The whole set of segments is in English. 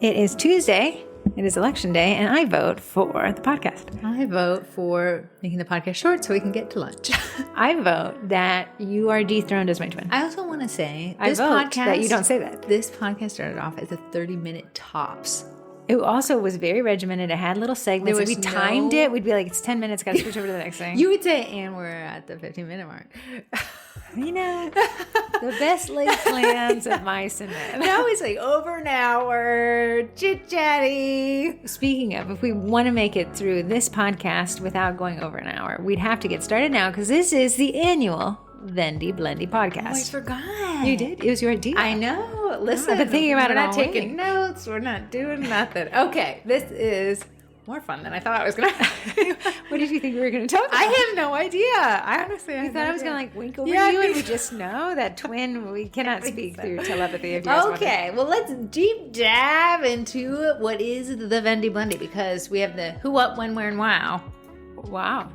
It is Tuesday. It is election day, and I vote for the podcast. I vote for making the podcast short so we can get to lunch. I vote that you are dethroned as my twin. I also want to say, I vote that you don't say that. This podcast started off as a 30-minute tops. It also was very regimented. It had little segments. If we timed it, we'd be like, it's 10 minutes, got to switch over to the next thing. You would say, and we're at the 15-minute mark. You know, the best laid plans of mice and men. Now it's like over an hour, chit-chatty. Speaking of, if we want to make it through this podcast without going over an hour, we'd have to get started now because this is the annual Vendy Blendy podcast. Oh, I forgot. You did? It was your idea. I know. Listen, I've been thinking about it all week. We're not taking notes. We're not doing nothing. Okay, this is more fun than I thought I was going to. What did you think we were going to talk about? I have no idea. I honestly You thought I was going to like wink over you and we just know that twin, we cannot speak through telepathy. If you guys okay, well, let's deep dive into what is the Vendy Blendy because we have the who, what, when, where, and wow. Wow.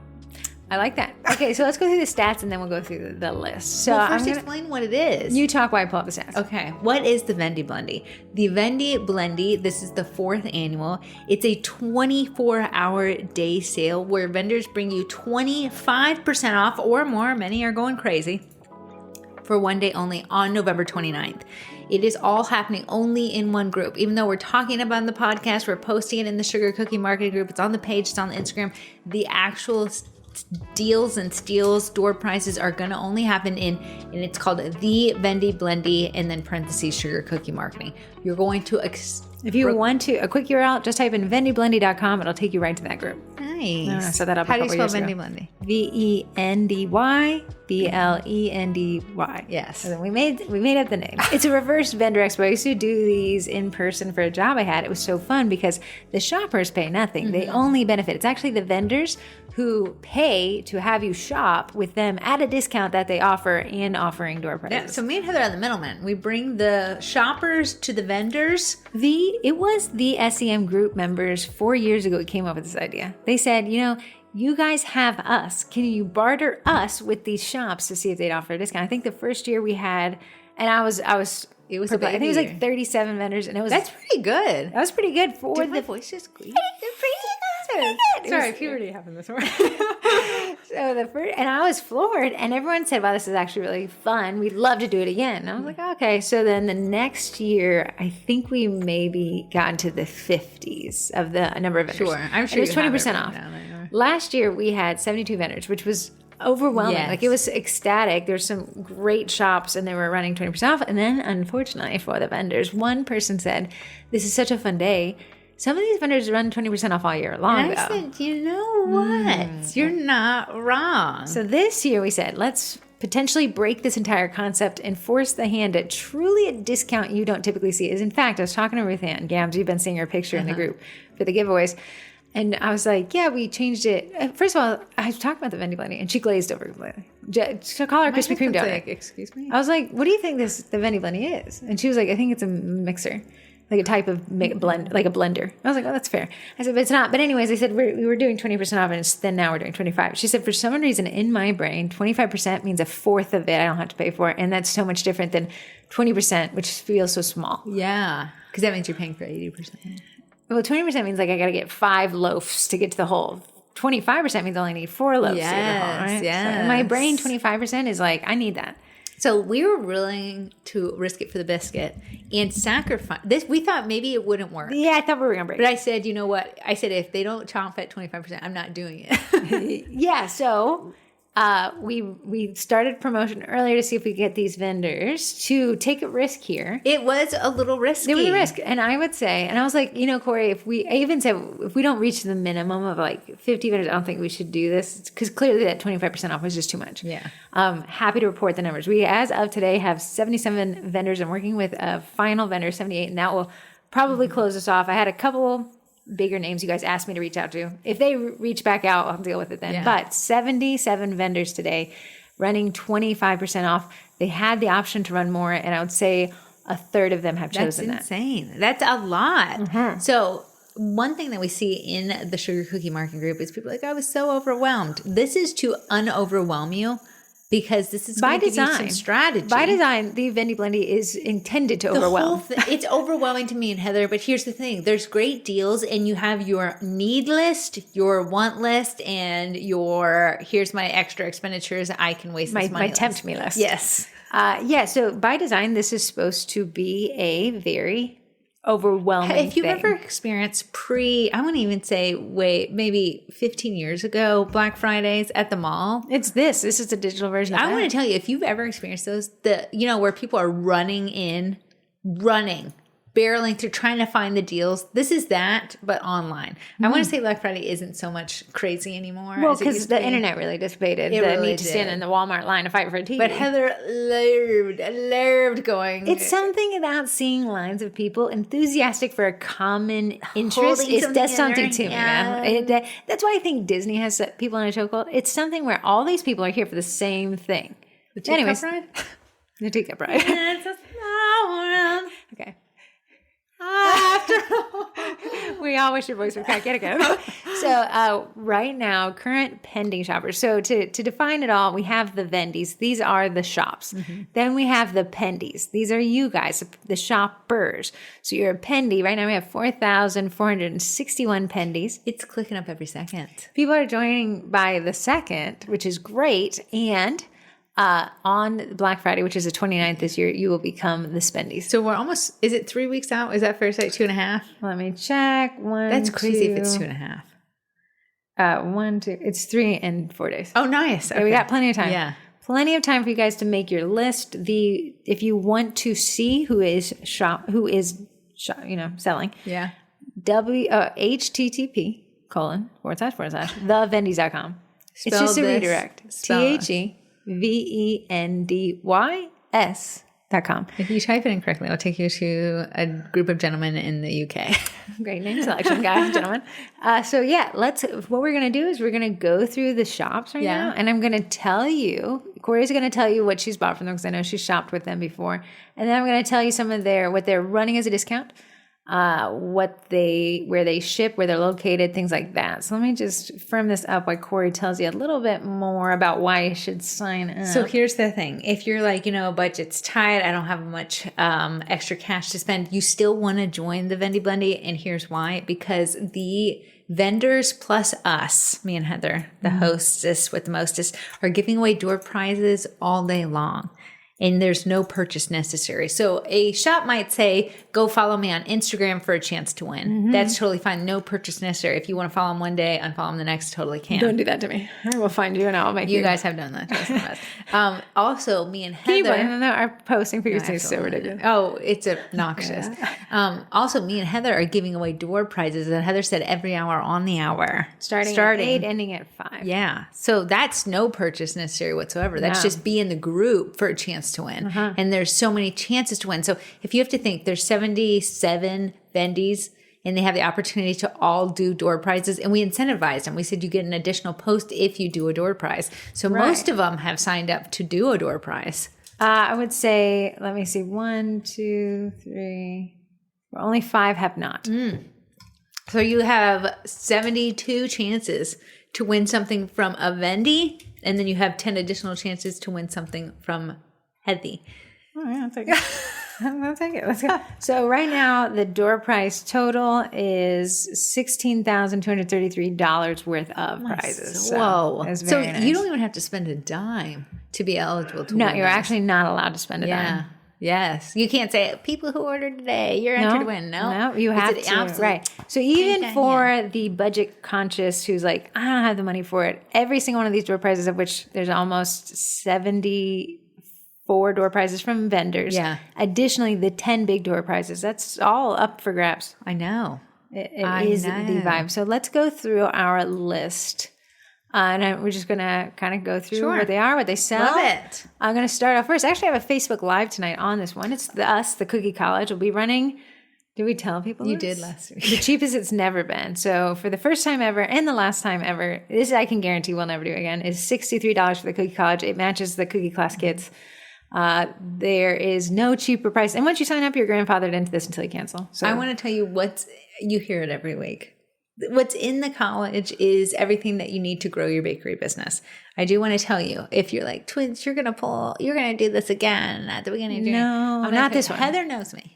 I like that. Okay, so let's go through the stats and then we'll go through the list. So well, first explain what it is. You talk while I pull up the stats. Okay, what is the Vendy Blendy? The Vendy Blendy, this is the 4th annual. It's a 24-hour day sale where vendors bring you 25% off or more. Many are going crazy. For one day only on November 29th. It is all happening only in one group. Even though we're talking about it in the podcast, we're posting it in the Sugar Cookie Marketing group. It's on the page, it's on the Instagram. The actual deals and steals, door prices are going to only happen and it's called the Vendy Blendy and then parentheses Sugar Cookie Marketing. You're going to if you want to a quick URL, just type in vendyblendy.com. It'll take you right to that group. Nice. I set that up. How do you spell Vendy Blendy? VendyBlendy. Yes. So then we made up the name. It's a reverse vendor expo. I used to do these in person for a job I had. It was so fun because the shoppers pay nothing. Mm-hmm. They only benefit. It's actually the vendors who pay to have you shop with them at a discount that they offer and offering door prices. Yeah, so me and Heather are the middlemen. We bring the shoppers to the vendors. It was the SEM group members 4 years ago who came up with this idea. They said, you guys have us. Can you barter us with these shops to see if they'd offer a discount? I think the first year we had, and I was it was I think it was like 37 vendors, and that's pretty good. That was pretty good for Did my voice just squeak? Sorry, puberty happened this morning. And I was floored, and everyone said, wow, this is actually really fun. We'd love to do it again. And I was like, okay. So then the next year, I think we maybe got into the 50s of the number of vendors. Sure, I'm sure it was 20% off. Last year, we had 72 vendors, which was overwhelming. Yes. Like, it was ecstatic. There's some great shops, and they were running 20% off. And then, unfortunately for the vendors, one person said, this is such a fun day. Some of these vendors run 20% off all year long. And I said, you know what? You're not wrong. So this year we said, let's potentially break this entire concept and force the hand at truly a discount you don't typically see. In fact, I was talking to Ruth Ann Gams. You've been seeing her picture in the group for the giveaways. And I was like, yeah, we changed it. First of all, I was talking about the Vendy Blendy, and she glazed over completely. To call her Krispy Kreme donut. Like, excuse me? I was like, what do you think the Vendy Blendy is? And she was like, I think it's a mixer. Like a type of blend, like a blender. I was like, oh, that's fair. I said, but it's not. But anyways, they said we were doing 20% off, and then now we're doing 25%. She said, for some reason in my brain, 25% means a fourth of it I don't have to pay for. And that's so much different than 20%, which feels so small. Yeah. Because that means you're paying for 80%. Well, 20% means like I got to get 5 loaves to get to the whole. 25% means I only need 4 loaves to get to the whole, right? Yes. So in my brain, 25% is like, I need that. So we were willing to risk it for the biscuit and sacrifice this. We thought maybe it wouldn't work. Yeah, I thought we were going to break it. But I said, you know what? I said, if they don't chomp at 25%, I'm not doing it. Yeah, so we started promotion earlier to see if we could get these vendors to take a risk here. It was a little risky. It was a risk. And I would say, and I was like, Corrie, I even said, if we don't reach the minimum of like 50 vendors, I don't think we should do this. Because clearly that 25% off was just too much. Yeah. Happy to report the numbers. We, as of today, have 77 vendors. I'm working with a final vendor, 78, and that will probably close us off. I had a couple bigger names you guys asked me to reach out to. If they reach back out, I'll deal with it then. Yeah. But 77 vendors today running 25% off. They had the option to run more, and I would say a third of them have chosen that. That's insane. That's a lot. Mm-hmm. So one thing that we see in the Sugar Cookie Marketing group is people are like, I was so overwhelmed. This is to unoverwhelm you. because this is By going to give you design. some strategy. By design, the Vendy Blendy is intended to The whole overwhelm. it's overwhelming to me and Heather, but here's the thing. There's great deals, and you have your need list, your want list, and your here's my extra expenditures. I can waste this money My tempt me list. Yes. So by design, this is supposed to be a very overwhelming If you've thing. ever experienced I wouldn't even say, maybe 15 years ago, Black Fridays at the mall. It's this. This is the digital version of I that. want to tell you, if you've ever experienced those, where people are running, barreling through, trying to find the deals. This is that, but online. I want to say Black Friday isn't so much crazy anymore. Well, as it used because to the be. internet really dissipated It the really need to stand did. in the Walmart line to fight for a TV. But Heather loved going. It's something about seeing lines of people enthusiastic for a common interest. Holding It something does in something their to me, man. That's why I think Disney has set people in a chokehold. It's something where all these people are here for the same thing. The teacup Anyways, ride? the teacup ride. It's a small world. Okay. After We all wish your voice would crack yet again. So right now, current pending shoppers. So to define it all, we have the Vendys. These are the shops. Then we have the Pendys. These are you guys, the shoppers. So you're a Pendy. Right now we have 4,461 Pendys. It's clicking up every second. People are joining by the second, which is great. And on Black Friday, which is the 29th this year, you will become the Spendies. So we're almost, is it 3 weeks out? Is that fair to say 2.5? Let me check. That's crazy if it's 2.5. 1, 2. It's 3 and 4 days. Oh, nice. Okay, we got plenty of time. Yeah. Plenty of time for you guys to make your list. If you want to see who is selling. Yeah. http://thevendys.com. It's just a redirect. TheVendys.com. If you type it in correctly, it'll take you to a group of gentlemen in the UK. Great name selection, guys, gentlemen. What we're going to do is we're going to go through the shops right now. And I'm going to tell you, Corrie's going to tell you what she's bought from them because I know she's shopped with them before. And then I'm going to tell you some of what they're running as a discount, where they ship, where they're located, things like that. So let me just firm this up while Corrie tells you a little bit more about why you should sign up. So here's the thing. If you're like, budget's tight, I don't have much extra cash to spend, you still want to join the Vendy Blendy. And here's why. Because the vendors plus us, me and Heather, the hostess with the mostest, are giving away door prizes all day long. And there's no purchase necessary. So a shop might say, go follow me on Instagram for a chance to win. That's totally fine. No purchase necessary. If you want to follow them one day, unfollow them the next, totally can. Don't do that to me. I will find you and I'll make you. You guys have done that to us. Also, me and Heather. Our posting for you is so ridiculous. Oh, it's obnoxious. Also, me and Heather are giving away door prizes. And Heather said every hour on the hour. Starting at 8, ending at 5. Yeah. So that's no purchase necessary whatsoever. That's just be in the group for a chance to win. And there's so many chances to win. So if you have to think, there's 77 Vendys and they have the opportunity to all do door prizes. And we incentivized them. We said you get an additional post if you do a door prize. So most of them have signed up to do a door prize. I would say, let me see, 1, 2, 3. Only 5 have not. So you have 72 chances to win something from a Vendy. And then you have 10 additional chances to win something from Heathy. Oh, yeah, I'll take it. I'll take it. Let's go. So right now, the door price total is $16,233 worth of prizes. Whoa. That's So very nice. you don't even have to spend a dime to be eligible to win. No, you're actually not allowed to spend a dime. Yeah. Yes. You can't say, people who ordered today, you're entered to win. No, you have to. Absolute. Right. So even for the budget conscious who's like, I don't have the money for it, every single one of these door prizes, of which there's almost 74 door prizes from vendors. Yeah. Additionally, the 10 big door prizes, that's all up for grabs. I know. It is the vibe. So let's go through our list. We're just going to kind of go through what they are, what they sell. Love it. I'm going to start off first. Actually, I have a Facebook Live tonight on this one. It's the Cookie College. We'll be running. Did we tell people You this? did last week. The cheapest it's never been. So for the first time ever and the last time ever, this I can guarantee we'll never do again, is $63 for the Cookie College. It matches the Cookie Class kits. There is no cheaper price. And once you sign up, you're grandfathered into this until you cancel. So I want to tell you you hear it every week. what's in the college is everything that you need to grow your bakery business. I do want to tell you, if you're like, Twins, you're going to do this again at the beginning of the year. No, not this one. Heather knows me.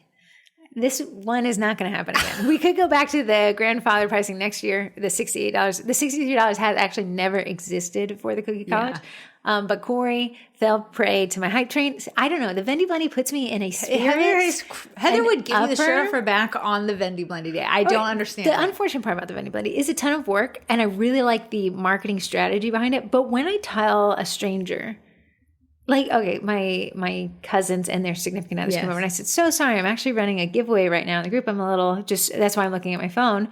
This one is not going to happen again. We could go back to the grandfather pricing next year, the $68. The $63 has actually never existed for the cookie college. But Corrie fell prey to my hype train. I don't know. The Vendy Blendy puts me in a spirit. Heather would give you the shirt of her back on the Vendy Blendy day. I don't understand The unfortunate part about the Vendy Blendy is a ton of work, and I really like the marketing strategy behind it. But when I tell a stranger, like, okay, my cousins and their significant others come over, and I said, so sorry, I'm actually running a giveaway right now in the group. I'm a little that's why I'm looking at my phone.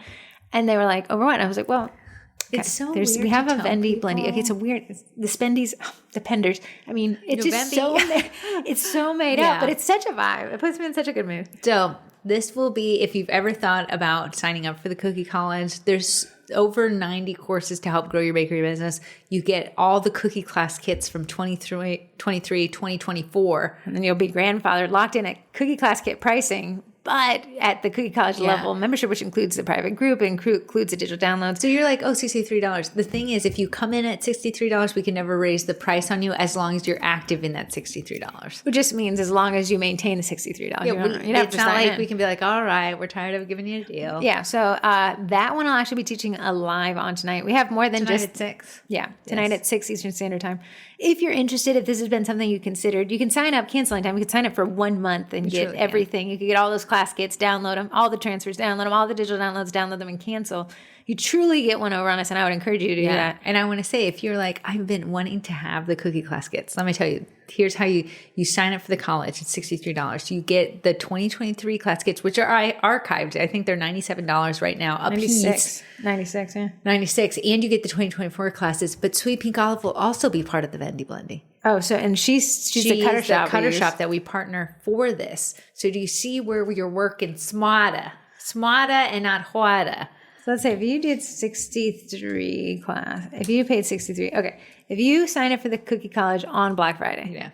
And they were like, over what? And I was like, well, okay, it's so weird. We have a Vendy Blendy. Okay, it's a weird, the Spendies, the Penders. I mean, it's just it's so made up, but it's such a vibe. It puts me in such a good mood. So this will be, if you've ever thought about signing up for the Cookie College, there's over 90 courses to help grow your bakery business. You get all the cookie class kits from 23, 2024. And then you'll be grandfathered, locked in at cookie class kit pricing, but at the Cookie College level membership, which includes the private group and includes the digital downloads. So you're like, oh, $63. The thing is, if you come in at $63, we can never raise the price on you as long as you're active in that $63. Which just means as long as you maintain the $63. Yeah, it's not like we can be like, all right, we're tired of giving you a deal. Yeah, so that one I'll actually be teaching live on tonight. We have more than tonight just... at 6. Yeah, tonight at 6 Eastern Standard Time. If you're interested, if this has been something you considered, you can sign up, cancel anytime. You can sign up for 1 month and get everything. You can get all those class kits, download them, all the transfers, download them, all the digital downloads, download them and cancel. You truly get one over on us, and I would encourage you to do that. And I want to say, if you're like, I've been wanting to have the cookie class kits, let me tell you, here's how you sign up for the college. It's $63. You get the 2023 class kits, which are archived. I think they're $97 right now. 96, yeah. 96. And you get the 2024 classes. But Sweet Pink Olive will also be part of the Vendy Blendy. Oh, so, and she's the cutter shop. That we partner for this. So do you see where you're working smarta and not harder? So let's say if you did 63 class, if you paid 63, okay. If you sign up for the Cookie College on Black Friday,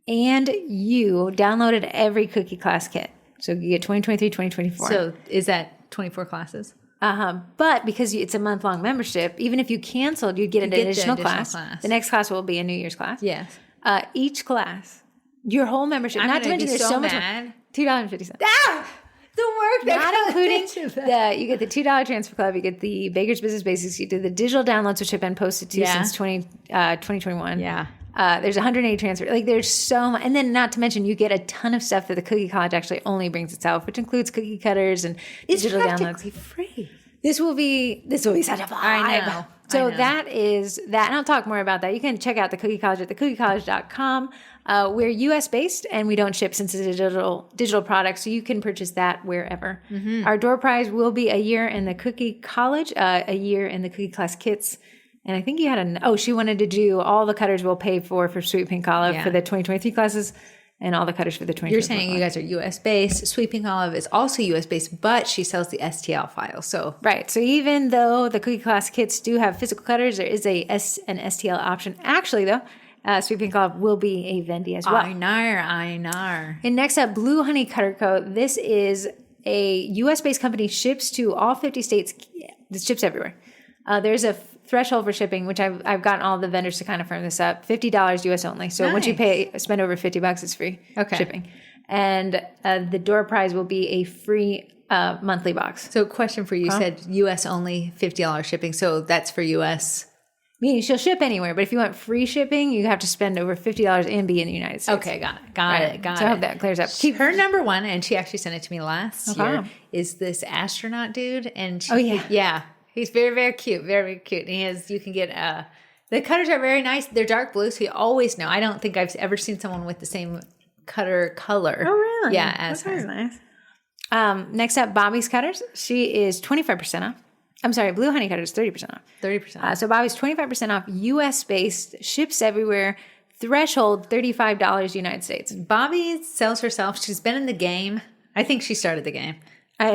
and you downloaded every cookie class kit, so you get 2023, 2024. So is that 24 classes? But because it's a month-long membership, even if you canceled, you'd get an additional class. The next class will be a New Year's class. Yes. Each class, your whole membership, not to mention there's so much more. $2.50. The work not including you get the $2 transfer club, you get the Baker's Business Basics, you do the digital downloads, which have been posted to since 2021. Yeah. There's 180 transfer. Like there's so much, and then not to mention you get a ton of stuff that the Cookie College actually only brings itself, which includes cookie cutters and digital downloads. It's free. This will be such a vibe. I know. So that is that, and I'll talk more about that. You can check out the Cookie College at thecookie-college.com. We're U.S. based and we don't ship since it's a digital product, so you can purchase that wherever. Mm-hmm. Our door prize will be a year in the Cookie College, a year in the Cookie Class kits. And I think you had she wanted to do all the cutters we'll pay for Sweet Pink Olive for the 2023 classes and all the cutters for the 2024. You're saying you guys are U.S. based. Sweet Pink Olive is also U.S. based, but she sells the STL file. So right. So even though the Cookie Class kits do have physical cutters, there is an STL option. Actually, though, Sweet Pink Olive will be a Vendy as well. I know. And next up, Blue Honey Cutter Co. This is a U.S.-based company, ships to all 50 states. This ships everywhere. There's a threshold for shipping, which I've gotten all the vendors to kind of firm this up. $50 U.S. only. So once you spend over $50, it's free shipping. And the door prize will be a free monthly box. So question for you, you said U.S. only, $50 shipping. So that's for U.S. Meaning she'll ship anywhere, but if you want free shipping, you have to spend over $50 and be in the United States. Okay, got it. So I hope that clears up. Her number one, and she actually sent it to me last year, is this astronaut dude. And he's very, very cute, very, very cute. And you can get the cutters are very nice. They're dark blue, so you always know. I don't think I've ever seen someone with the same cutter color. Oh, really? Yeah, as her. That's nice. Next up, Bobby's Cutters. She is 25% off. I'm sorry, Blue Honey Cutters, 30% off. 30% off. So Bobby's 25% off, U.S.-based, ships everywhere, threshold $35 United States. Bobby sells herself. She's been in the game. I think she started the game.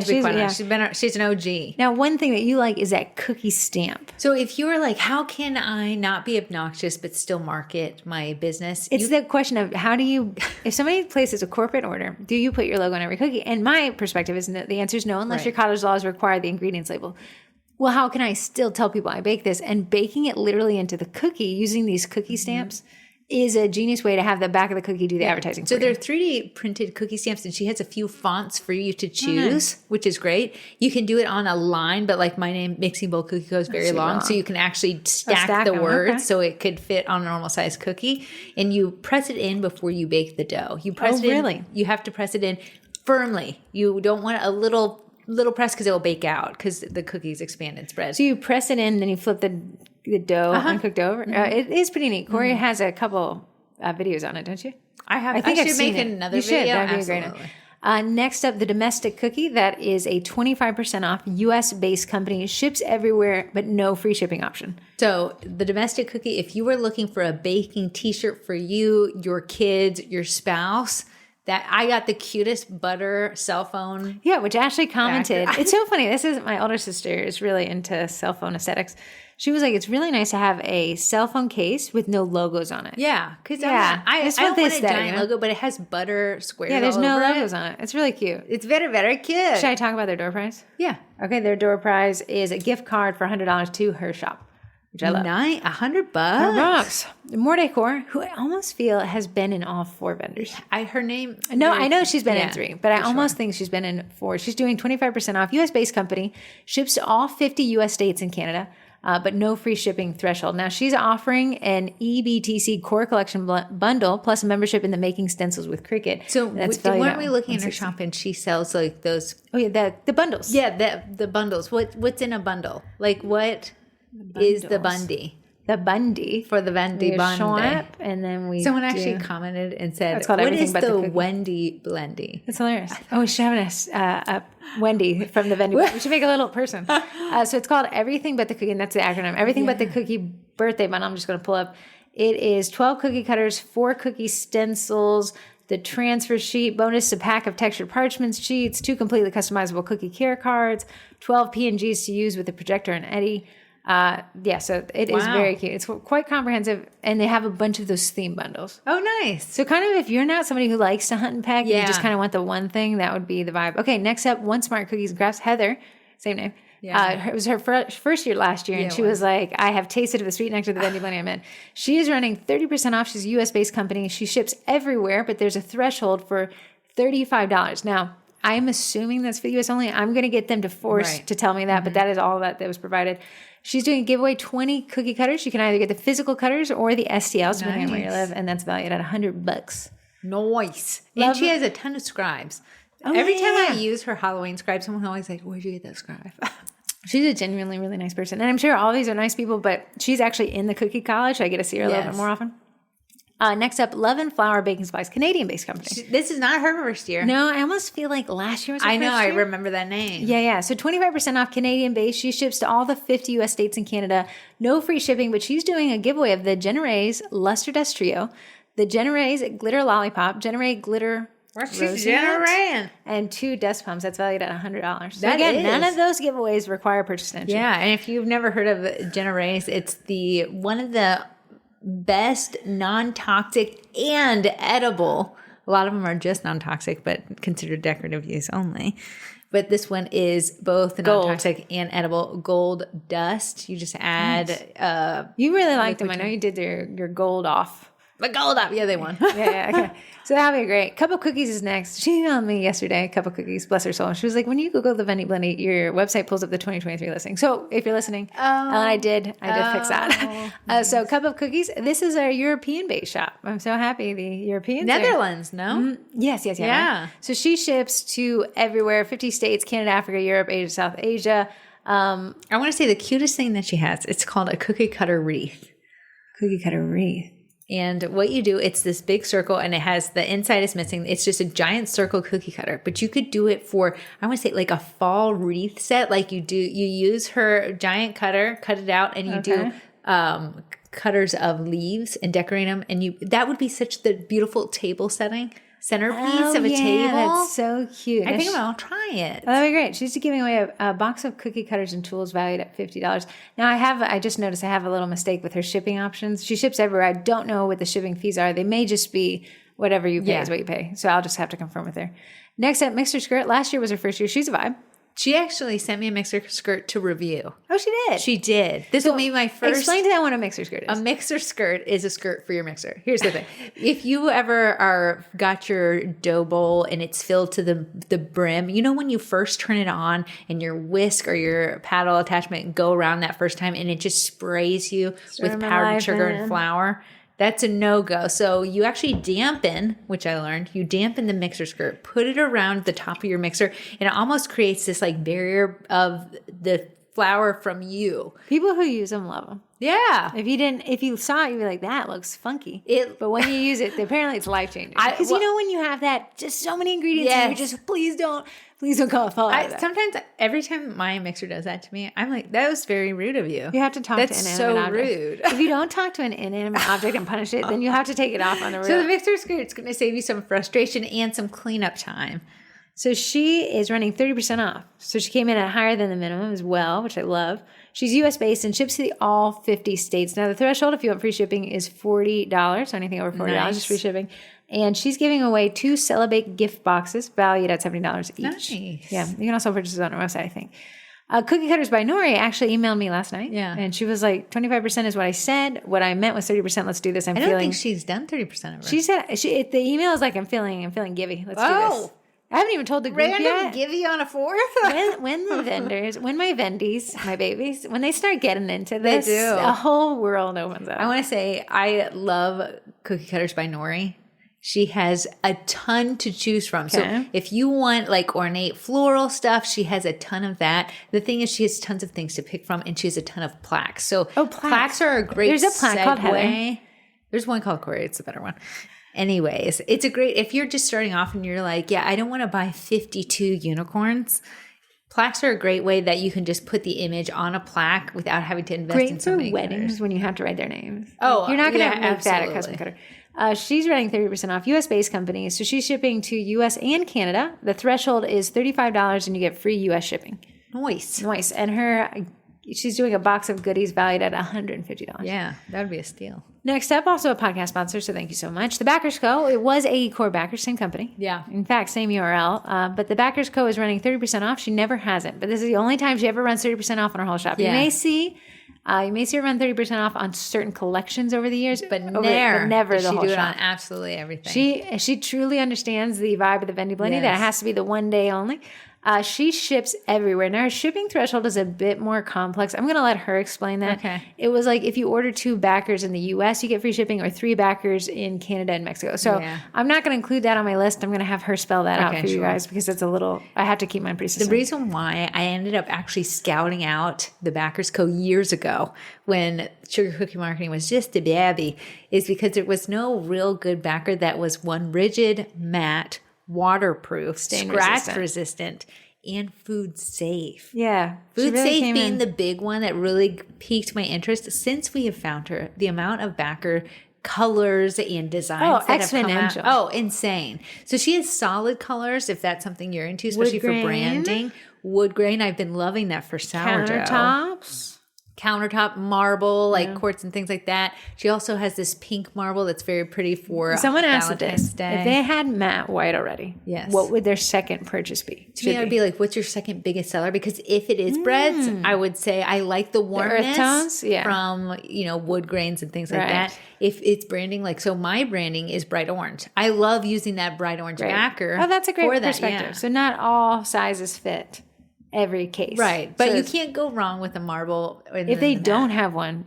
She's an OG. Now, one thing that you like is that cookie stamp. So if you were like, how can I not be obnoxious but still market my business? It's the question of how do you, if somebody places a corporate order, do you put your logo on every cookie? And my perspective is that the answer is no, unless your college laws require the ingredients label. well, how can I still tell people I bake this? And baking it literally into the cookie using these cookie stamps is a genius way to have the back of the cookie do the advertising. So they're 3D printed cookie stamps, and she has a few fonts for you to choose, which is great. You can do it on a line, but like my name, Mixing Bowl Cookie Dough, is very long, so you can actually stack the words so it could fit on a normal size cookie. And you press it in before you bake the dough. You press it in. You have to press it in firmly. You don't want a little press because it will bake out because the cookies expand and spread. So you press it in, then you flip the dough, uncooked over. It is pretty neat. Corrie has a couple videos on it, don't you? I think I should make another video. That'd be a great one. Next up, the domestic cookie. That is a 25% off U.S.-based company. Ships everywhere, but no free shipping option. So the domestic cookie, if you were looking for a baking t-shirt for you, your kids, your spouse, that I got the cutest butter cell phone. Yeah, which Ashley commented. It's so funny. This is my older sister is really into cell phone aesthetics. She was like, it's really nice to have a cell phone case with no logos on it. Yeah, because I don't want a giant logo, but it has butter squares. Yeah, there's no logos on it. It's really cute. It's very, very cute. Should I talk about their door prize? Yeah. Okay, their door prize is a gift card for $100 to her shop, which I love. $100. $100. More Decor, who I almost feel has been in all 4 vendors. Her name. No, I know she's been in 3, but I almost think she's been in 4. She's doing 25% off. U.S.-based company, ships to all 50 U.S. states and Canada. But no free shipping threshold. Now, she's offering an EBTC core collection bundle plus a membership in the Making Stencils with Cricut. So weren't we looking at her shop and she sells like those? Oh, yeah, the bundles. Yeah, the bundles. What's in a bundle? Like what is the Bundy? The Bundy. For the Vendy Blendy. And then someone actually commented and said, what is the Vendy Blendy? It's hilarious. Oh, we should have a Wendy from the Vendy. We should make a little person. So it's called Everything But the Cookie, and that's the acronym. Everything But the Cookie birthday bundle. I'm just going to pull up. It is 12 cookie cutters, 4 cookie stencils, the transfer sheet, bonus a pack of textured parchment sheets, 2 completely customizable cookie care cards, 12 PNGs to use with a projector and Eddie. So it is very cute. It's quite comprehensive, and they have a bunch of those theme bundles. Oh, nice. So kind of if you're not somebody who likes to hunt and peck, and you just kind of want the one thing, that would be the vibe. Okay, next up, One Smart Cookies and Crafts. Heather, same name. Yeah. It was her first year last year, and she was like, I have tasted of the sweet nectar of the Vendy Blendy I'm in. She is running 30% off. She's a U.S.-based company. She ships everywhere, but there's a threshold for $35. Now, I'm assuming that's for the U.S. only. I'm going to get them to force to tell me that, but that is all that was provided. She's doing a giveaway 20 cookie cutters. You can either get the physical cutters or the STLs, depending on where you live, and that's valued at $100. Nice. And she has a ton of scribes. Every time I use her Halloween scribe, someone always like, where'd you get that scribe? She's a genuinely really nice person. And I'm sure all these are nice people, but she's actually in the cookie college. So I get to see her a little bit more often. Next up, Love and Flower Baking Supplies, Canadian-based company. This is not her first year. No, I almost feel like last year was her first year. I remember that name. Yeah. So 25% off Canadian-based. She ships to all the 50 U.S. states and Canada. No free shipping, but she's doing a giveaway of the Generays Luster Dust Trio, the Generays Glitter Lollipop, Generay Glitter Generay, and 2 dust pumps. That's valued at $100. So again, none of those giveaways require purchase entry. Yeah, and if you've never heard of Generays, it's one of the best non-toxic and edible. A lot of them are just non-toxic, but considered decorative use only. But this one is both non-toxic and edible. Gold dust. You just add. You really liked them. I know you did your gold off. The gold up. Yeah, they won. Yeah, okay. So that'll be great. Cup of Cookies is next. She emailed me yesterday, Cup of Cookies, bless her soul. She was like, when you Google the Vendy Blendy, your website pulls up the 2023 listing. So if you're listening, I did fix that. So Cup of Cookies, this is our European-based shop. I'm so happy the Europeans Netherlands, no? Yes. Yeah. So she ships to everywhere, 50 states, Canada, Africa, Europe, Asia, South Asia. I want to say the cutest thing that she has, it's called a cookie cutter wreath. Cookie cutter wreath. And what you do, it's this big circle and it has the inside is missing. It's just a giant circle cookie cutter, but you could do it for, I want to say like a fall wreath set. Like you use her giant cutter, cut it out, and you do cutters of leaves and decorate them. And that would be such the beautiful table centerpiece of a table. That's so cute. I think I'll try it. Oh, that'd be great. She's giving away a box of cookie cutters and tools valued at $50. Now I just noticed I have a little mistake with her shipping options. She ships everywhere. I don't know what the shipping fees are. They may just be whatever you pay is what you pay. So I'll just have to confirm with her. Next up, Mixer Skirt. Last year was her first year. She's a vibe. She actually sent me a mixer skirt to review. Oh, she did. She did. This will be my first. Explain to them what a mixer skirt is. A mixer skirt is a skirt for your mixer. Here's the thing. If you ever got your dough bowl and it's filled to the brim, you know when you first turn it on and your whisk or your paddle attachment go around that first time and it just sprays you with powdered sugar and flour? That's a no-go. So you actually dampen, which I learned, you dampen the mixer skirt, put it around the top of your mixer, and it almost creates this like barrier of the flour from you. People who use them love them. Yeah. If you saw it, you'd be like, that looks funky. But when you use it, apparently it's life-changing. Because you know when you have that, just so many ingredients, and you're just, please don't call it fall out of that. Sometimes, every time my mixer does that to me, I'm like, that was very rude of you. You have to talk to an inanimate object. That's so rude. If you don't talk to an inanimate object and punish it, then you have to take it off on the road. So the mixer skirt's going to save you some frustration and some cleanup time. So she is running 30% off. So she came in at higher than the minimum as well, which I love. She's U.S. based and ships to all 50 states. Now the threshold, if you want free shipping, is $40. So anything over $40 is free shipping. And she's giving away 2 Celebrate gift boxes valued at $70 each. Nice. Yeah, you can also purchase it on our website, I think. Cookie Cutters by Nori actually emailed me last night. Yeah. And she was like, 25% is what I said. What I meant was 30%. Let's do this. I don't think she's done 30% of her. She said, the email is like, I'm feeling givey. Let's do this. I haven't even told the group yet. Givey on a 4th? when the vendors, when my Vendys, my babies, when they start getting into this, they do. A whole world opens up. I want to say I love Cookie Cutters by Nori. She has a ton to choose from. Okay. So if you want like ornate floral stuff, she has a ton of that. The thing is she has tons of things to pick from and she has a ton of plaques. So plaques are a great There's a plaque called Heather. There's one called Corrie. It's a better one. Anyways, it's a great, if you're just starting off and you're like, yeah, I don't want to buy 52 unicorns. Plaques are a great way that you can just put the image on a plaque without having to invest in so many weddings cutters. When you have to write their names. Oh, you're not going to make absolutely. that a custom cutter. She's running 30% off U.S.-based companies. So she's shipping to U.S. and Canada. The threshold is $35 and you get free U.S. shipping. Nice. And she's doing a box of goodies valued at $150. Yeah, that would be a steal. Next up, also a podcast sponsor, so thank you so much. The Backers Co. It was AE Core Backers, same company. Yeah. In fact, same URL. But the Backers Co. is running 30% off. She never hasn't. But this is the only time she ever runs 30% off on her whole shop. Yeah. You may see her run 30% off on certain collections over the years, but never the whole shop. She do it shop. on absolutely everything. She truly understands the vibe of the Vendy Blendy, that it has to be the one day only. She ships everywhere. Now, her shipping threshold is a bit more complex. I'm going to let her explain that. Okay. It was like if you order 2 backers in the U.S., you get free shipping, or 3 backers in Canada and Mexico. So I'm not going to include that on my list. I'm going to have her spell that out for you guys because it's a little, I have to keep mine pretty succinct. The reason why I ended up actually scouting out the Backers Co. years ago when Sugar Cookie Marketing was just a baby is because there was no real good backer that was one rigid, matte, waterproof, scratch resistant, and food safe. Yeah. Food safe being the big one that really piqued my interest since we have found her. The amount of backer colors and designs that have come out. Oh, insane. So she has solid colors if that's something you're into, especially for branding. Wood grain. I've been loving that for sourdough. Countertop marble, like quartz and things like that. She also has this pink marble that's very pretty for someone asked Valentine's this. Day. If they had matte white already, what would their second purchase be? To me, I would be like, what's your second biggest seller? Because if it is breads, I would say I like the warmness earth tones? from, wood grains and things like that. If it's branding, so my branding is bright orange. I love using that bright orange backer. Oh, that's a great perspective. Yeah. So not all sizes fit every case. Right. But you can't go wrong with a marble. If they don't have one.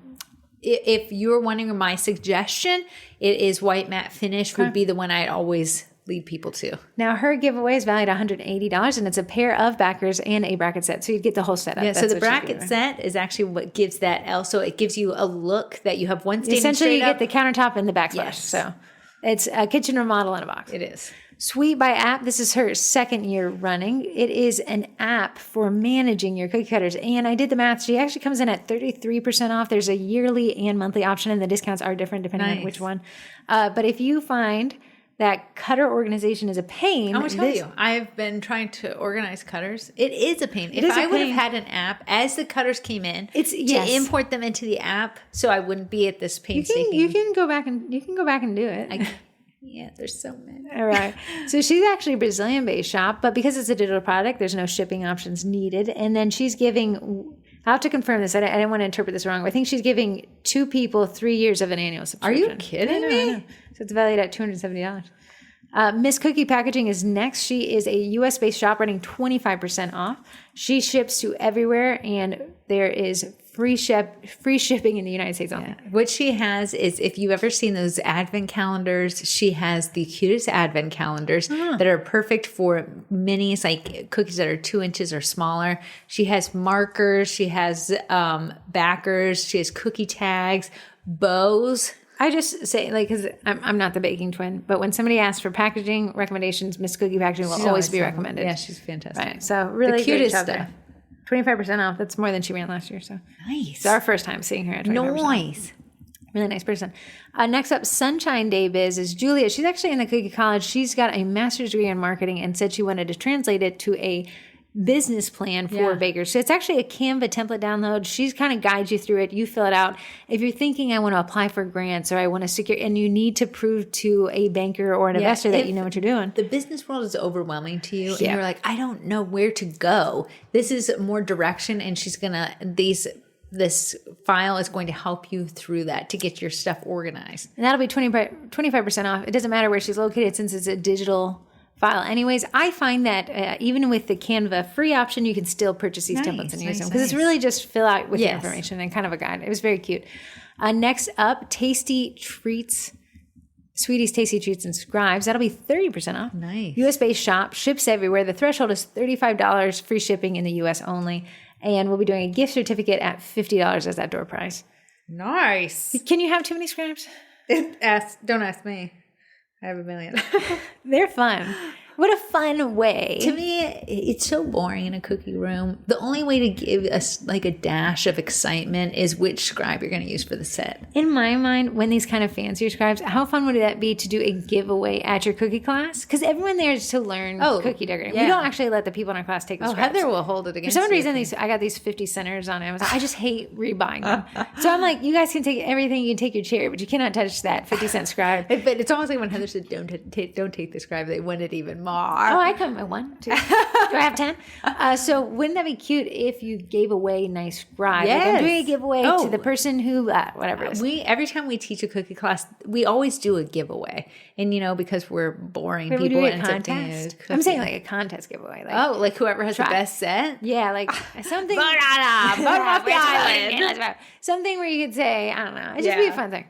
If you're wanting my suggestion, it is white matte finish would be the one I'd always lead people to. Now, her giveaway is valued $180, and it's a pair of backers and a bracket set. So you get the whole setup. Yeah, so the bracket set is actually what gives that L. So it gives you a look that you have one standing essentially, you straight get the countertop and the backsplash. Yes. So it's a kitchen remodel in a box. It is. Sweet by App, this is her second year running. It is an app for managing your cookie cutters. And I did the math. She actually comes in at 33% off. There's a yearly and monthly option, and the discounts are different depending on which one. But if you find that cutter organization is a pain. I'm going to tell you, I've been trying to organize cutters. It is a pain. If I would have had an app as the cutters came in to import them into the app so I wouldn't be at this painstaking. You can go back and do it. Yeah, there's so many. All right. So she's actually a Brazilian-based shop, but because it's a digital product, there's no shipping options needed. And then she's giving, I'll have to confirm this. I didn't want to interpret this wrong. I think she's giving 2 people 3 years of an annual Are subscription. you kidding I me? know. So it's valued at $270. Miss Cookie Packaging is next. She is a U.S.-based shop running 25% off. She ships to everywhere, and there is free shipping in the United States only. What she has is, if you've ever seen those advent calendars, she has the cutest advent calendars that are perfect for minis, like cookies that are 2 inches or smaller. She has markers. She has backers. She has cookie tags, bows. I just say, like, because I'm not the baking twin, but when somebody asks for packaging recommendations, Miss Cookie Packaging will always be recommended. Yeah, she's fantastic. Right. So really The cutest great job stuff. there. 25% off. That's more than she ran last year. So Nice. it's our first time seeing her at 25% off. Nice. Really nice person. Next up, Sunshine Day Biz is Julia. She's actually in the Cookie College. She's got a master's degree in marketing and said she wanted to translate it to a business plan for bakers. So it's actually a Canva template download. She's kind of guides you through it. You fill it out. If you're thinking, I want to apply for grants or I want to secure, and you need to prove to a banker or an investor that you know what you're doing. The business world is overwhelming to you, and you're like, I don't know where to go. This is more direction, and she's gonna this file is going to help you through that to get your stuff organized. And that'll be 25% off. It doesn't matter where she's located since it's a digital file. Anyways, I find that even with the Canva free option, you can still purchase these templates and use them because it's really just fill out with the information and kind of a guide. It was very cute. Next up, Tasty Treats. Sweeties, Tasty Treats, and Scribes. That'll be 30% off. Nice. U.S.-based shop, ships everywhere. The threshold is $35, free shipping in the U.S. only. And we'll be doing a gift certificate at $50 as that door prize. Nice. Can you have too many Scribes? Don't ask me. I have a million. They're fun. What a fun way. To me, it's so boring in a cookie room. The only way to give us like a dash of excitement is which scribe you're going to use for the set. In my mind, when these kind of fancier scribes, how fun would that be to do a giveaway at your cookie class? Because everyone there is to learn cookie decorating. Yeah. We don't actually let the people in our class take the scribes. Heather will hold it against For some reason, I got these 50 centers on Amazon. I just hate rebuying them. So I'm like, you guys can take everything. You can take your chair, but you cannot touch that 50-cent scribe. But it's almost like when Heather said, don't take the scribe, they wanted even more. Oh, I come by 1, 2. Do I have 10? So wouldn't that be cute if you gave away nice scribes? Yes. Like I'm doing a giveaway to the person who, whatever it is. Every time we teach a cookie class, we always do a giveaway. And, because we're boring Wait, people. We do and a contest? I'm saying like a contest giveaway. Like, like whoever has the best set? Yeah, like something. Something where you could say, I don't know. It'd just be a fun thing.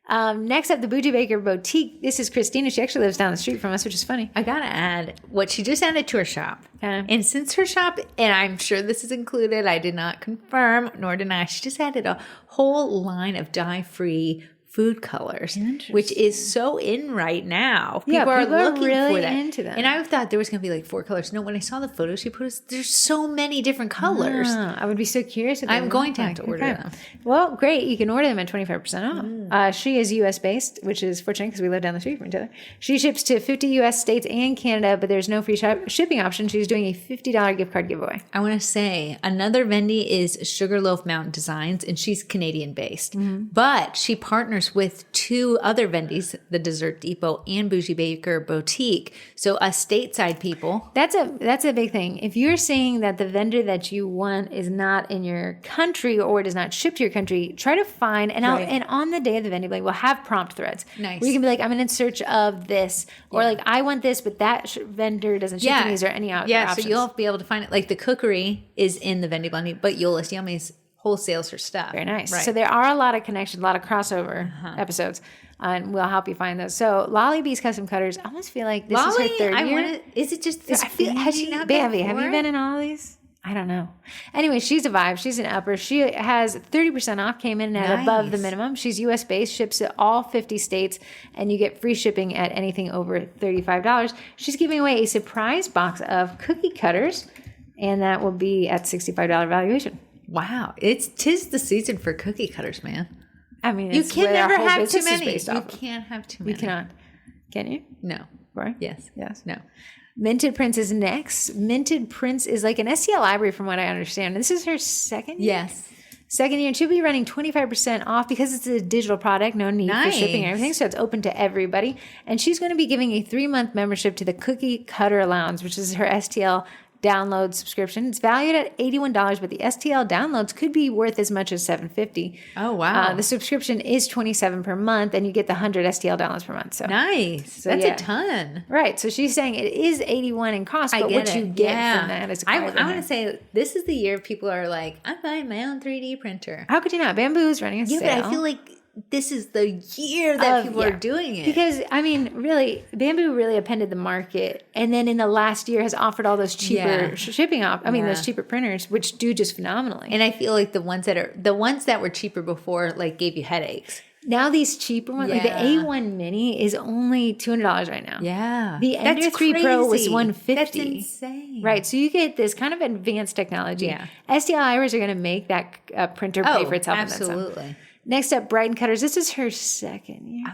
Next up, the Bougie Baker Boutique. This is Christina. She actually lives down the street from us, which is funny. I gotta add what she just added to her shop. And since her shop, and I'm sure this is included, I did not confirm nor deny, she just added a whole line of dye-free food colors, which is so in right now. People are looking really for that. Into them. And I thought there was going to be like 4 colors. No, when I saw the photos she put, there's so many different colors. I would be so curious. I'm going to have to order them. Well, great. You can order them at 25% off. She is U.S. based, which is fortunate because we live down the street from each other. She ships to 50 U.S. states and Canada, but there's no free shipping option. She's doing a $50 gift card giveaway. I want to say another Vendy is Sugarloaf Mountain Designs, and she's Canadian based, but she partners with 2 other Vendys, the Dessert Depot and Bougie Baker Boutique. So us stateside people. That's a big thing. If you're saying that the vendor that you want is not in your country or does not ship to your country, try to find and on the day of the Vendy, we'll have prompt threads. Nice. Where you can be like, I'm in search of this, or like I want this, but that vendor doesn't ship to me. Is there any other options? So you'll be able to find it. Like the cookery is in the Vendy Blendy, but Yolis Yummy's wholesales her stuff. Very nice. Right. So there are a lot of connections, a lot of crossover episodes, and we'll help you find those. So Lolly B's Custom Cutters, I almost feel like this is her 3rd year. Is it just has she not been? Have you been in all of these? I don't know. Anyway, she's a vibe. She's an upper. She has 30% off, came in at above the minimum. She's U.S. based, ships to all 50 states, and you get free shipping at anything over $35. She's giving away a surprise box of cookie cutters, and that will be at $65 valuation. Wow. Tis the season for cookie cutters, man. I mean, you can never have too many. You can't have too many. You cannot. Can you? No. Right? Yes. No. Minted Prince is next. Minted Prince is like an STL library from what I understand. This is her 2nd year? Yes. Second year, she'll be running 25% off because it's a digital product, no need for shipping or everything. So it's open to everybody. And she's going to be giving a 3-month membership to the Cookie Cutter Allowance, which is her STL download subscription. It's valued at $81, but the STL downloads could be worth as much as $750. Oh, wow. The subscription is $27 per month, and you get the 100 STL downloads per month. So nice. That's a ton. Right. So she's saying it is $81 in cost, but what you get from that is I want to say this is the year people are like, I'm buying my own 3D printer. How could you not? Bamboo is running a sale. Yeah, but I feel like this is the year that people are doing it. Because, I mean, really, Bamboo really appended the market. And then in the last year has offered all those cheaper shipping those cheaper printers, which do just phenomenally. And I feel like the ones that were cheaper before, like, gave you headaches. Now these cheaper ones, like the A1 Mini is only $200 right now. Yeah. The Ender 3 Pro was $150. That's insane. Right. So you get this kind of advanced technology. Yeah. STL Iris are going to make that printer pay for itself. Absolutely. Next up, Brighton Cutters. This is her second year.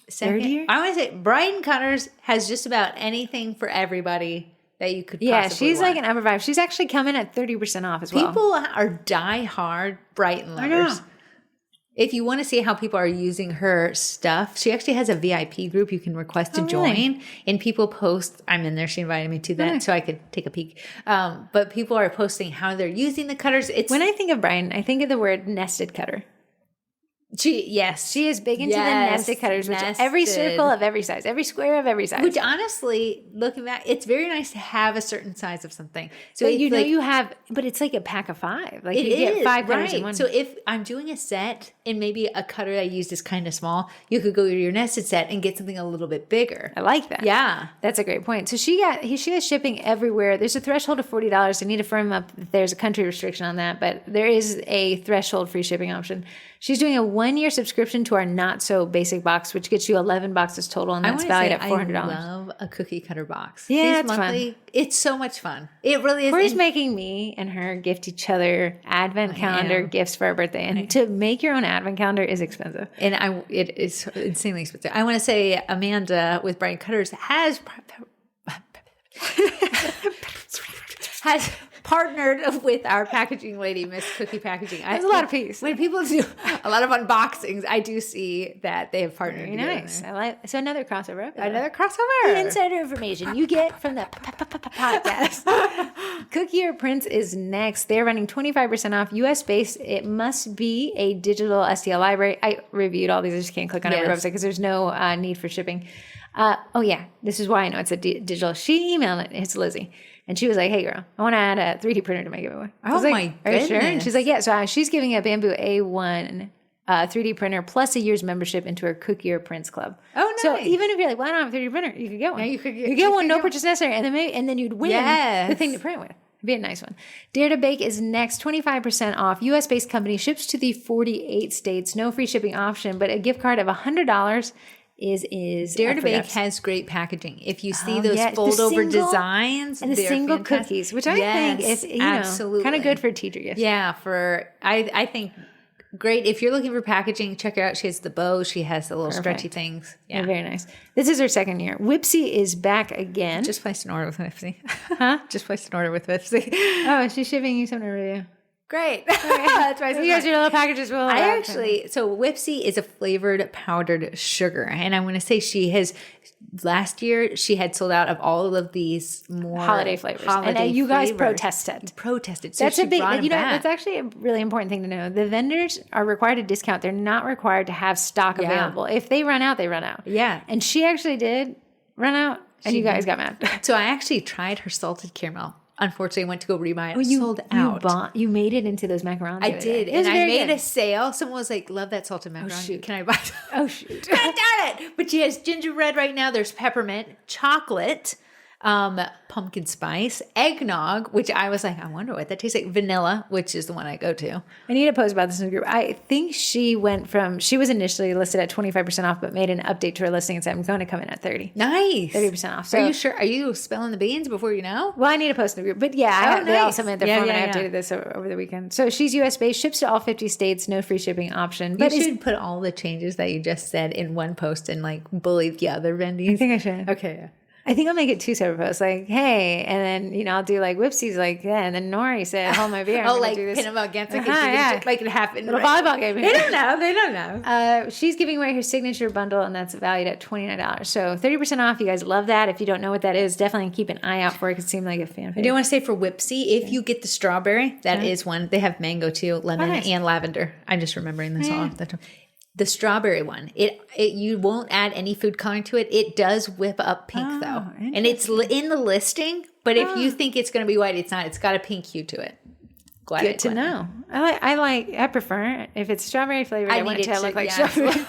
Third year? I want to say Brighton Cutters has just about anything for everybody that you could possibly want. She's like an upper vibe. She's actually coming at 30% off as well. People are die-hard Brighton lovers. I know. If you want to see how people are using her stuff, she actually has a VIP group you can request to join. Really? And people post, I'm in there, she invited me to that so I could take a peek. But people are posting how they're using the cutters. When I think of Brighton, I think of the word nested cutter. She is big into the nested cutters, which every circle of every size, every square of every size. Which honestly, looking back, it's very nice to have a certain size of something. So you have, but it's like a pack of 5. Like you get 5 cutters in one. So if I'm doing a set and maybe a cutter I used is kind of small, you could go to your nested set and get something a little bit bigger. I like that. Yeah, that's a great point. So she has shipping everywhere. There's a threshold of $40. I need to firm up if there's a country restriction on that, but there is a threshold free shipping option. She's doing a 1-year subscription to our Not So Basic box, which gets you 11 boxes total, and that's valued at $400. I love a cookie cutter box. Yeah, it's fun. It's so much fun. It really is. Corey's making me and her gift each other advent calendar gifts for our birthday, and to make your own advent calendar is expensive. And it is insanely expensive. I want to say Amanda with Brighton Cutters has partnered with our packaging lady, Miss Cookie Packaging. There's a lot of peace. When people do a lot of unboxings, I do see that they have partnered. Very nice. I like so another crossover. The insider information you get from the podcast. Cookie Prints is next. They're running 25% off, US based. It must be a digital STL library. I reviewed all these. I just can't click on every website because there's no need for shipping. This is why I know it's a digital. She emailed it. It's Lizzie. And she was like, hey, girl, I want to add a 3D printer to my giveaway. I was like, are you sure? And she's like, yeah. So she's giving a Bamboo A1 3D printer plus a year's membership into her Cookie Prints Club. Oh, nice. So even if you're like, well, I don't have a 3D printer, you could get one. Yeah, you get one, no purchase necessary. And then you'd win the thing to print with. It'd be a nice one. Dare to Bake is next, 25% off. US-based company, ships to the 48 states. No free shipping option, but a gift card of $100 is Dare to Bake has great packaging. If you see those fold over designs and the single cookies, which I think is kind of good for teacher gifts. Yeah, I think great. If you're looking for packaging, check her out. She has the bow. She has the little stretchy things. Yeah, very nice. This is her second year. Whipsy is back again. Just placed an order with Whipsy. Huh? Just placed an order with Whipsy. Oh, is she shipping you something to review? Great. That's why you guys your little packages will. So Whipsy is a flavored powdered sugar. And I want to say last year she had sold out of all of these more holiday flavors. And you guys protested. So that's a big, that's actually a really important thing to know. The vendors are required to discount. They're not required to have stock available. If they run out, they run out. Yeah. And she actually did run out and you guys got mad. So I actually tried her salted caramel. Unfortunately, I went to go rebuy it. Sold out. You made it into those macarons. I did. And I made a sale. Someone was like, love that salted macaroni. Oh, shoot. Can I buy it? Oh, shoot. God darn it. But she has gingerbread right now. There's peppermint, chocolate, pumpkin spice, eggnog, which I was like, I wonder what that tastes like. Vanilla, which is the one I go to. I need to post about this in the group. I think she was initially listed at 25% off, but made an update to her listing and said, I'm going to come in at 30. Nice. 30% off. So, are you sure? Are you spilling the beans before you know? Well, I need to post in the group. But yeah, they also made their form and I updated this over the weekend. So she's US based, ships to all 50 states, no free shipping option. But you should put all the changes that you just said in one post and like bully the other Vendys. I think I should. Okay, yeah. I think I'll make it 2 separate posts. Like, hey, and then, you know, I'll do like whoopsies, like, yeah. And then Nori said, hold my beer. Oh, like pin them against it. Yeah. Make it happen. Little volleyball game. They don't know. They don't know. She's giving away her signature bundle, and that's valued at $29. So 30% off. You guys love that. If you don't know what that is, definitely keep an eye out for it because it seemed like a fan favorite. I do want to say for Whipsy, if you get the strawberry, that is one. They have mango too, lemon and lavender. I'm just remembering this all off the top. The strawberry one, it you won't add any food coloring to it. It does whip up pink though, and it's in the listing. But if you think it's going to be white, it's not. It's got a pink hue to it. Good to know. I prefer it. If it's strawberry flavored, I want it to look like strawberry.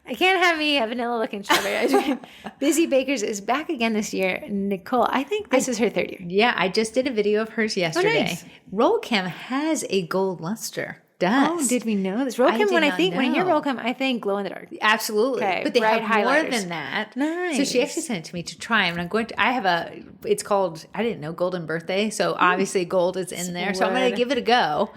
I can't have me a vanilla looking strawberry ice cream. Busy Bakers is back again this year. Nicole, I think this is her 3rd year. Yeah, I just did a video of hers yesterday. Nice. Roll Chem has a gold luster. Does. Oh, did we know this? Roll Chem, when I hear Roll Chem, I think glow in the dark. Absolutely. Okay, but they have highlighters. more than that. Nice. So she actually sent it to me to try. And I'm going to, it's called, I didn't know, Golden Birthday. So obviously gold is in there. So I'm going to give it a go.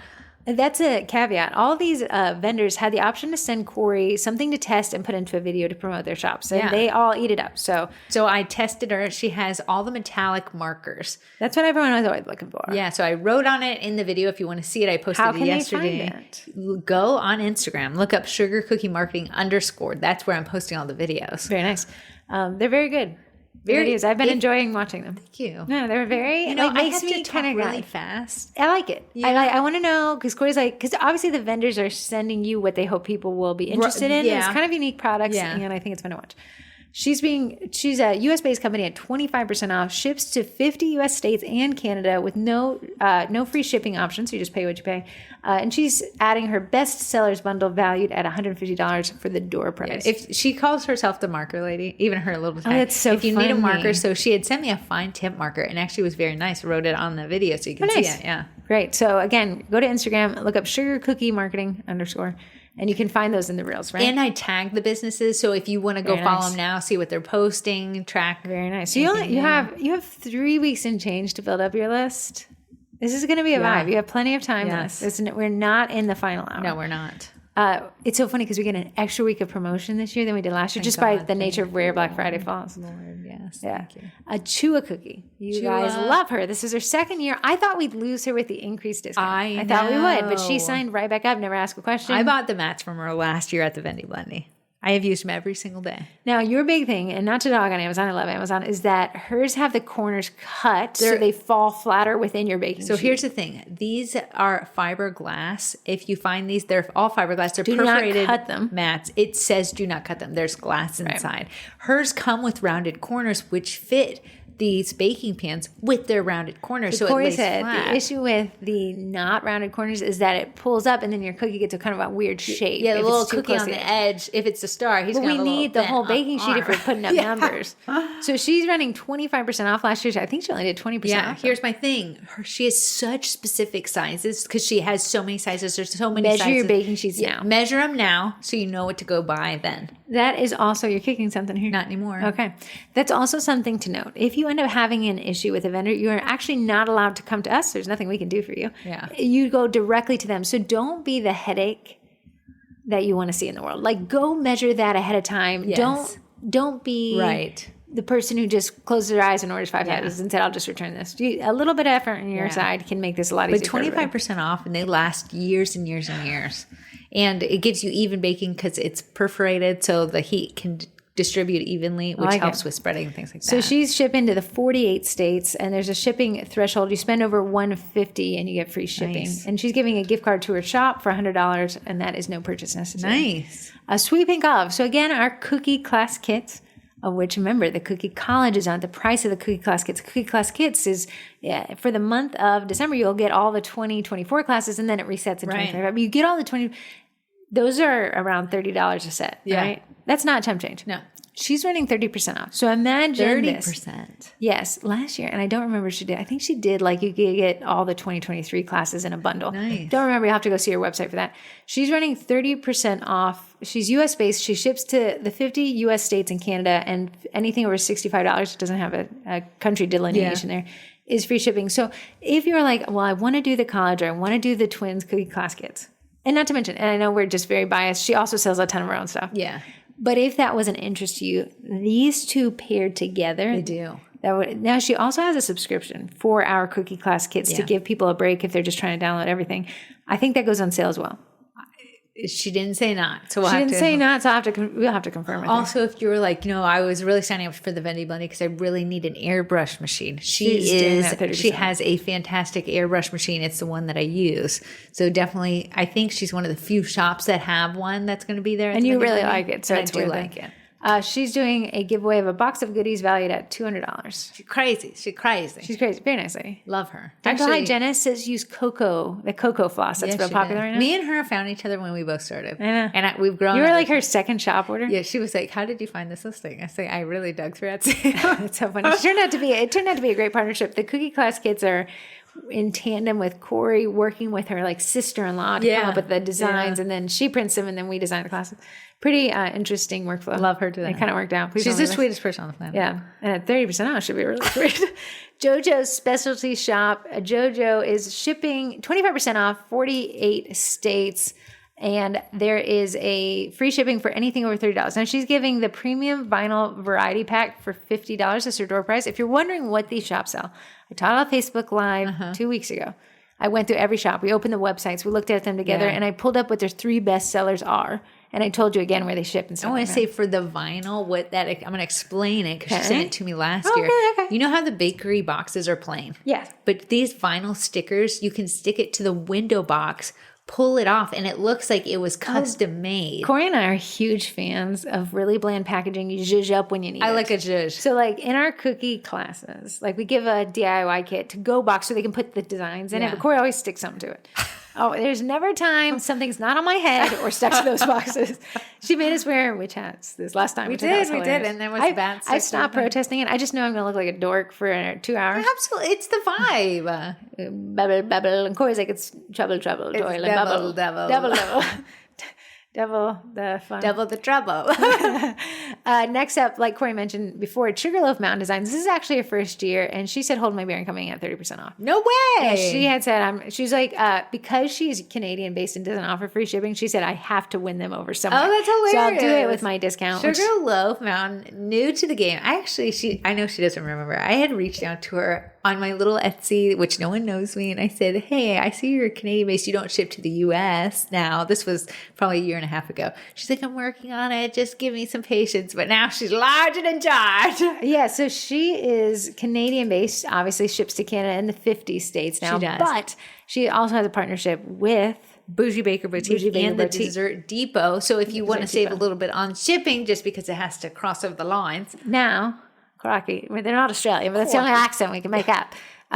That's a caveat. All these vendors had the option to send Corrie something to test and put into a video to promote their shops. And they all eat it up. So I tested her. She has all the metallic markers. That's what everyone was always looking for. Yeah. So I wrote on it in the video. If you want to see it, I posted it yesterday. How can they find it? Go on Instagram. Look up Sugar Cookie Marketing _ That's where I'm posting all the videos. Very nice. They're very good. I've been enjoying watching them. Thank you. No, they're very. You know, it makes me kind of really fast. I like it. Yeah. I want to know because Corey's because obviously the vendors are sending you what they hope people will be interested in. Yeah. It's kind of unique products, and I think it's fun to watch. She's a U.S. based company at 25% off, ships to 50 U.S. states and Canada with no free shipping options. So you just pay what you pay. And she's adding her best sellers bundle valued at $150 for the door price. Yeah, if she calls herself the marker lady, even her little tag. Oh, that's so If you need a marker, so she had sent me a fine tip marker and actually was very nice. Wrote it on the video so you can see it. Yeah. Great. So again, go to Instagram, look up Sugar Cookie Marketing _. And you can find those in the reels, right? And I tag the businesses, so if you want to go follow them now, see what they're posting, track. Very nice. So you have 3 weeks and change to build up your list. This is going to be a vibe. You have plenty of time left. We're not in the final hour. No, we're not. It's so funny because we get an extra week of promotion this year than we did last year, by the nature of where Black Friday falls. Lord, yes. Yeah. A Chua cookie. You guys love her. This is her 2nd year. I thought we'd lose her with the increased discount. I thought we would, but she signed right back up, never asked a question. I bought the mats from her last year at the Vendy Blendy. I have used them every single day. Now, your big thing, and not to dog on Amazon, I love Amazon, is that hers have the corners cut so they fall flatter within your baking sheet. So here's the thing. These are fiberglass. If you find these, they're all fiberglass. They're perforated not cut them. Mats. It says do not cut them. There's glass inside. Hers come with rounded corners, which fit these baking pans with their rounded corners. So Corey said the issue with the not rounded corners is that it pulls up and then your cookie gets a kind of a weird shape. Yeah, the little cookie on the edge. If it's a star, but we need the whole baking sheet if we're putting up numbers. So she's running 25% off last year. I think she only did 20% off. Here's my thing. She has such specific sizes because she has so many sizes. There's so many sizes. Measure your baking sheets now. Measure them now so you know what to go buy then. That is also, you're kicking something here. Not anymore. Okay. That's also something to note. If you end up having an issue with a vendor, you are actually not allowed to come to us. There's nothing we can do for you. Yeah. You go directly to them. So don't be the headache that you want to see in the world. Like, go measure that ahead of time. Yes. Don't be the person who just closes their eyes and orders 5 packages and said, I'll just return this. A little bit of effort on your side can make this a lot easier. But 25% off, and they last years and years and years. And it gives you even baking because it's perforated so the heat can distribute evenly, which helps with spreading and things like that. So she's shipping to the 48 states, and there's a shipping threshold. You spend over $150 and you get free shipping. Nice. And she's giving a gift card to her shop for $100, and that is no purchase necessary. Nice. A Sweet Pink Olive. So again, our cookie class kits, of which, remember, the Cookie College is on the price of the Cookie Class Kits. Cookie Class Kits is, for the month of December, you'll get all the 2024 classes, and then it resets in 2025. But you get all the 20. Those are around $30 a set, right? That's not chump change. No. She's running 30% off. So imagine 30%. This. Yes, last year. And I don't remember if she did. I think she did, like, you could get all the 2023 classes in a bundle. Nice. Don't remember. You'll have to go see her website for that. She's running 30% off. She's U.S. based. She ships to the 50 U.S. states and Canada, and anything over $65, it doesn't have a country delineation there, is free shipping. So if you're like, well, I want to do the college or I want to do the twins Cookie Class Kits, and not to mention, and I know we're just very biased, she also sells a ton of her own stuff. Yeah. But if that was an interest to you, these two paired together, they do. Now she also has a subscription for our cookie class kits to give people a break if they're just trying to download everything. I think that goes on sale as well. She didn't say not. So we'll have to confirm it. Also, if you were like, I was really signing up for the Vendy Blendy because I really need an airbrush machine. She has a fantastic airbrush machine. It's the one that I use. So definitely, I think she's one of the few shops that have one that's going to be there. And you really like it. So I do like it. She's doing a giveaway of a box of goodies valued at $200. She's crazy. She's crazy. Very nice lady. Love her. Dental hygienist says use the cocoa floss. That's real popular right now. Me and her found each other when we both started. I know. And we've grown. You were like her second shop order? Yeah, she was like, how did you find this listing? I say, I really dug through Etsy. It's so funny. It turned out to be a great partnership. The cookie class kits are in tandem with Corrie working with her like sister-in-law to come up with the designs, and then she prints them and then we design the classes. Pretty interesting workworkflow. Love her to that. It kind of worked out. She's the sweetest person on the planet. Yeah. And at 30% off should be really sweet. JoJo's specialty shop. JoJo is shipping 25% off 48 states. And there is a free shipping for anything over $30. Now she's giving the premium vinyl variety pack for $50. That's her door price. If you're wondering what these shops sell, I taught on Facebook Live 2 weeks ago. I went through every shop. We opened the websites. We looked at them together, and I pulled up what their 3 best sellers are. And I told you again where they ship and stuff. I want to say for the vinyl, I'm going to explain it because she sent it to me last year. Okay. You know how the bakery boxes are plain? Yes. But these vinyl stickers, you can stick it to the window box, pull it off, and it looks like it was custom made. Corrie and I are huge fans of really bland packaging. You zhuzh up when you need it. I like a zhuzh. So like in our cookie classes, like we give a DIY kit to go box so they can put the designs in it. But Corrie always sticks something to it. Oh, there's never a time something's not on my head or stuck to those boxes. She made us wear witch hats this last time. We did, and there was bad stuff. I stopped protesting it. I just know I'm going to look like a dork for 2 hours. Absolutely. It's the vibe. Bubble. And Corey's like, it's trouble, toilet, devil. Devil the fun. Devil the trouble. Next up, like Corrie mentioned before, Sugarloaf Mountain Designs. This is actually her first year, and she said, "Hold my beer," and coming at 30% off. No way. Yeah, she had said, she's like, because she's Canadian based and doesn't offer free shipping, she said, I have to win them over somewhere. Oh, that's hilarious. So I'll do it with my discount. Sugarloaf Mountain, new to the game. I know she doesn't remember. I had reached out to her on my little Etsy, which no one knows me, and I said, hey, I see you're Canadian based. You don't ship to the US now. This was probably a year and a half ago. She's like, I'm working on it. Just give me some patience. But now she's large and in charge. Yeah, so she is Canadian based, obviously ships to Canada in the 50 states now. She does. But she also has a partnership with Bougie Baker Boutique and the Dessert Depot. So if you want to save a little bit on shipping, just because it has to cross over the lines. Now, Crocky, they're not Australian, but that's the only accent we can make up.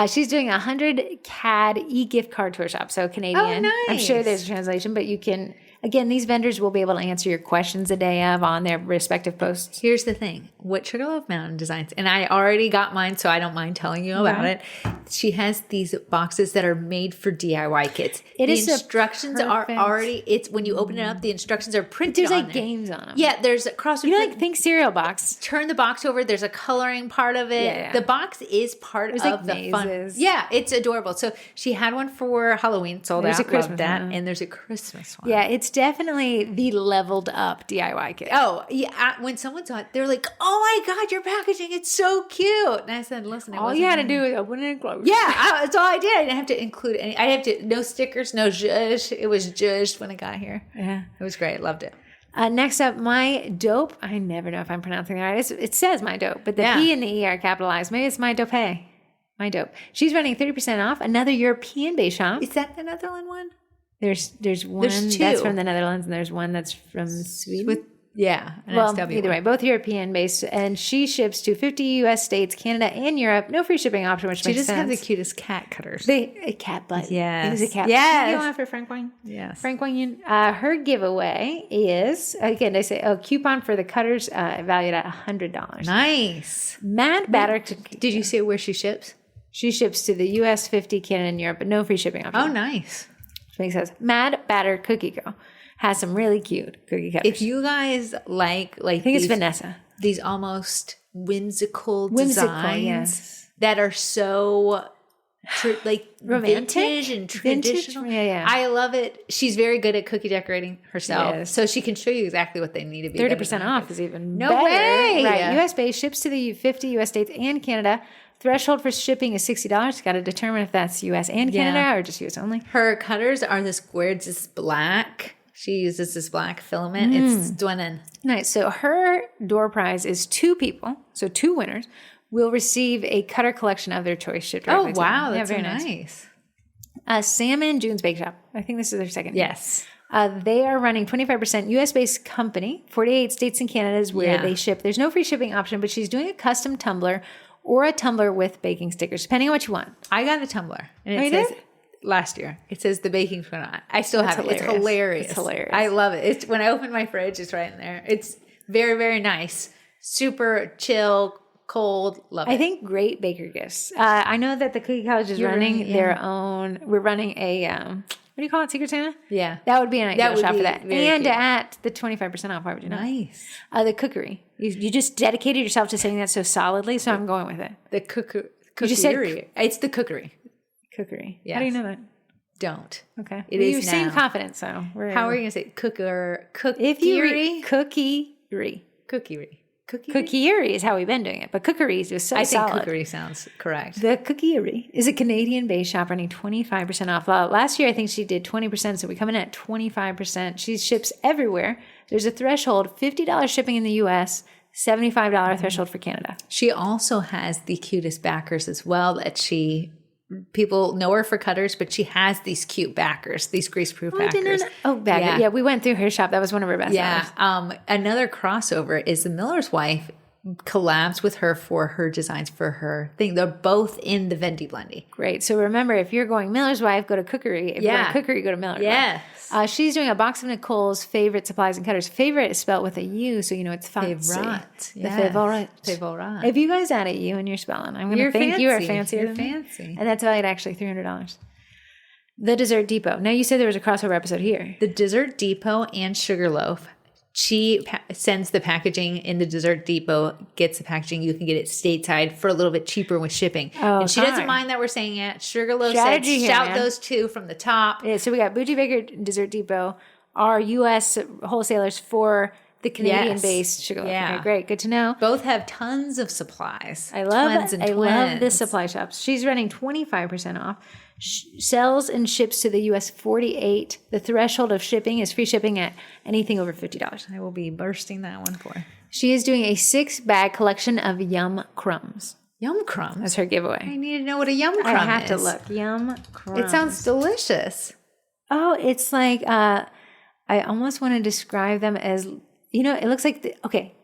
She's doing 100 CAD e-gift card to her shop, so Canadian. Oh, nice. I'm sure there's a translation, but you can, again, these vendors will be able to answer your questions a day of on their respective posts. Here's the thing. What Sugarloaf Mountain designs, and I already got mine, so I don't mind telling you about it. She has these boxes that are made for DIY kits. The instructions are already, it's when you open it up, the instructions are printed there's on like there. Games on them. Yeah, there's a crossword. You like think cereal box. Turn the box over. There's a coloring part of it. Yeah. The box is part of like the fun. mazes. Yeah, it's adorable. So she had one for Halloween, sold out. A Christmas Loved that, one. and there's a Christmas one. Yeah, it's definitely the leveled up DIY kit. Oh, yeah. When someone saw it, they're like, "Oh my God, your packaging! It's so cute!" And I said, "Listen, all you had to do was open it and close it." Yeah, that's all I did. I didn't have to include any. I have to no stickers, no zhuzh. It was zhuzhed when it got here. Yeah, it was great. Loved it. Next up, my dope. I never know if I'm pronouncing it right. It says my dope, but the P and the E are capitalized. Maybe it's my dope. My dope. She's running 30% off. Another European-based shop. Is that the Netherlands one? There's one there's that's from the Netherlands, and there's one that's from Sweden. Either way, both European-based, and she ships to 50 U.S. states, Canada, and Europe. No free shipping option, which makes sense. She just has the cutest cat cutters. A cat butt. Yes. It is a cat. Yes. You go on for Frank Wayne? Yes. Frank Wayne. Her giveaway is, again, they say, coupon for the cutters valued at $100. Nice. Mad Batter. Did you say where she ships? She ships to the U.S., 50, Canada, and Europe, but no free shipping option. Oh, nice. Which makes sense. Mad Batter Cookie Co. has some really cute cookie cutters. If you guys like I think it's Vanessa. These almost whimsical designs that are so like Romantic? vintage and traditional. Yeah. I love it. She's very good at cookie decorating herself. Yes. So she can show you exactly what they need to be. 30% off is even No better. way. Right. US based, ships to the 50 US states and Canada. Threshold for shipping is $60. Got to determine if that's US and Canada or just US only. Her cutters are this gorgeous black. She uses this black filament. It's stunning. Nice. So her door prize is 2 people, so 2 winners, will receive a cutter collection of their choice shipped Oh, directly to them. wow. Yeah, That's very nice. Salmon June's Bake Shop. I think this is their second. Yes. They are running 25% US-based company, 48 states and Canada is where they ship. There's no free shipping option, but she's doing a custom tumbler or a tumbler with baking stickers, depending on what you want. I got a tumbler. And you it says did? last year. It says the baking soda. I still have it. It's hilarious. It's hilarious. I love it. It's when I open my fridge, it's right in there. It's very, very nice. Super chill, cold. Love it. I think great baker gifts. I know that the Cookie College is running their own. We're running a what do you call it? Secret Santa? Yeah. That would be an ideal shop for that. very And cute. at the 25% off, why would you not? Nice. The cookery. You just dedicated yourself to saying that so solidly, so I'm going with it. The cookery. just said It's the cookery. Cookery. Yes. How do you know that? Don't. Okay. It You is seem now. confident, so How are you going to say cookery? If you read cookery. Cookery. Cookery is how we've been doing it, but cookery is just so I think solid. cookery sounds correct. The Cookery is a Canadian-based shop running 25% off. Last year, I think she did 20%, so we come in at 25%. She ships everywhere. There's a threshold, $50 shipping in the U.S., $75 threshold for Canada. She also has the cutest backers as well that people know her for cutters, but she has these cute backers, these grease-proof backers. Bagger. Yeah, we went through her shop. That was one of her best sellers. Yeah. Another crossover is the Miller's Wife collabs with her for her designs for her thing. They're both in the Vendy Blendy. Great. So remember, if you're going Miller's Wife, go to Cookery. If you're going Cookery, go to Miller's Yes. Wife. She's doing a box of Nicole's favorite supplies and cutters. Favorite is spelled with a U, so you know it's fancy. Favorite. The favorite. Favorite. If you guys add a U in your spelling, I'm going to think you are fancier You're than me. fancy. And that's valued actually $300. The Dessert Depot. Now, you said there was a crossover episode here. The Dessert Depot and Sugarloaf. She sends the packaging in the Dessert Depot, gets the packaging. You can get it stateside for a little bit cheaper with shipping. Oh, and she doesn't mind that we're saying it. Sugarloaf Strategy said, here, shout man. those two from the top. Yeah, so we got Bougie Baker and Dessert Depot, our U.S. wholesalers for the Canadian-based Sugarloaf. Yeah. Okay, great. Good to know. Both have tons of supplies. I love Twins and I love the twins. supply shops. She's running 25% off. Sells and ships to the U.S. 48. The threshold of shipping is free shipping at anything over $50. I will be bursting that one for. She is doing a 6-bag collection of Yum Crumbs. Yum crumbs. That's her giveaway. I need to know what a yum crumb is. I have to look. Yum Crumbs. It sounds delicious. Oh, it's like, I almost want to describe them as, it looks like,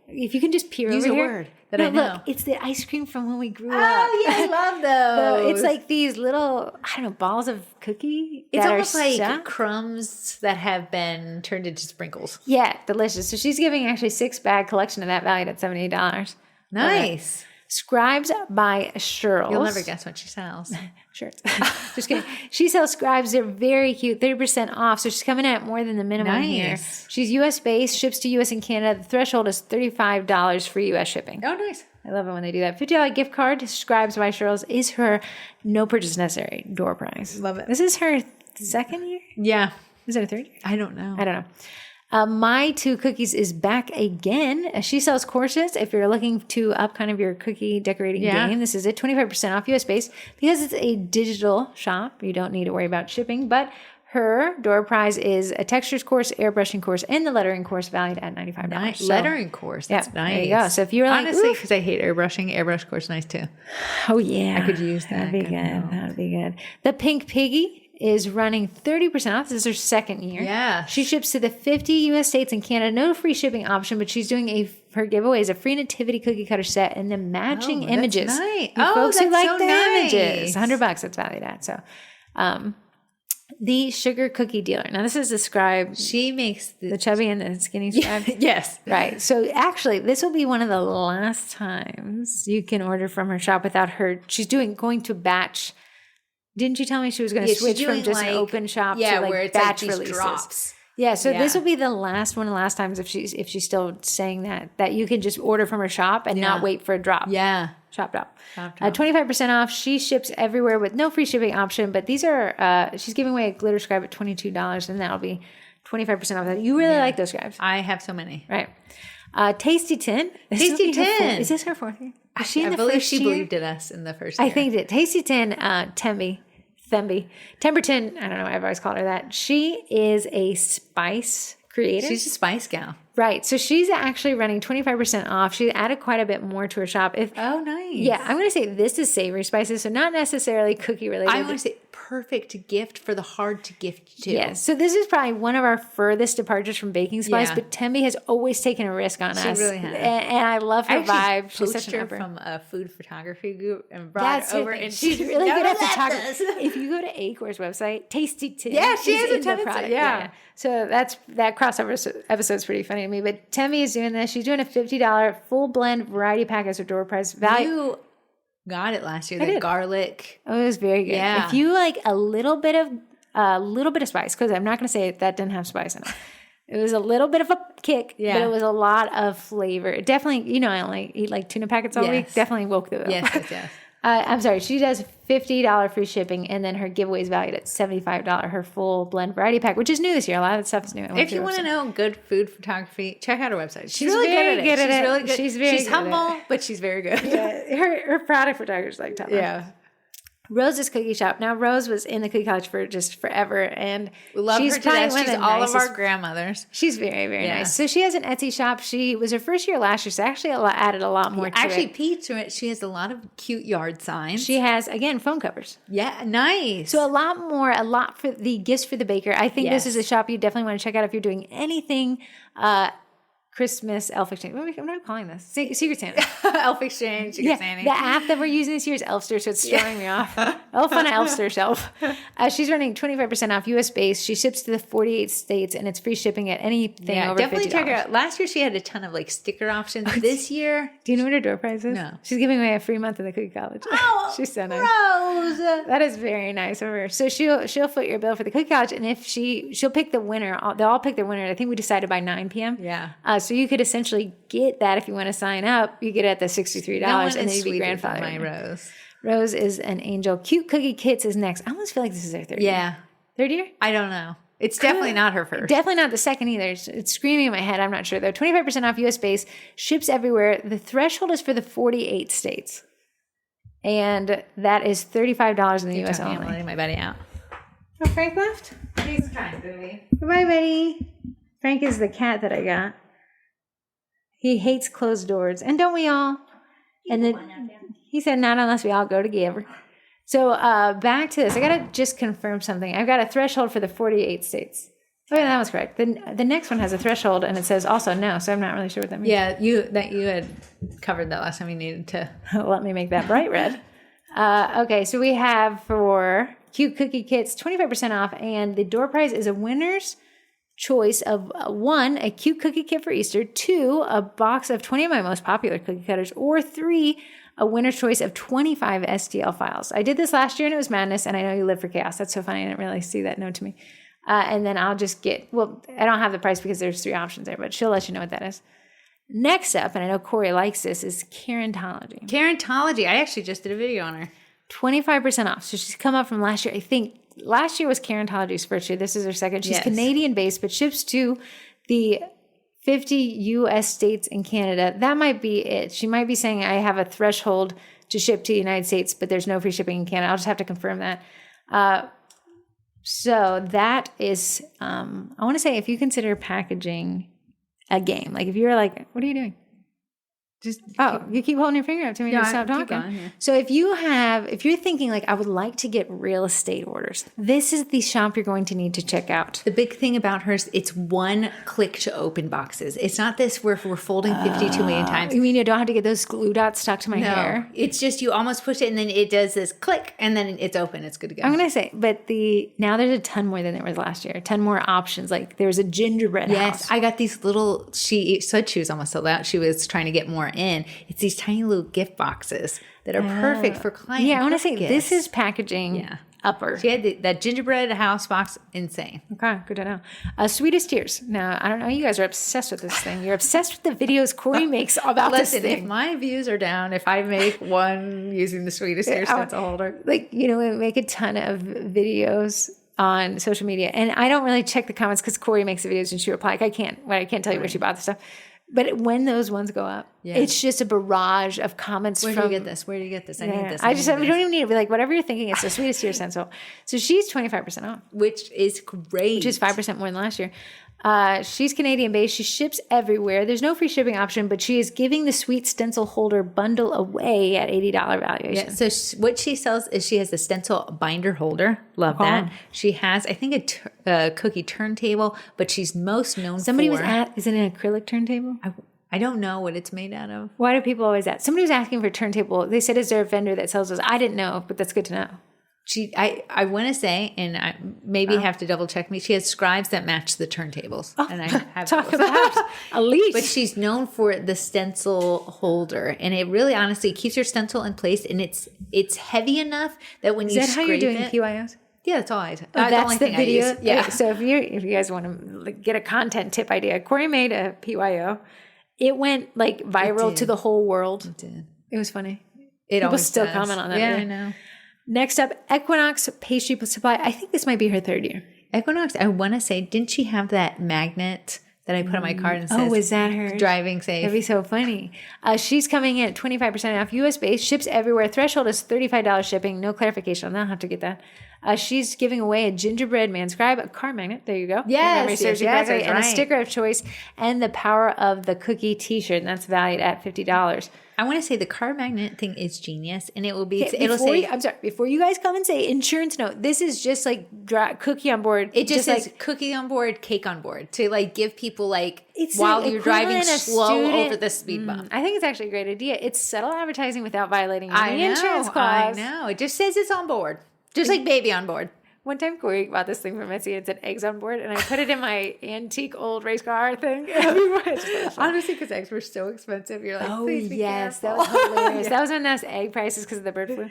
if you can just peer Use over a here. word that I know. Look, it's the ice cream from when we grew up. Oh, yeah, I love those. It's like these little, balls of cookie. It's that almost are like stuck. crumbs that have been turned into sprinkles. Yeah, delicious. So she's giving actually 6-bag collection of that valued at $78. Nice. Scribes by Shirls. You'll never guess what she sells. Shirts. Just kidding. She sells scribes. They're very cute. 30% off. So she's coming in at more than the minimum here. Nice. She's U.S. based, ships to U.S. and Canada. The threshold is $35 for U.S. shipping. Oh, nice. I love it when they do that. $50 gift card, Scribes by Shirls, is her no purchase necessary door prize. Love it. This is her second year? Yeah. Is it a third year? I don't know. I don't know. My Two Cookies is back again. She sells courses. If you're looking to up kind of your cookie decorating game, this is it. 25% off US based. Because it's a digital shop, you don't need to worry about shipping. But her door prize is a textures course, airbrushing course, and the lettering course valued at $95. Nice. So, Lettering course. That's nice. There you go. So if you're like, honestly, oof, because I hate airbrushing, airbrush course is nice too. oh yeah, I could use that. That'd be good. That'd be good. The Pink Piggy is running 30% off. This is her second year. Yeah. She ships to the 50 U.S. states and Canada. No free shipping option, but she's doing her giveaway is a free nativity cookie cutter set and the matching images. That's nice. You folks who that's like so the nice. images. $100 that's valued at. So, the Sugar Cookie Dealer. Now, this is the scribe, She makes the chubby and the skinny scribe. yes. Right. So actually, this will be one of the last times you can order from her shop without her. She's going to batch. Didn't you tell me she was going to she's switch from doing just an like- open shop yeah, to like where it's batch like these releases? drops. Yeah. So this Yeah. will be the last one of the last times if she's still saying that you can just order from her shop and not wait for a drop. Yeah. Shop top. 25% off. She ships everywhere with no free shipping option. But these are, she's giving away a glitter scribe at $22, and that'll be 25% off that. You really like those scribes. I have so many. Right. Tasty Tin. Tasty Tin. Is this her fourth year? Is she in I the believe first she year? believed in us in the first year. I think that Tasty Tin, Temperton, I don't know why I've always called her that. She is a spice creator. She's a spice gal. Right. So she's actually running 25% off. She added quite a bit more to her shop. Oh, nice. Yeah, I'm going to say this is savory spices, so not necessarily cookie related. I want to say perfect gift for the hard to gift to. Yes. So this is probably one of our furthest departures from baking spice, Yeah. but Tembi has always taken a risk on us. She really has. And I love her vibe. She's She's such an upper. from a food photography group and brought That's her over. over, And she's really good at photography. this. If you go to Acor's website, Tasty Tin. Yeah, she is has a in ton the of product. yeah. So that crossover episode's pretty funny to me. But Tembi is doing this. She's doing a $50 full blend variety pack as her door prize value. You got it last year. I The did. garlic. Oh, it was very good. Yeah. If you like a little bit of spice, because I'm not going to say that didn't have spice in it. It was a little bit of a kick, but it was a lot of flavor. It definitely, I only eat like tuna packets all week. Definitely woke the Yes. I'm sorry. She does $50 free shipping, and then her giveaway is valued at $75. Her full blend variety pack, which is new this year. A lot of the stuff is new. If you want to know good food photography, check out her website. She's really really good at it. She's really good. She's very She's good at humble, but she's very good. Yeah, her product photography is like top. Yeah. Rose's Cookie Shop. Now, Rose was in the cookie college for just forever, and We love she's her to death. probably one She's of the all of nicest. our grandmothers. She's very, very Yeah. nice. So she has an Etsy shop. She was her first year last year, so actually added a lot more to Actually, it. Pete, she has a lot of cute yard signs. She has, again, phone covers. Yeah, nice. So a lot for the gifts for the baker. I think this is a shop you definitely want to check out if you're doing anything Christmas Elf Exchange. What am I calling this? Secret Santa. Elf Exchange, Secret Santa. The app that we're using this year is Elfster, so it's throwing me off. Elf on an Elfster shelf. She's running 25% off US based. She ships to the 48 states, and it's free shipping at anything over definitely $50. check her out. Last year she had a ton of like sticker options. This year, Do you know what her door prize is? No. She's giving away a free month in the cookie college. oh, She's so nice. Rose. That is very nice of her. So she'll foot your bill for the cookie college, and if she'll pick the winner. They'll all pick their winner. I think we decided by 9 p.m. Yeah. So you could essentially get that if you want to sign up. You get it at the $63, No one and then is you'd be sweeter than grandfathered. my Rose. Rose is an angel. Cute Cookie Kits is next. I almost feel like this is their third year. Yeah. Third year? I don't know. It's definitely not her first. Definitely not the second either. It's screaming in my head. I'm not sure though. 25% off US base. Ships everywhere. The threshold is for the 48 states. And that is $35 in the US I'm only. letting my buddy out. Oh, Frank left? He's trying to be. Goodbye, buddy. Frank is the cat that I got. He hates closed doors. And don't we all? And then he said, not unless we all go together. So back to this. I got to just confirm something. I've got a threshold for the 48 states. Oh, yeah, that was correct. The next one has a threshold, and it says also no, so I'm not really sure what that means. Yeah, you had covered that last time you needed to. Let me make that bright red. Okay, so we have for Cute Cookie Kits 25% off, and the door prize is a winner's choice of 1, a cute cookie kit for Easter, 2, a box of 20 of my most popular cookie cutters, or 3, a winner's choice of 25 STL files. I did this last year and it was madness, and I know you live for chaos. That's so funny. I didn't really see that note to me. And then I'll just I don't have the price because there's 3 options there, but she'll let you know what that is. Next up, and I know Corrie likes this, is Carentology. Carentology. I actually just did a video on her. 25% off. So she's come up from last year. I think last year was Carentology's first year. This is her second. She's Canadian based, but ships to the 50 US states and Canada. That might be it. She might be saying I have a threshold to ship to the United States, but there's no free shipping in Canada. I'll just have to confirm that. So that is, I want to say if you consider packaging a game, like if you're like, what are you doing? You keep holding your finger up to me to stop talking. Going, yeah. So if you're thinking like, I would like to get real estate orders, this is the shop you're going to need to check out. The big thing about hers, it's one click to open boxes. It's not this where we're folding 52 million times. You mean you don't have to get those glue dots stuck to my hair? It's just you almost push it and then it does this click and then it's open. It's good to go. I'm going to say, but now there's a ton more than there was last year. 10 more options. Like there was a gingerbread house. I got these little, she said she was almost sold out. She was trying to get more in. It's these tiny little gift boxes that are perfect for clients. Yeah, I want to say this is packaging upper. She had that gingerbread house box, insane. Okay, good to know. Sweetest Tears. Now, I don't know. You guys are obsessed with this thing. You're obsessed with the videos Corrie makes about this Listen, thing. if my views are down, if I make one using the Sweetest Tears stencil holder. Like, we make a ton of videos on social media, and I don't really check the comments because Corrie makes the videos and she replies. I can't tell you where she bought the stuff. But when those ones go up, it's just a barrage of comments. Where do you get this? Where do you get this? I need this. We don't even need it. Be like, whatever you're thinking, it's the Sweetest Tears stencil. So she's 25% off. Which is great. Which is 5% more than last year. She's Canadian based. She ships everywhere. There's no free shipping option, but she is giving the sweet stencil holder bundle away at $80 valuation. Yeah, so what she sells is she has a stencil binder holder. Love that. She has, I think, a cookie turntable, but she's most known Is it an acrylic turntable? I don't know what it's made out of. Why do people always ask? Somebody was asking for a turntable. They said, is there a vendor that sells those? I didn't know, but that's good to know. I want to say, and I maybe have to double check me. She has scribes that match the turntables, and I have talk about a leash. But she's known for the stencil holder, and it really, honestly, keeps your stencil in place, and it's heavy enough that when you scrape it. Is that how you're doing PYOs? Yeah, that's all I. That's the video. Yeah. Okay, so if you guys want to get a content tip idea, Corrie made a PYO. It went viral to the whole world. It did. It was funny. People still comment on that. Yeah, I know. Next up, Equinox Pastry Supply. I think this might be her third year. Equinox, I want to say, didn't she have that magnet that I put on my card and says, is that her? Driving safe. That'd be so funny. She's coming in at 25% off, US based, ships everywhere. Threshold is $35 shipping. No clarification on that. I'll have to get that. She's giving away a gingerbread man scribe, a car magnet. There you go. Yes, and a sticker of choice, and the Power of the Cookie t-shirt. And that's valued at $50. I want to say the car magnet thing is genius, and it will be. I'm sorry. Before you guys come and say insurance note, this is just cookie on board. It just says cookie on board, cake on board to give people while you're driving slow over the speed bump. I think it's actually a great idea. It's subtle advertising without violating any insurance clause. I know. It just says it's on board, just like baby on board. One time Corrie bought this thing from Etsy. It said eggs on board, and I put it in my antique old race car thing. Honestly, because eggs were so expensive. You're like, please be careful. That was hilarious. That was when those egg prices because of the bird flu.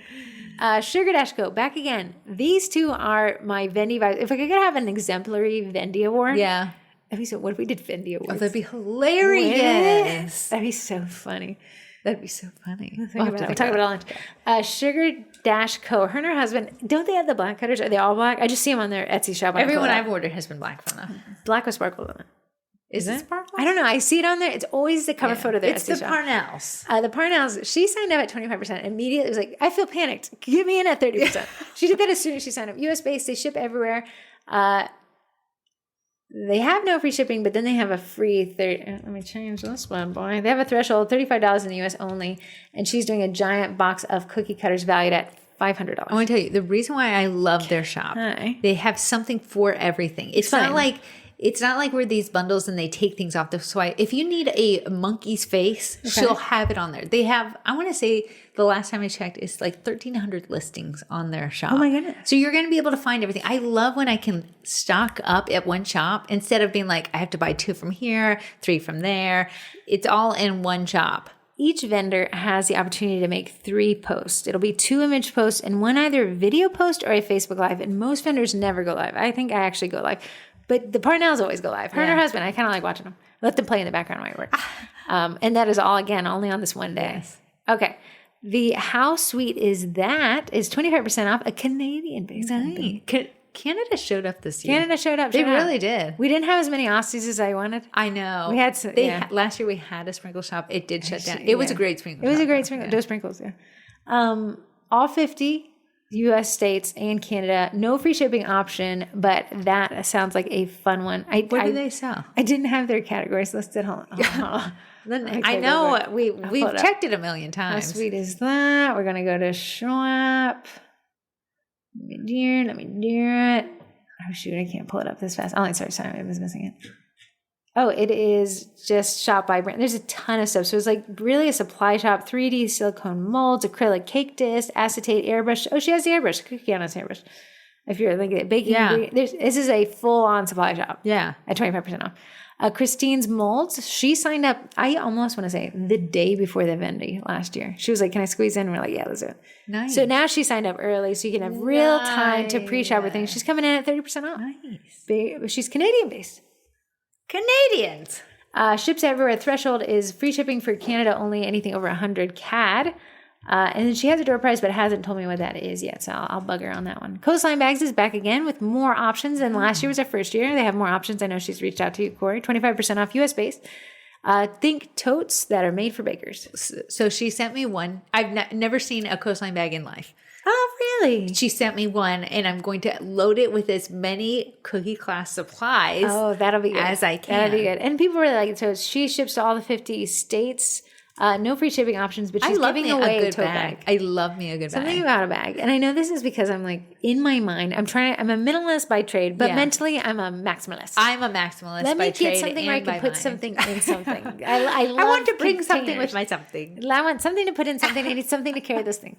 Sugar Dash Co. back again. These two are my Vendy vibes. If I could have an exemplary Vendy award. Yeah. That'd be so. What if we did Vendy awards? Oh, that'd be hilarious. That'd be so funny. That'd be so funny. We'll talk about it all. Sugar Dash Co. Her and her husband, don't they have the black cutters? Are they all black? I just see them on their Etsy shop. Everyone I've ordered has been black from them. Black with sparkles on it. Is it sparkles? I don't know. I see it on there. It's always the cover photo of their Etsy shop. Parnells. The Parnells. She signed up at 25%. Immediately was like, I feel panicked. Get me in at 30%. She did that as soon as she signed up. US based. They ship everywhere. They have no free shipping, but then they have a free let me change this one, boy. They have a threshold, $35 in the US only, and she's doing a giant box of cookie cutters valued at $500. I want to tell you, the reason why I love their shop, they have something for everything. It's not like we're these bundles and they take things off the swipe. If you need a monkey's face, she'll have it on there. They have, I want to say the last time I checked, it's 1,300 listings on their shop. Oh my goodness. So you're going to be able to find everything. I love when I can stock up at one shop instead of being like, I have to buy 2 from here, 3 from there. It's all in one shop. Each vendor has the opportunity to make 3 posts. It'll be 2 image posts and 1 either video post or a Facebook Live. And most vendors never go live. I think I actually go live. But the Parnells always go live. Her and her husband, I kind of like watching them. Let them play in the background while I work. And that is all, again, only on this one day. Yes. Okay. The How Sweet Is That is 25% off, a Canadian-based company. Canada showed up this year. Canada showed up. They really did. We didn't have as many Aussies as I wanted. I know. We had some, last year we had a sprinkle shop. It did shut down. It was a great sprinkle shop. It was a great sprinkle. Those sprinkles, all 50 U.S. states and Canada. No free shipping option, but that sounds like a fun one. What do they sell? I didn't have their categories listed. Hold on. I know. We've checked it a million times. How sweet is that? We're going to go to shop. Let me do it. Oh, shoot. I can't pull it up this fast. Oh, sorry. I was missing it. Oh, it is just shop by brand. There's a ton of stuff. So it's really a supply shop, 3D silicone molds, acrylic cake disc, acetate airbrush. Oh, she has the airbrush. Cookie on us airbrush. If you're looking at baking, Yeah. this is a full-on supply shop. Yeah. At 25% off. Christine's Molds, she signed up, I almost want to say, the day before the Vendy last year. She was like, can I squeeze in? And we're like, yeah, let's do it. Nice. So now she signed up early so you can have real time to pre-shop with things. She's coming in at 30% off. Nice. She's Canadian-based. Canadians. Ships everywhere. Threshold is free shipping for Canada only, anything over 100 CAD. And then she has a door prize, but hasn't told me what that is yet, so I'll bug her on that one. Coastline Bags is back again with more options than last year was our first year. They have more options. I know she's reached out to you, Corrie. 25% off US based. Think totes that are made for bakers. So she sent me one. I've never seen a Coastline bag in life. Oh, really? She sent me one, and I'm going to load it with as many cookie class supplies That'll be good. as I can. That'll be good. And people really like it. So she ships to all the 50 states. No free shipping options, but she's giving away a tote bag. I love me a good Something bag. about a bag. And I know this is because I'm like, in my mind, I'm a minimalist by trade, but mentally I'm a maximalist. I'm a maximalist Let by me trade get something where I and can by put mind. something in something. I want to bring something containers. with my something. I want something to put in something. I need something to carry those things.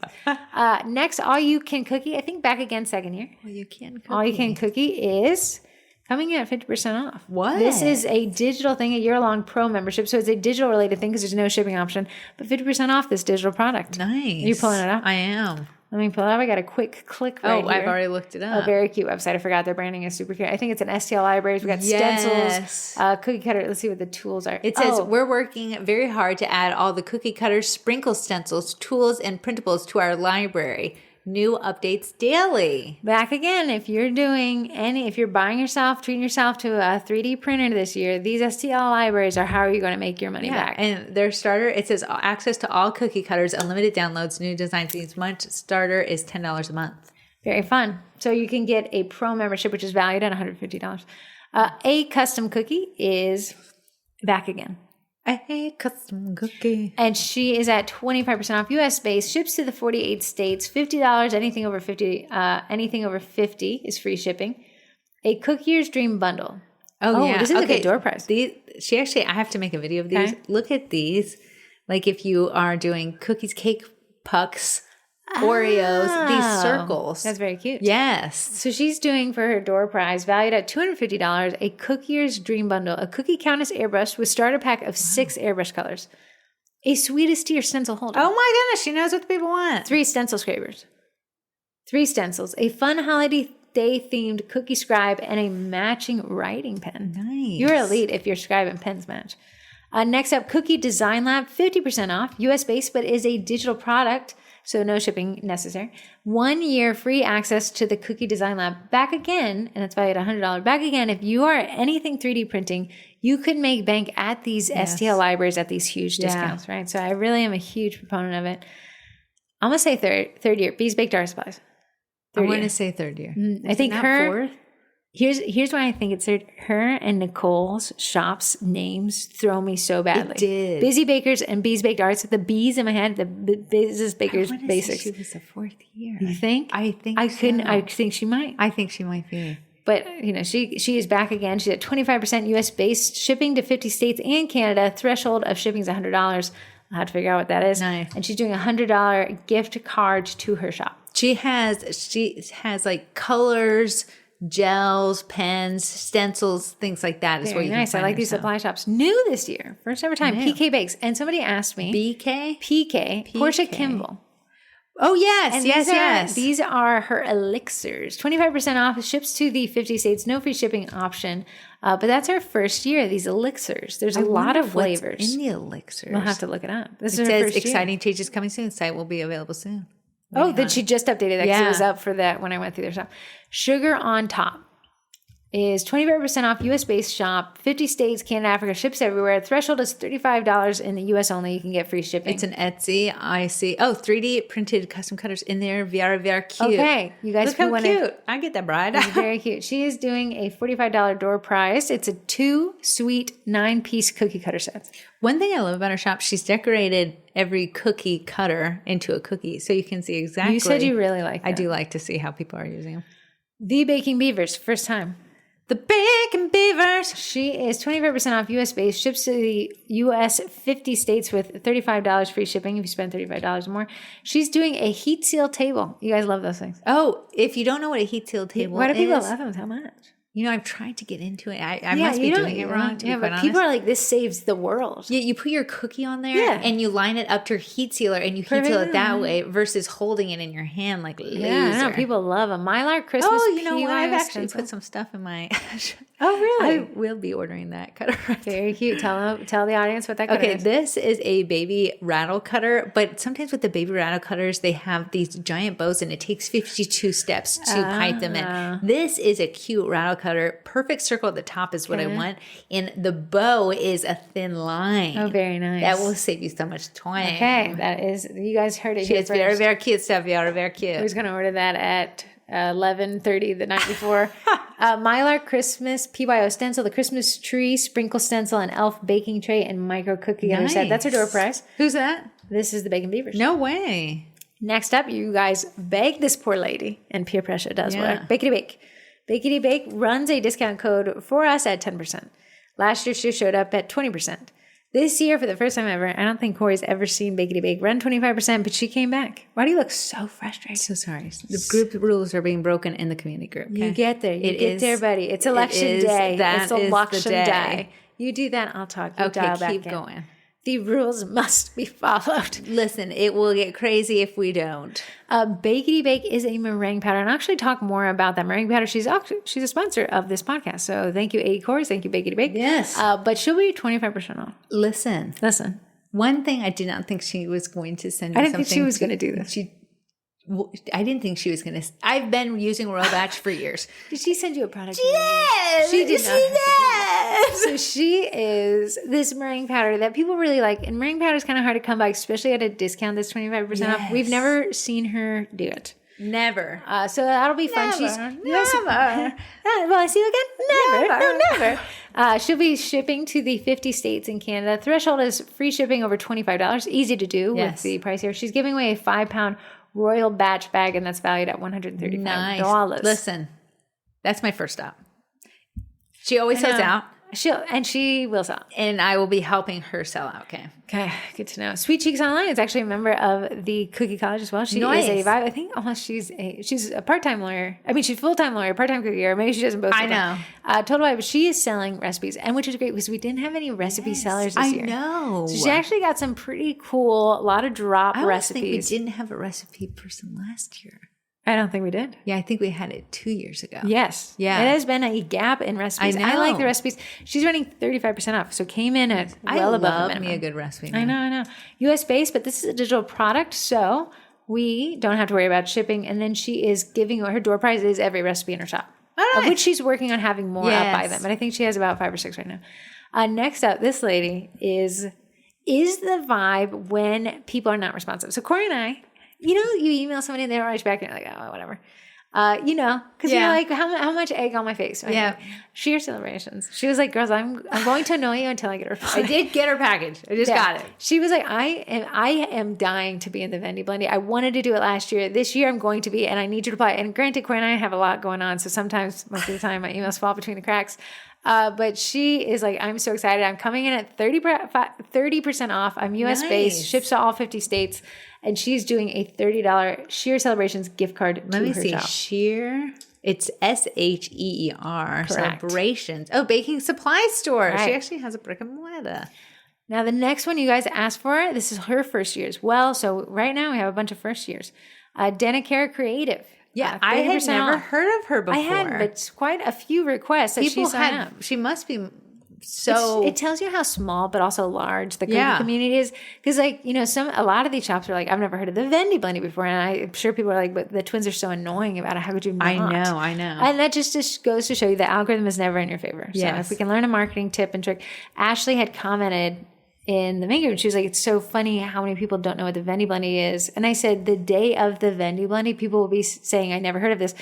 Next, All You Can Cookie. I think back again second year. Well, you can cookie. All You Can Cookie is coming in at 50% off. What? This is a digital thing, a year-long pro membership. So it's a digital-related thing because there's no shipping option, but 50% off this digital product. Nice. Are you pulling it up? I am. Let me pull it up. I got a quick click right here. I've already looked it up. A very cute website. I forgot their branding is super cute. I think it's an STL libraries. We got stencils, cookie cutter. Let's see what the tools are. It says we're working very hard to add all the cookie cutters, sprinkle stencils, tools, and printables to our library. New updates daily. Back again, if you're buying yourself, treating yourself to a 3D printer this year, these STL libraries are how are you going to make your money back? And their starter, it says access to all cookie cutters, unlimited downloads, new designs each month. Starter is $10 a month. Very fun. So you can get a pro membership, which is valued at $150. A custom cookie is back again. A custom cookie. And she is at 25% off US based, ships to the 48 states, $50, anything over 50 is free shipping. A Cookier's Dream Bundle. Oh yeah. This is a good door prize. I have to make a video of these. Okay. Look at these. Like if you are doing cookies, cake, pucks, Oreos, these circles. That's very cute. Yes. So she's doing for her door prize, valued at $250, a Cookier's Dream Bundle, a cookie countess airbrush with starter pack of 6 airbrush colors, a sweetest tea or stencil holder. Oh my goodness, she knows what the people want. 3 stencil scrapers, 3 stencils, a fun holiday themed cookie scribe, and a matching writing pen. Nice. You're elite if your scribe and pens match. Next up, Cookie Design Lab, 50% off, US based, but is a digital product. So no shipping necessary. 1 year free access to the Cookie Design Lab. Back again, and it's valued at $100. Back again, if you are anything 3D printing, you could make bank at these STL libraries at these huge discounts, right? So I really am a huge proponent of it. I'm going to say third year. Bees Baked Art Supplies. I'm going to say third year. I think fourth? Here's why I think it's her and Nicole's shop's names throw me so badly. It did. Busy Bakers and Bees Baked Arts. The bees in my head. The Business Bakers Basics. She was the 4th year. You think? I think. I couldn't. I think she might. I think she might be. But she is back again. She's at 25% US based, shipping to 50 states and Canada. Threshold of shipping is $100. I'll have to figure out what that is. Nice. And she's doing a $100 gift card to her shop. She has like colors, gels, pens, stencils, things like that. Is Very what you nice. can I find like these supply shops. New this year, first ever time. New. PK Bakes, and somebody asked me. PK. Portia Kimball. Oh yes, And yes. These are her elixirs. 25% off. Ships to the 50 states. No free shipping option. But that's her first year. These elixirs. There's a lot of flavors. In the elixirs, We'll have to look it up. This it is her says first year. exciting changes coming soon. Site will be available soon. Oh, that she just updated that because it was Yeah. up for that when I went through their shop. Sugar on Top is 25% off US based shop, 50 states, Canada, Africa, ships everywhere. Threshold is $35 in the US only. You can get free shipping. It's an Etsy. I see. Oh, 3D printed custom cutters in there. VR cute. Okay, you guys Look how wanna- cute. I get that, bride. It's very cute. She is doing a $45 door prize. It's a 2 sweet 9-piece cookie cutter sets. One thing I love about her shop, she's decorated every cookie cutter into a cookie, so you can see exactly. You said you really like that. I do like to see how people are using them. The Baking Beavers, first time. The Bacon Beavers. She is 25% off U.S. based, ships to the U.S. 50 states with $35 free shipping if you spend $35 or more. She's doing a heat seal table. You guys love those things. Oh, if you don't know what a heat seal table Why do people is, love them so much? you know, I've tried to get into it. I must be doing it wrong, to be quite but honest. people are like, this saves the world. Yeah, you put your cookie on there Yeah. and you line it up to your heat sealer and you heat seal it that way versus holding it in your hand like a laser. Yeah, I know. People love them. Mylar Christmas. Oh, you know what? I've PYO actually stencil. put some stuff in my... Oh, really? I will be ordering that cutter. Very cute. Tell the audience what that cutter Okay, is. this is a baby rattle cutter, but sometimes with the baby rattle cutters, they have these giant bows and it takes 52 steps to pipe them in. This is a cute rattle cutter. Perfect circle at the top is what I want. And the bow is a thin line. Oh, very nice. That will save you so much time. Okay, that is, you guys heard it here It's first. very, very cute stuff. Very, very cute. I was going to order that at 11:30 the night before. Mylar Christmas PYO stencil, the Christmas tree sprinkle stencil, an elf baking tray, and micro cookie cutter set. That's our door prize. Who's that? This is the Bacon Beavers. No way. Next up, you guys beg this poor lady, and peer pressure does Yeah. work. Bakety Bake. Bakety Bake runs a discount code for us at 10%. Last year, she showed up at 20%. This year, for the first time ever, I don't think Corey's ever seen Bakety Bake run 25%, but she came back. Why do you look so frustrated? So sorry. The group rules are being broken in the community group. Okay? You get there. You It get is- there, buddy. It's election it is- day. that It's is the election day. day. You do that, I'll talk. You Okay, dial back keep in. going. The rules must be followed. Listen, it will get crazy if we don't. Bakety Bake is a meringue powder, and I'll actually talk more about that meringue powder. She's a sponsor of this podcast, so thank you, Corrie. Thank you, Bakety Bake. Yes. But she'll be 25% off. Listen, Listen, one thing I did not think she was going to send me I didn't something. think she was going to do this. I didn't think she was going to. I've been using Royal Batch for years. Did she send you a product? Yes, She did not have to do did. So she is this meringue powder that people really like, and meringue powder is kind of hard to come by, especially at a discount that's 25% off. We've Yes. never seen her do it. Never. So that'll be fun. Never. Will I see you again? Never. No, never. She'll be shipping to the 50 states in Canada. Threshold is free shipping over $25. Easy to do Yes. with the price here. She's giving away a 5-pound Royal Batch bag, and that's valued at $135. Nice. Listen, that's my first stop. She always sells out, She will sell. and I will be helping her sell out. Okay. Good to know. Sweet Cheeks Online is actually a member of the Cookie College as well. She Nice. is I think almost she's a part-time lawyer. I mean, she's full-time lawyer, part-time cookie, or maybe she doesn't both. I know. Total Vibe, but she is selling recipes, and which is great because we didn't have any recipe sellers this year. I know. So she actually got some pretty cool, a lot of drop I always recipes. think we didn't have a recipe person last year. I don't think we did. Yeah, I think we had it 2 years ago. Yes. Yeah. It has been a gap in recipes. I I like know. the recipes. She's running 35% off, so came in at well I above the love minimum. me a good recipe. I know. US based, but this is a digital product, so we don't have to worry about shipping. And then she is giving her door prize is every recipe in her shop, of which she's working on having more up by Yes. them. But I think she has about 5 or 6 right now. Next up, this lady is the vibe when people are not responsive. So Corey and I, you email somebody and they don't write back and you're like, oh, whatever. Because you're like, how much egg on my face? Right? Yeah. Sheer celebrations. She was like, girls, I'm going to annoy you until I get her. I did get her package. I just got it. She was like, I am dying to be in the Vendy Blendy. I wanted to do it last year. This year I'm going to be, and I need you to apply. And granted, Corey and I have a lot going on, so sometimes, most of the time, my emails fall between the cracks. But she is like, I'm so excited. I'm coming in at 30% off. I'm US based, ships to all 50 states. And she's doing a $30 Sheer Celebrations gift card Let me her see. shop. Sheer. It's SHEER. Correct. Celebrations. Oh, baking supply store. Right. She actually has a brick and mortar. Now, the next one you guys asked for, this is her first year as well. So right now we have a bunch of first years. Denicara Creative. Yeah, I had 30% never off. heard of her before. I hadn't, but it's quite a few requests that she signed up. She must be so. It tells you how small but also large the cookie community is. Because a lot of these shops are like, I've never heard of the Vendy Blendy before, and I'm sure people are like, but the twins are so annoying about it. How could you not? I know. And that just goes to show you the algorithm is never in your favor. So Yes. if we can learn a marketing tip and trick, Ashley had commented in the main group. She was like, it's so funny how many people don't know what the Vendy Blendy is. And I said, the day of the Vendy Blendy, people will be saying, I never heard of this.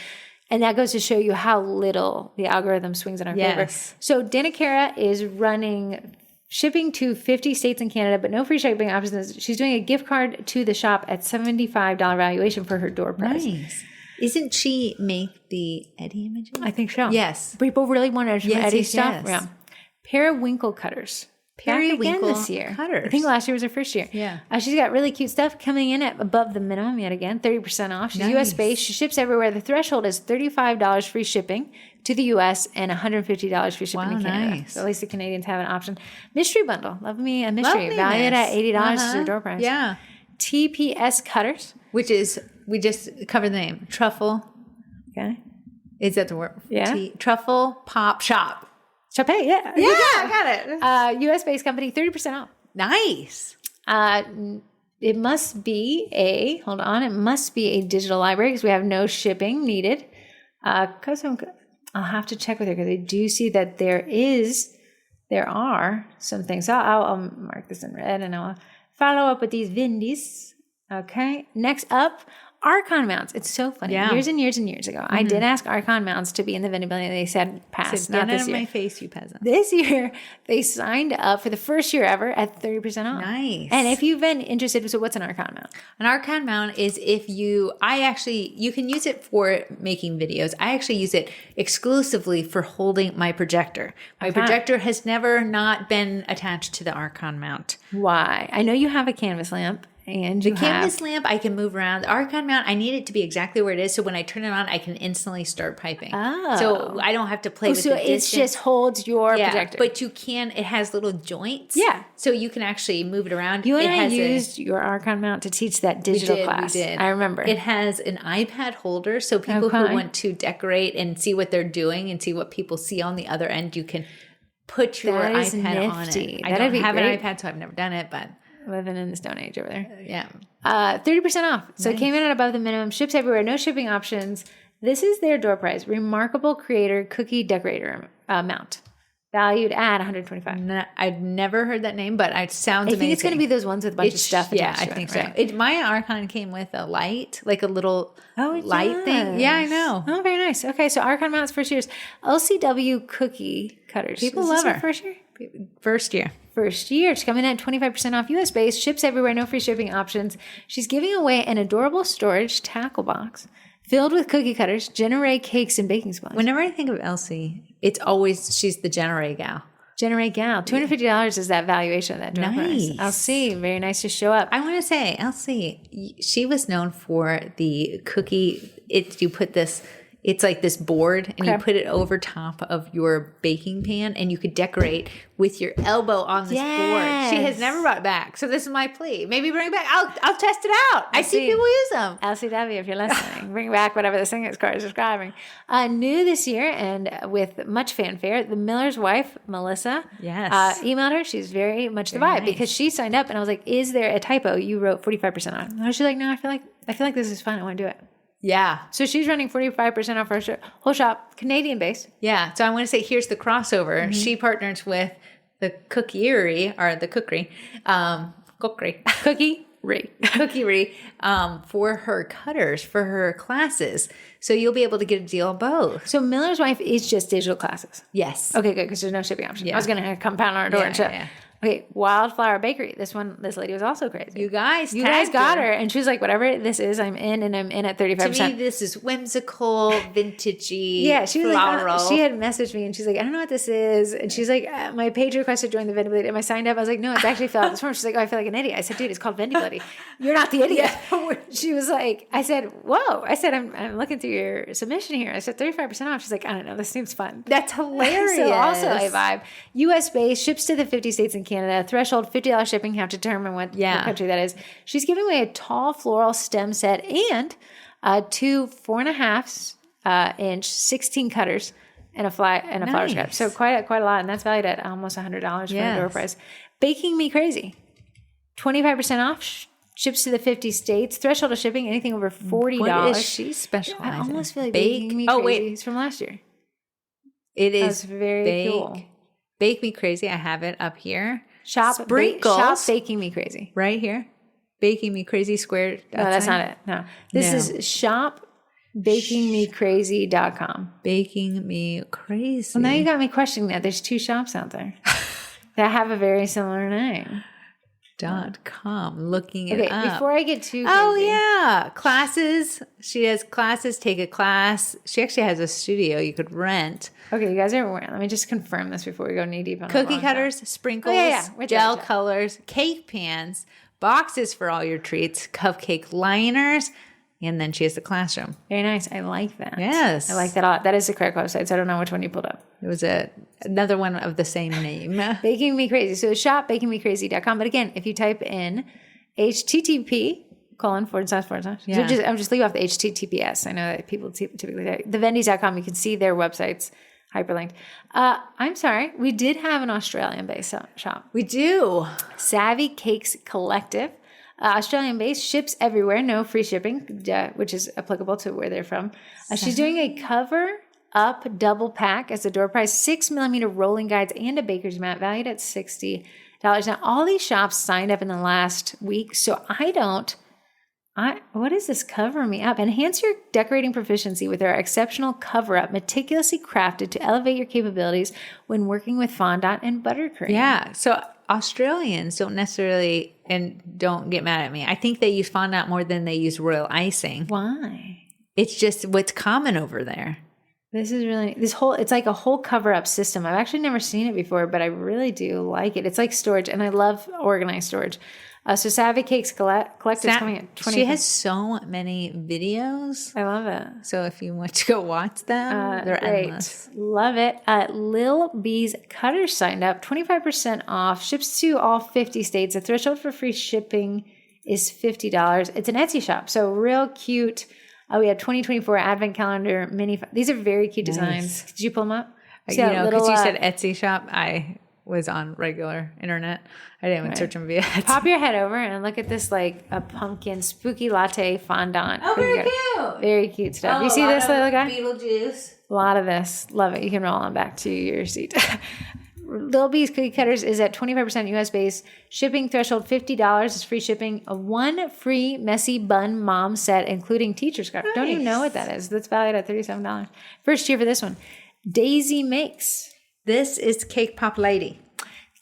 And that goes to show you how little the algorithm swings in our favor. So Denicara is running shipping to 50 states in Canada, but no free shipping options. She's doing a gift card to the shop at $75 valuation for her door prize. Nice. Isn't she make the Eddie images? I think so. Yes. People really wanted Eddie stuff. Yes. Yeah. Periwinkle cutters. Periwinkle this year. Cutters. I think last year was her first year. Yeah. She's got really cute stuff coming in at above the minimum yet again, 30% off. She's US based. She ships everywhere. The threshold is $35 free shipping to the US and $150 free shipping to Canada. Nice. So at least the Canadians have an option. Mystery bundle. Love me a mystery. Valued at $80 is your door prize. Yeah. TPS cutters. Which is, we just covered the name. Truffle. Okay. Is that the word? Yeah. Truffle Pop Shop. Chappé, yeah. Yeah, I got it. US based company, 30% off. Nice. It must be it must be a digital library because we have no shipping needed. I'll have to check with her because I do see that there are some things. So I'll mark this in red and I'll follow up with these Vendys. Okay. Next up, Archon mounts. It's so funny. Yeah. Years and years and years ago, I did ask Archon mounts to be in the Vendy Blendy. They said pass. Not Get this out of year. my face, you peasant. This year, they signed up for the first year ever at 30% off. Nice. And if you've been interested, so what's an Archon mount? An Archon mount is you can use it for making videos. I actually use it exclusively for holding my projector. My projector has never not been attached to the Archon mount. Why? I know you have a canvas lamp. And the canvas lamp I can move around. The Archon mount, I need it to be exactly where it is. So when I turn it on, I can instantly start piping. Oh. So I don't have to play with the distance. So it just holds your projector. But it has little joints. Yeah. So you can actually move it around. You and I used your Archon mount to teach that digital class. We did. I remember. It has an iPad holder. So people who want to decorate and see what they're doing and see what people see on the other end, you can put your iPad on it. I don't have an iPad, so I've never done it, but... Living in the Stone Age over there. Yeah. 30% off. So it came in at above the minimum. Ships everywhere. No shipping options. This is their door prize. Remarkable Creator Cookie Decorator mount. Valued at $125. I've never heard that name, but it sounds amazing. I think it's going to be those ones with a bunch of stuff. Yeah, I think so. My Archon came with a light, like a little light thing. Yeah, I know. Oh, very nice. Okay, so Archon mounts first years. LCW Cookie Cutters. People love her. First year? First year. First year. She's coming in at 25% off US based. Ships everywhere. No free shipping options. She's giving away an adorable storage tackle box filled with cookie cutters, Generate cakes, and baking supplies. Whenever I think of Elsie, it's always she's the Generate gal. Generate gal. $250 is that valuation of that door prize. Elsie, very nice to show up. I want to say, Elsie, she was known for the cookie. You put this... It's like this board, and you put it over top of your baking pan, and you could decorate with your elbow on this board. She has never brought it back, so this is my plea. Maybe bring it back. I'll test it out. I see people use them. LCW, if you're listening, bring back whatever this thing is Corrie is describing. New this year, and with much fanfare, the Miller's wife, Melissa, emailed her. She's very much the vibe because she signed up, and I was like, "Is there a typo? You wrote 45% on." And she's like, "No, I feel like this is fun. I want to do it." Yeah. So she's running 45% off her whole shop, Canadian based. Yeah. So I want to say, here's the crossover. Mm-hmm. She partners with the cookery for her cutters, for her classes. So you'll be able to get a deal on both. So Miller's wife is just digital classes. Yes. Okay, good, because there's no shipping option. Yeah. I was going to compound on our door and shut. Yeah. Okay, Wildflower Bakery. This lady was also crazy. You guys got her. And she was like, whatever this is, I'm in, and I'm in at 35%. To me, this is whimsical, vintagey, yeah, she was floral. Like, she had messaged me, and she's like, I don't know what this is. And she's like, my page requested join the Vendy Blendy. Am I signed up? I was like, no, it's actually filled out this form. She's like, oh, I feel like an idiot. I said, dude, it's called Vendy Blendy. You're not the idiot. She was like, I said, whoa. I said, I'm looking through your submission here. I said, 35% off. She's like, I don't know. This seems fun. That's hilarious. So also a vibe. US based, ships to the 50 states and Canada. Threshold $50 shipping. You have to determine what country that is. She's giving away a tall floral stem set and 2 4.5 inch 16 cutters and a flower scrap. So quite a lot, and that's valued at almost $100 for the door price. Baking Me Crazy, 25% off. Ships to the 50 states. Threshold of shipping anything over $40. What is she specializing? I almost feel like Baking Me Crazy is from last year. It is very cool. Bake Me Crazy. I have it up here. Shop Baking Me Crazy. Right here. Baking Me Crazy squared. No, that's not it. No. This is shopbakingmecrazy.com. Baking Me Crazy. Well, now you got me questioning that. There's 2 shops out there that have a very similar name. .com. Looking it Okay, up. before I get too Oh crazy. yeah, classes. She has classes. Take a class. She actually has a studio you could rent. Okay, you guys are. Let me just confirm this before we go knee deep on Cookie our cutters, sprinkles, Right gel there. colors, cake pans, boxes for all your treats, cupcake liners, and then she has the classroom. Very nice. I like that. Yes. I like that a lot. That is the correct website, so I don't know which one you pulled up. It was another one of the same name. Baking Me Crazy. So shop bakingmecrazy.com. But again, if you type in http:// Yeah. So I'm just leave off the HTTPS. I know that people typically do. The Vendys.com, you can see their websites hyperlinked. I'm sorry. We did have an Australian-based shop. We do. Savvy Cakes Collective. Australian-based, ships everywhere, no free shipping, which is applicable to where they're from. She's doing a cover-up double pack as a door prize, 6mm rolling guides, and a baker's mat valued at $60. Now, all these shops signed up in the last week, so what is this cover me up? Enhance your decorating proficiency with our exceptional cover-up, meticulously crafted to elevate your capabilities when working with fondant and buttercream. Yeah. So Australians don't necessarily, and don't get mad at me, I think they use fondant more than they use royal icing. Why? It's just what's common over there. This is really, it's like a whole cover-up system. I've actually never seen it before, but I really do like it. It's like storage, and I love organized storage. So Savvy Cakes Collective is coming at 20. She has so many videos. I love it. So if you want to go watch them, they're endless. Love it. Lil B's Cutters signed up, 25% off, ships to all 50 states. The threshold for free shipping is $50. It's an Etsy shop, so real cute. We have 2024 Advent Calendar mini. These are very cute designs. Did you pull them up? Because you said Etsy shop, I was on regular internet. I didn't even search them via Etsy. Pop your head over and look at this, like a pumpkin spooky latte fondant. Oh, very cute. Very cute stuff. You see this little guy? Beetlejuice. A lot of this. Love it. You can roll on back to your seat. Lil B's Cookie Cutters is at 25% US based. Shipping threshold $50 is free shipping. One free messy bun mom set, including teacher scarf. Nice. Don't even know what that is. That's valued at $37. First year for this one. Daisy Makes. This is Cake Pop Lady.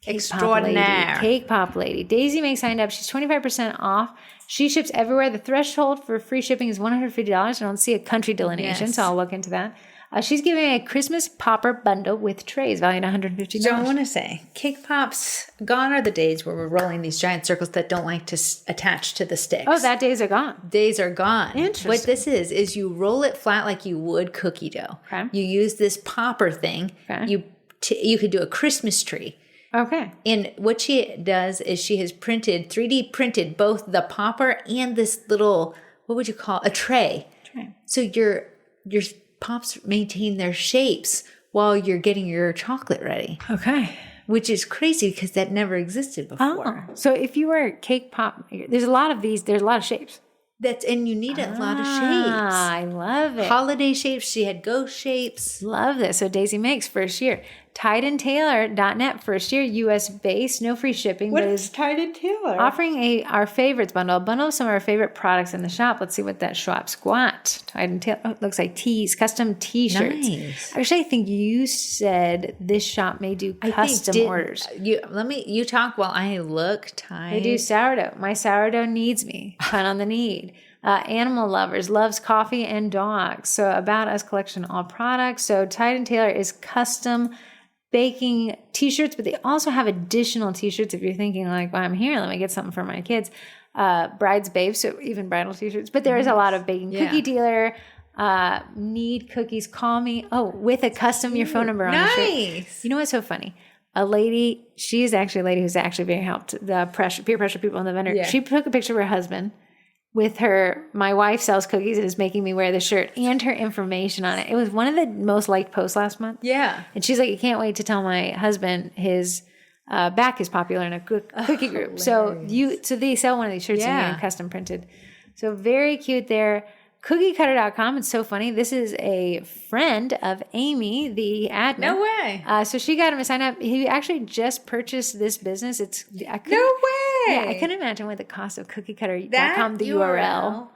Extraordinaire. Cake Pop Lady. Daisy Makes signed up. She's 25% off. She ships everywhere. The threshold for free shipping is $150. I don't see a country delineation, so I'll look into that. She's giving a Christmas popper bundle with trays valued at $150. So I want to say, Cake Pops, gone are the days where we're rolling these giant circles that don't like to attach to the sticks. Oh, that days are gone. Days are gone. Interesting. What this is you roll it flat like you would cookie dough. Okay. You use this popper thing. Okay. You could do a Christmas tree. Okay. And what she does is she has 3D printed both the popper and this little, what would you call a tray. So your pops maintain their shapes while you're getting your chocolate ready. Okay. Which is crazy because that never existed before. Oh, so if you were a cake pop, there's a lot of these. There's a lot of shapes. And you need a lot of shapes. I love it. Holiday shapes. She had ghost shapes. Love this. So Daisy Makes first year. TideandTaylor.net first year, US based, no free shipping. What is Tide and Taylor? Offering our favorites bundle, a bundle of some of our favorite products in the shop. Let's see what that shop squat. Tide and Taylor. Oh, it looks like tees, custom t-shirts. Nice. Actually, I think you said this shop may do custom orders. You talk while I look. Tide. They do sourdough. My sourdough needs me. Pun on the need. Animal Lovers loves coffee and dogs. So About Us collection, all products. So Tide and Taylor is custom baking t-shirts, but they also have additional t-shirts. If you're thinking like, well, I'm here, let me get something for my kids. Brides, babes, so even bridal t-shirts. But there is a lot of baking. Cookie dealer, need cookies, call me. Oh, with a custom your phone number on the shirt. You know what's so funny? A lady, she is actually a lady who's actually very helped the peer pressure people in the vendor. She took a picture of her husband with her, my wife sells cookies and is making me wear the shirt, and her information on it. It was one of the most liked posts last month. Yeah. And she's like, I can't wait to tell my husband his back is popular in a cookie group. Hilarious. So they sell one of these shirts and custom printed. So very cute there. CookieCutter.com. It's so funny. This is a friend of Amy, the admin. No way. So she got him to sign up. He actually just purchased this business. No way. Yeah, I couldn't imagine what the cost of CookieCutter.com, the URL.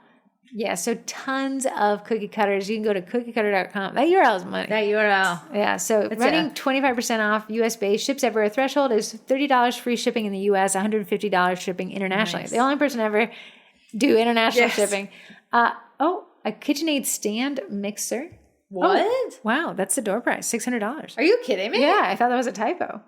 Yeah, so tons of cookie cutters. You can go to cookiecutter.com. That URL is money. That URL. Yeah, so running 25% off US based, ships everywhere. Threshold is $30 free shipping in the US, $150 shipping internationally. Nice. The only person ever do international shipping. A KitchenAid stand mixer. What? Oh, wow, that's the door price, $600. Are you kidding me? Yeah, I thought that was a typo.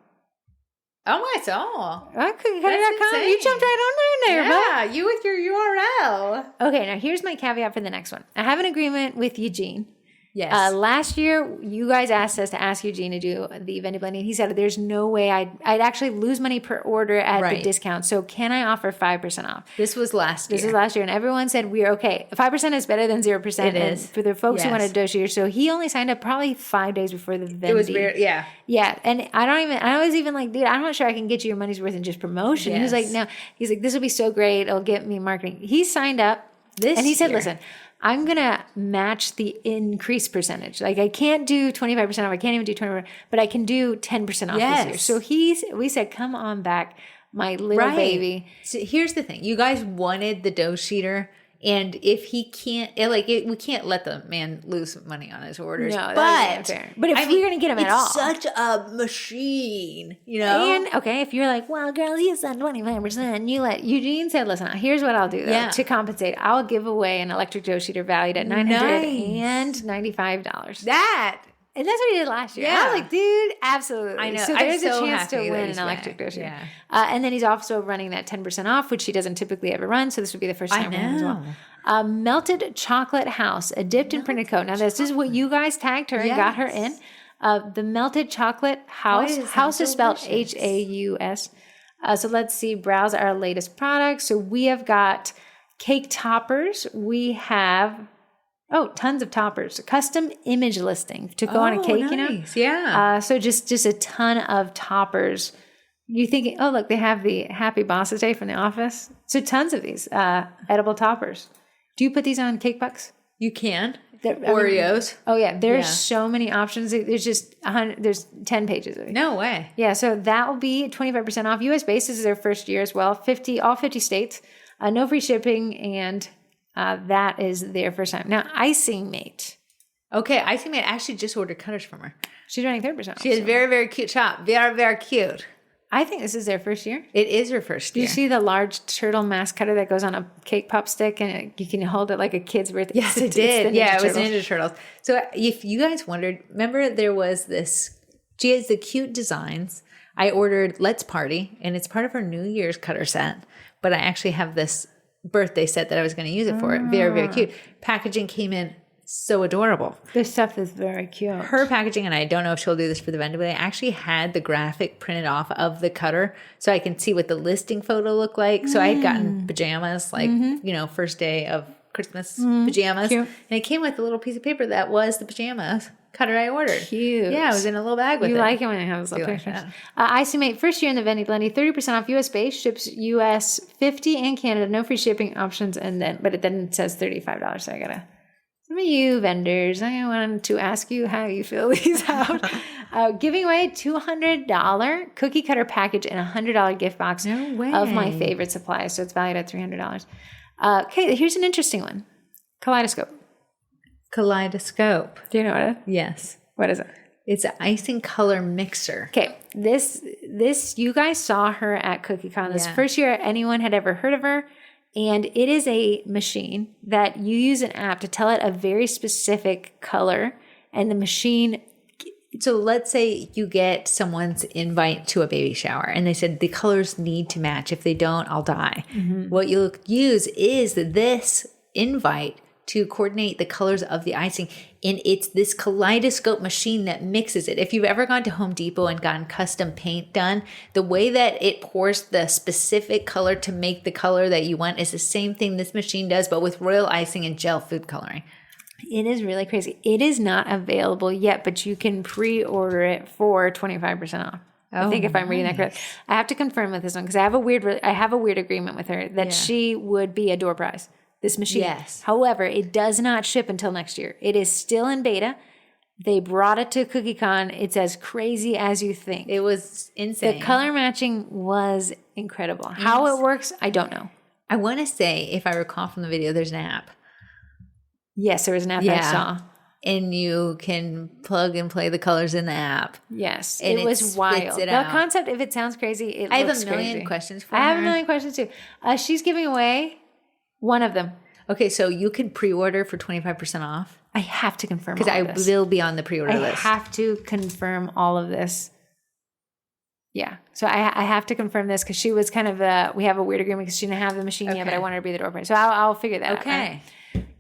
Oh my soul. Cookiecutter.com. You jumped right on there, Yeah, you with your URL. Okay, now here's my caveat for the next one. I have an agreement with Eugene. Yes. Last year, you guys asked us to ask Eugene to do the Vendy Blendy, and he said there's no way I'd actually lose money per order at the discount. So can I offer 5% off? This was last year. This was last year, and everyone said we're okay. 5% is better than 0%. It is. For the folks who wanted to do so he only signed up probably 5 days before the Vendy. It was weird. Yeah. Yeah, and I was even like, dude, I'm not sure I can get you your money's worth in just promotion. Yes. He was like, no. He's like, this will be so great. It'll get me marketing. He signed up, and he said, listen, I'm going to match the increase percentage. Like I can't do 25% off. I can't even do 20%, but I can do 10% off this year. So we said, come on back, my little baby. So here's the thing. You guys wanted the dough sheeter. And if he can't, we can't let the man lose money on his orders. No, but if we're going to get him at all. It's such a machine, you know? And, okay, if you're like, well, girl, he's done 25%, you let Eugene said, listen, here's what I'll do, though, to compensate. I'll give away an electric dough sheeter valued at $995. And that's what he did last year. Yeah. I was like, dude, absolutely. I know. So there's a chance to win an electric dough sheeter. Yeah. And then he's also running that 10% off, which he doesn't typically ever run. So this would be the first time for him as well. Melted chocolate house, a dipped and printed coat. Now this is what you guys tagged her and got her in. The melted chocolate house. House is spelled Haus. So let's see. Browse our latest products. So we have got cake toppers. We have tons of toppers. Custom image listing to go on a cake, you know? Yeah. So just a ton of toppers. You thinking, oh, look, they have the Happy Boss's Day from The Office. So tons of these edible toppers. Do you put these on cake pucks? You can. Oreos. There's so many options. There's just 100. There's 10 pages of it. No way. Yeah, so that will be 25% off. US based. This is their first year as well. All 50 states. No free shipping, and that is their first time. Now, Icing Mate. Okay, Icing Mate actually just ordered cutters from her. She's running 30% off. She has very, very cute shop. Very, very cute. I think this is their first year. It is her first year. Do you see the large turtle mask cutter that goes on a cake pop stick and you can hold it like a kid's birthday? Yes, it did. Yeah, it was Ninja Turtles. So if you guys wondered, remember there was this, she has the cute designs. I ordered Let's Party, and it's part of her New Year's cutter set. But I actually have this birthday set that I was going to use it for. Very, very cute. Packaging came in so adorable. This stuff is very cute. Her packaging, and I don't know if she'll do this for the vendor, but I actually had the graphic printed off of the cutter so I can see what the listing photo looked like. So I had gotten pajamas, first day of Christmas pajamas. Cute. And it came with a little piece of paper that was the pajamas cutter I ordered. Cute. Yeah, it was in a little bag with it. You like it when it has little pictures. Icing Mate, first year in the Vendy Blendy, 30% off US base, ships US 50 and Canada, no free shipping options, but then it says $35. So I gotta. Some of you vendors, I wanted to ask you how you fill these out. Giving away $200 cookie cutter package and $100 gift box of my favorite supplies. So it's valued at $300. Okay, here's an interesting one. Kaleidoscope. Kaleidoscope. Do you know what it is? Yes. What is it? It's an icing color mixer. Okay, this you guys saw her at CookieCon. This first year anyone had ever heard of her. And it is a machine that you use an app to tell it a very specific color. And the machine... So let's say you get someone's invite to a baby shower and they said the colors need to match. If they don't, I'll die. What you'll use is this invite to coordinate the colors of the icing. And it's this kaleidoscope machine that mixes it. If you've ever gone to Home Depot and gotten custom paint done, the way that it pours the specific color to make the color that you want is the same thing this machine does, but with royal icing and gel food coloring. It is really crazy. It is not available yet, but you can pre-order it for 25% off. I think if I'm reading that correctly. I have to confirm with this one because I have a weird agreement with her that she would be a door prize. This machine. Yes. However, it does not ship until next year. It is still in beta. They brought it to CookieCon. It's as crazy as you think. It was insane. The color matching was incredible. How it works, I don't know. I want to say, if I recall from the video, there's an app. Yes, there was an app I saw. And you can plug and play the colors in the app. Yes, and it was wild. The concept, if it sounds crazy, I have a million questions for her. I have a million questions too. She's giving away one of them. Okay, so you can pre-order for 25% off. I have to confirm because I will be on the pre-order list. I have to confirm all of this. Yeah, so I have to confirm this because she was kind of we have a weird agreement because she didn't have the machine yet, but I want her to be the door prize. So I'll figure that out. Okay.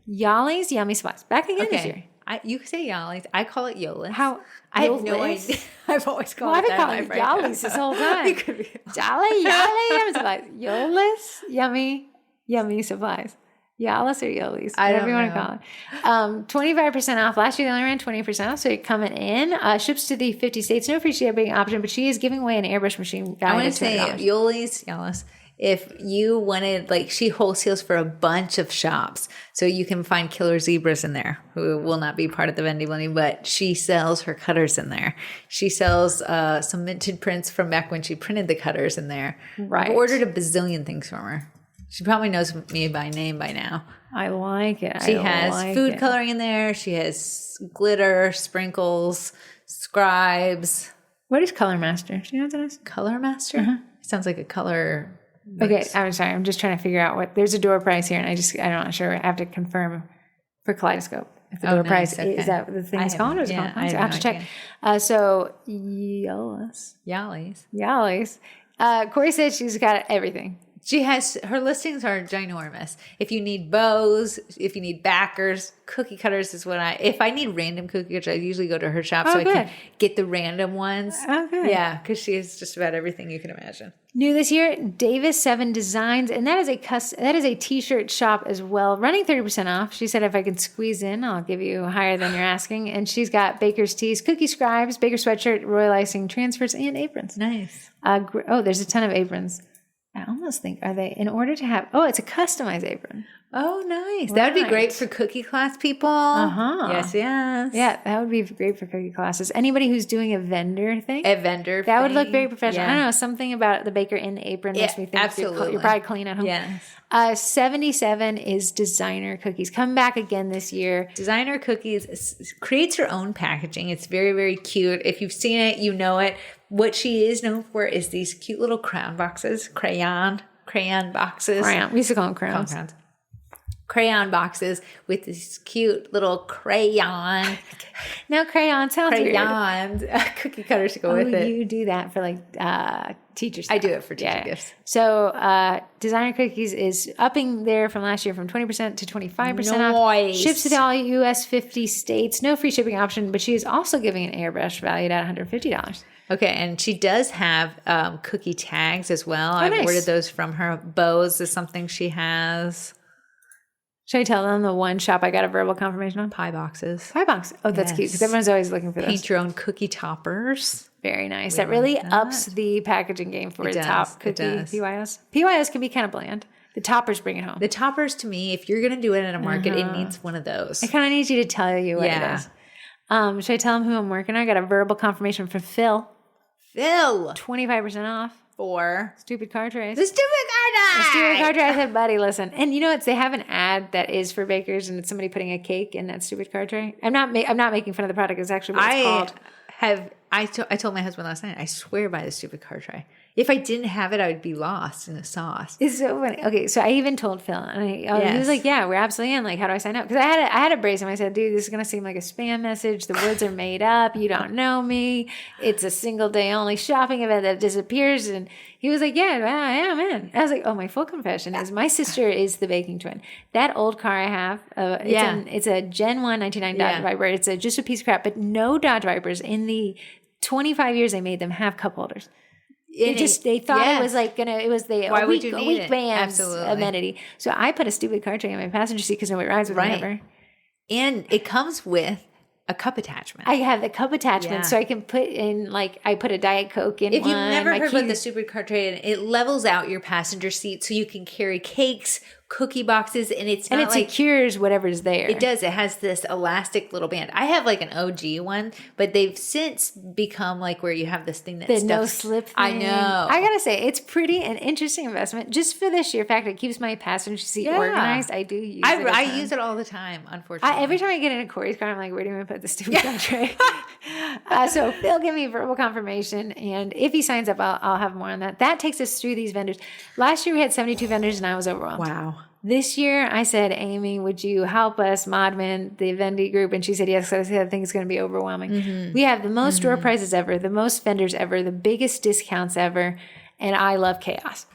Yally's Yummy Supplies. Back again this year. You can say Yally's. I call it Yolis. How? I have no idea. I've always called it that. I've been calling it Yally's this whole time. It could be Yally, Yummy Supplies. Yolis, Yummy Supplies. Yalis or Yolis, whatever you want to call it. 25% off. Last year they only ran 20% off, so you're coming in. Ships to the 50 states. No free shipping option, but she is giving away an airbrush machine. I want to say Yalis. If you wanted, like, she wholesales for a bunch of shops, so you can find killer zebras in there who will not be part of the Vendy Blendy, but she sells her cutters in there. She sells some minted prints from back when she printed the cutters in there. Right. I've ordered a bazillion things from her. She probably knows me by name by now. I like it. She has food coloring in there. She has glitter, sprinkles, scribes. What is Color Master? Do you know what that is? Color Master? Uh-huh. Sounds like a color. Okay, I'm sorry. I'm just trying to figure out what. There's a door prize here, and I'm not sure. I have to confirm for Kaleidoscope if the door prize is that the thing it's called, or is it called? I have to check. So Yally's. Corrie said she's got everything. She has, her listings are ginormous. If you need bows, if you need backers, cookie cutters is if I need random cookie cutters, I usually go to her shop I can get the random ones. Okay. Yeah, because she has just about everything you can imagine. New this year, Davis 7 Designs, and that is a t-shirt shop as well, running 30% off. She said if I can squeeze in, I'll give you higher than you're asking. And she's got baker's tees, cookie scribes, baker sweatshirt, royal icing transfers, and aprons. Nice. There's a ton of aprons. I almost think, are they, in order to have, it's a customized apron. Oh, nice. Right. That would be great for cookie class people. Uh-huh. Yes. Yeah, that would be great for cookie classes. Anybody who's doing a vendor thing. That would look very professional. Yeah. I don't know, something about the baker in the apron makes me think you're probably clean at home. Yes. 77 is designer cookies. Come back again this year. Designer cookies creates her own packaging. It's very, very cute. If you've seen it, you know it. What she is known for is these cute little crayon boxes. Crayon boxes. We used to call them crayons. Crayon boxes with this cute little crayon. Now crayon sounds weird. Cookie cutters to go with it. You do that for teacher stuff. I do it for teacher gifts. So designer cookies is upping there from last year from 20% to 25% off. Ships to all U.S. 50 states. No free shipping option, but she is also giving an airbrush valued at $150. Okay, and she does have cookie tags as well. I've ordered those from her. Bows is something she has. Should I tell them the one shop I got a verbal confirmation on? Pie boxes. Pie box. Oh, that's cute because everyone's always looking for those. Paint your own cookie toppers. Very nice. That really ups the packaging game for a top cookie PYOs. PYOs can be kind of bland. The toppers bring it home. The toppers, to me, if you're going to do it at a market, it needs one of those. I kind of need you to tell you what it is. Should I tell them who I'm working on? I got a verbal confirmation from Phil. 25% off. For stupid car trays. The stupid car tray. I said, buddy, listen. And you know what? They have an ad that is for bakers, and it's somebody putting a cake in that stupid car tray. I'm not making fun of the product. It's actually what it's called. I told my husband last night, I swear by the stupid car tray. If I didn't have it, I would be lost in the sauce. It's so funny. Okay, so I even told Phil, and he was like, "Yeah, we're absolutely in. Like, how do I sign up?" Because I had to brace him. I said, "Dude, this is gonna seem like a spam message. The words are made up. You don't know me. It's a single day only shopping event that disappears." And he was like, "Yeah, I am in." I was like, "Oh, my full confession is my sister is the baking twin. That old car I have, it's a Gen 1 1999 Dodge Viper. It's just a piece of crap, but no Dodge Vipers in the 25 years they made them have cup holders." They thought it was like it was the a week band's amenity. So I put a stupid car tray in my passenger seat because nobody rides with me ever. And it comes with a cup attachment. I have the cup attachment, so I can put in I put a Diet Coke in. If you've never heard about the stupid car tray, it levels out your passenger seat so you can carry cakes, cookie boxes, and it's And not it like secures whatever's there. it does. It has this elastic little band. I have like an OG one, but they've since become like where you have this thing that The stuffs. no slip thing. I know. I gotta say, it's pretty an interesting investment just for the sheer fact it keeps my passenger seat organized. I do use it. I use it all the time, unfortunately. Every time I get in a Corey's car, I'm like, where do I put the stupid tray? So Phil give me verbal confirmation, and if he signs up, I'll have more on that. That takes us through these vendors. Last year we had 72 vendors, and I was overwhelmed. Wow. This year, I said, Amy, would you help us, Modman, the Vendy group? And she said, yes, because I think it's going to be overwhelming. We have the most door prizes ever, the most vendors ever, the biggest discounts ever, and I love chaos.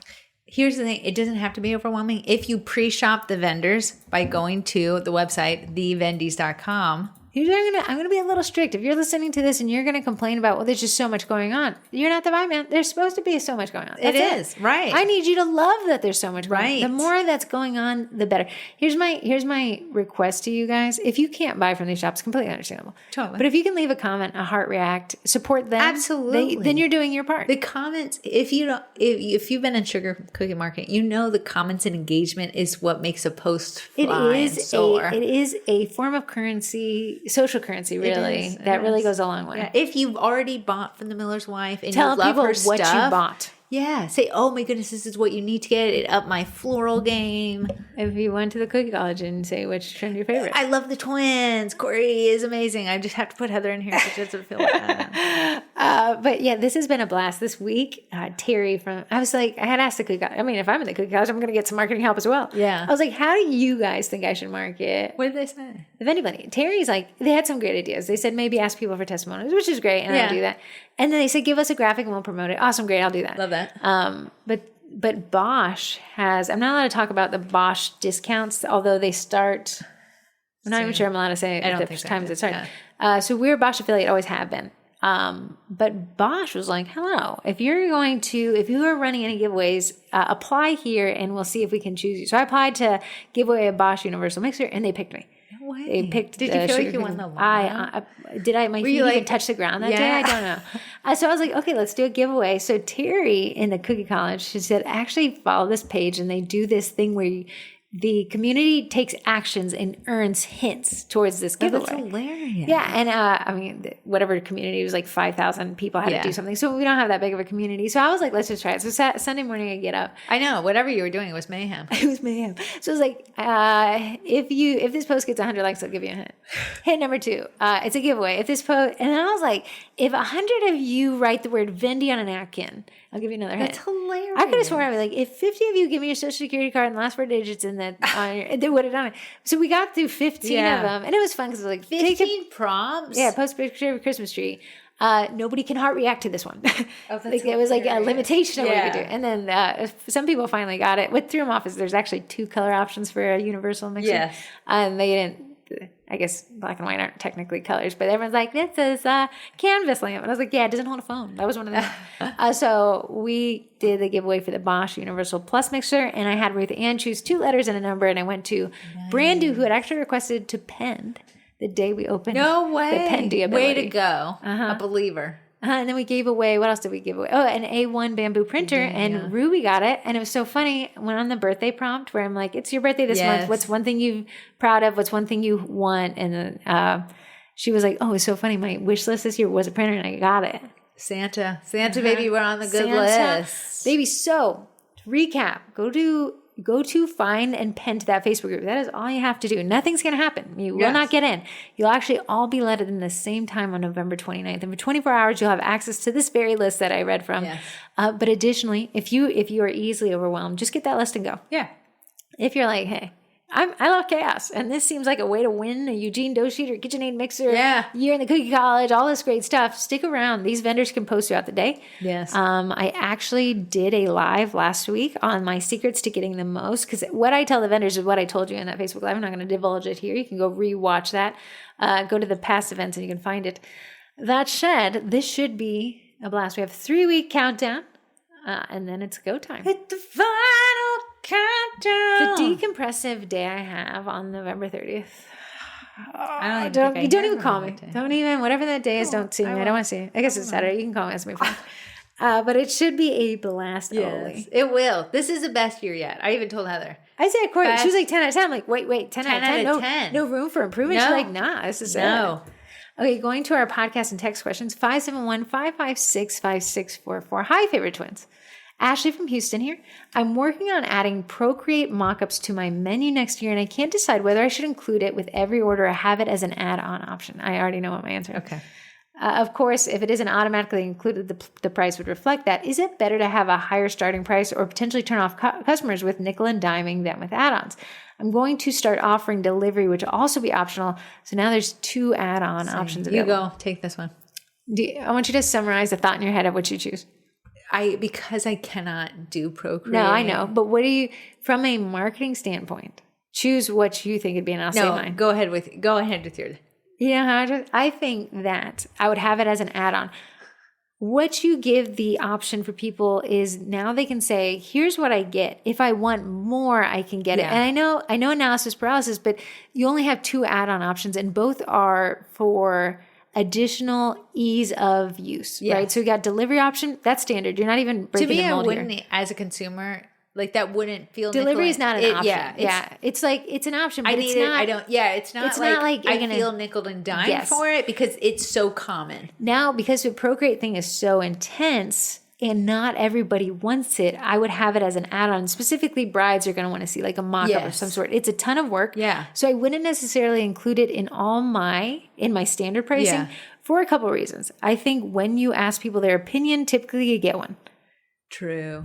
Here's the thing. It doesn't have to be overwhelming. If you pre-shop the vendors by going to the website, thevendys.com. I'm gonna be a little strict. If you're listening to this and you're gonna complain about, well, there's just so much going on, you're not the vibe man. There's supposed to be so much going on. It is right. I need you to love that there's so much going on. Right. The more that's going on, the better. Here's my request to you guys. If you can't buy from these shops, completely understandable. Totally. But if you can leave a comment, a heart react, support them. Absolutely. Then you're doing your part. The comments, if you've been in Sugar Cookie Market, you know the comments and engagement is what makes a post fly and soar. It is a form of currency, social currency, really. That really goes a long way. Yeah. If you've already bought from the Miller's Wife and Tell you love people her what stuff, you bought. Yeah. Say, oh my goodness, this is what you need to get. It up my floral game. If you went to the cookie college and say which trend your favorite. I love the twins. Corrie is amazing. I just have to put Heather in here so she doesn't feel like that. But yeah, this has been a blast this week. Terry I had asked the cookie college. I mean, if I'm in the cookie college, I'm going to get some marketing help as well. Yeah. I was like, how do you guys think I should market? What did they say? The Vendy Blendy. Terry's like, they had some great ideas. They said maybe ask people for testimonials, which is great. And I'll do that. And then they said, give us a graphic and we'll promote it. Awesome. Great. I'll do that. Love that. But Bosch I'm not allowed to talk about the Bosch discounts, although they start, I'm not even sure I'm allowed to say I don't the think so. times it starts. Yeah. So we're a Bosch affiliate, always have been. But Bosch was like, hello, if you are running any giveaways, apply here and we'll see if we can choose you. So I applied to give away a Bosch Universal Mixer and they picked me. No way. They picked. Did you feel like you won the lotto? Did I? My feet even touch the ground that day? I don't know. So I was like, okay, let's do a giveaway. So Terry in the Cookie College, she said, actually follow this page and they do this thing where the community takes actions and earns hints towards this giveaway. That's hilarious. Yeah, and whatever community, it was like 5,000 people had to do something. So we don't have that big of a community. So I was like, let's just try it. So Sunday morning I get up. I know, whatever you were doing, it was mayhem. It was mayhem. So it was like, if this post gets 100 likes, I'll give you a hint. Hint number 2, it's a giveaway. If this post, and then I was like, if 100 of you write the word Vendy on a napkin, I'll give you another hint. That's hilarious. I could have sworn I was like, if 50 of you give me your social security card and the last 4 digits in that, they would have done it. So we got through 15 of them, and it was fun because it was like 15 prompts. Yeah, post picture of a Christmas tree. Nobody can heart react to this one. Like it was like a limitation of what you could do. And then some people finally got it. What threw them off is there's actually 2 color options for a universal mixer. Yes. And they didn't. I guess black and white aren't technically colors, but everyone's like, this is a canvas lamp. And I was like, yeah, it doesn't hold a phone. That was one of them. So we did the giveaway for the Bosch Universal Plus mixer, and I had Ruth Ann choose 2 letters and a number, and I went to Brandu, who had actually requested to pend the day we opened. No way. The pendy ability. Way to go. A believer. And then we gave away, what else did we give away? Oh, an A1 bamboo printer, and Ruby got it. And it was so funny, went on the birthday prompt where I'm like, it's your birthday this month. What's one thing you're proud of? What's one thing you want? And then she was like, oh, it's so funny. My wish list this year was a printer, and I got it. Santa, baby, we're on the good list. Baby, so to recap, go to find and pen to that Facebook group. That is all you have to do. Nothing's going to happen. You will not get in. You'll actually all be let in the same time on November 29th. And for 24 hours, you'll have access to this very list that I read from. Yes. But additionally, if you are easily overwhelmed, just get that list and go. Yeah. If you're like, hey, I love chaos, and this seems like a way to win a Eugene dough sheet or KitchenAid mixer. Yeah. You're in the Cookie College, all this great stuff. Stick around. These vendors can post throughout the day. Yes. I actually did a live last week on my secrets to getting the most, because what I tell the vendors is what I told you in that Facebook Live. I'm not going to divulge it here. You can go rewatch that. Go to the past events and you can find it. That said, this should be a blast. We have a 3-week countdown. And then it's go time. Hit the final countdown. The decompressive day I have on November 30th. Don't Don't even call me. Don't even, whatever that day is, don't see me. I don't want to see you. I guess it's Saturday. You can call me. That's my phone. But it should be a blast. Oli. It will. This is the best year yet. I even told Heather. I said, Corey, Best. she was like 10 out of 10. I'm like, wait, 10 out of 10? out of No, 10. no room for improvement? No. She's like, nah, this is No. it. Okay, going to our podcast and text questions, 571-556-5644. Hi, favorite twins. Ashley from Houston here. I'm working on adding Procreate mockups to my menu next year, and I can't decide whether I should include it with every order or have it as an add-on option. I already know what my answer is. Okay. Of course, if it isn't automatically included, the price would reflect that. Is it better to have a higher starting price or potentially turn off customers with nickel and diming them with add-ons? I'm going to start offering delivery, which will also be optional. So now there's 2 add-on options available. You go. Take this one. I want you to summarize the thought in your head of what you choose. Because I cannot do Procreate. No, I know. But what do you, from a marketing standpoint, choose what you think would be, and I'll say mine. Go ahead with yours. Yeah, I think that I would have it as an add-on. What you give the option for people is now they can say, here's what I get. If I want more, I can get it. And I know analysis paralysis, but you only have 2 add-on options, and both are for additional ease of use, right? So you got delivery option, that's standard. You're not even breaking the mold here. I wouldn't, as a consumer, like that wouldn't feel delivery is not an option. Yeah, it's like it's an option, but it's not. It's not like I feel nickel and dime for it because it's so common now. Because the Procreate thing is so intense and not everybody wants it, I would have it as an add-on. Specifically, brides are going to want to see like a mock-up of some sort. It's a ton of work. Yeah. So I wouldn't necessarily include it in my standard pricing for a couple of reasons. I think when you ask people their opinion, typically you get one. True.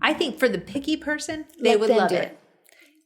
I think for the picky person, they would love it.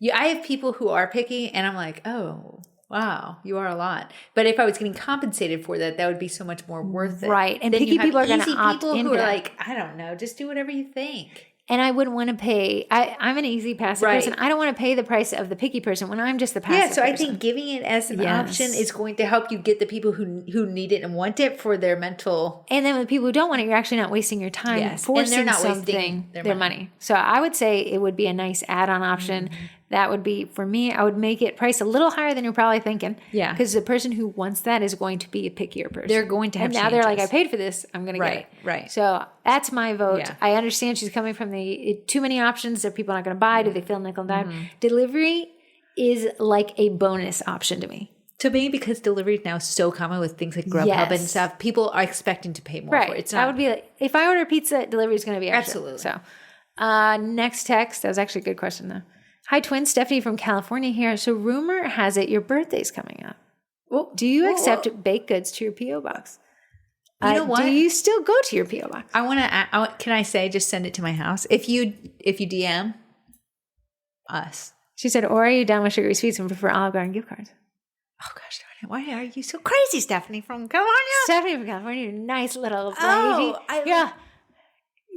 Yeah, I have people who are picky, and I'm like, oh, wow, you are a lot. But if I was getting compensated for that, that would be so much more worth it. Right. And then picky people are going to opt in. People who are like, I don't know, just do whatever you think. And I wouldn't want to pay. I'm an easy passive person. I don't want to pay the price of the picky person when I'm just the passive person. I think giving it as an option is going to help you get the people who need it and want it for their mental. And then with people who don't want it, you're actually not wasting your time forcing and they're not wasting their money. So I would say it would be a nice add-on option. Mm-hmm. That would be, for me, I would make it priced a little higher than you're probably thinking. Yeah. Because the person who wants that is going to be a pickier person. They're going to have now they're like, I paid for this. I'm going to get it. Right. So that's my vote. Yeah. I understand she's coming from too many options. Are people not going to buy? Do they feel nickel and dime? Mm-hmm. Delivery is like a bonus option to me. To me, because delivery is now so common with things like Grubhub and stuff, people are expecting to pay more for it. It's not, that would be like, if I order pizza, delivery is going to be extra. Absolutely. So next text, that was actually a good question though. Hi, twins. Stephanie from California here. So rumor has it your birthday's coming up. Well, do you accept baked goods to your P.O. box? You know what? Do you still go to your P.O. box? I want to. Can I say just send it to my house if you DM us? She said, or are you down with sugary sweets and prefer Olive Garden gift cards? Oh gosh, why are you so crazy, Stephanie from California? Stephanie from California, nice little lady. Oh,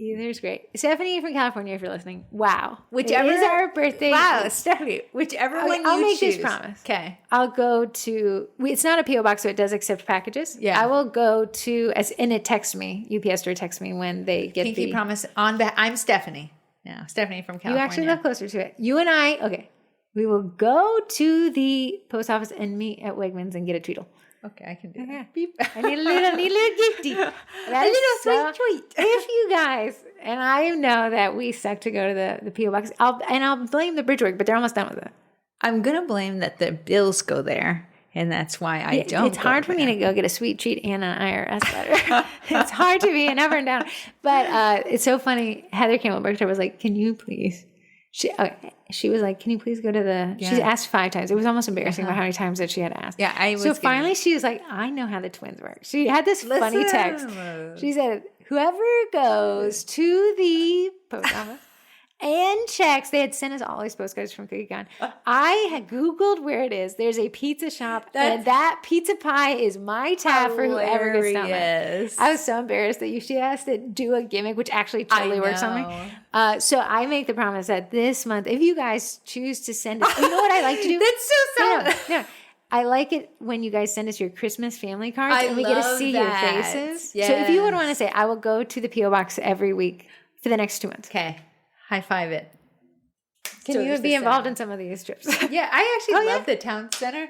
There's great. Stephanie from California, if you're listening. Wow. Whichever is our birthday. Wow, Stephanie. Whichever one I'll make choose. this promise. Okay. I'll go to, it's not a P.O. box, so it does accept packages. Yeah. I will go to, and it texts me, UPS store texts me when they get Pinky promise I'm Stephanie. Now, Stephanie from California. You actually live closer to it. You and I, we will go to the post office and meet at Wegmans and get a Tweedle. Okay, I can do that. I need a little gifty. A little sweet treat. If you guys, and I know that we suck to go to the P.O. box, I'll blame the bridge work, but they're almost done with it. I'm going to blame that the bills go there, and that's why I don't. It's hard for me to go get a sweet treat and an IRS letter. It's hard to be an up and down. But it's so funny. Heather came up and was like, can you please? She was like, can you please go to the... Yeah. She asked 5 times. It was almost embarrassing about how many times that she had asked. Yeah, So finally she was like, I know how the twins work. She had this funny text. She said, whoever goes to the post office and checks, they had sent us all these postcards from Cookie Con. I had Googled where it is. There's a pizza shop, and that pizza pie is my tab for whoever gets down there. I was so embarrassed that she asked to do a gimmick, which actually totally works on me. So I make the promise that this month, if you guys choose to send us, you know what I like to do? That's so sad. No. I like it when you guys send us your Christmas family cards and we get to see your faces. Yes. So if you would want to say, I will go to the P.O. box every week for the next 2 months. Okay. High five it. Can So you there's be the involved center. in some of these trips? Yeah, I actually Oh, love the town center.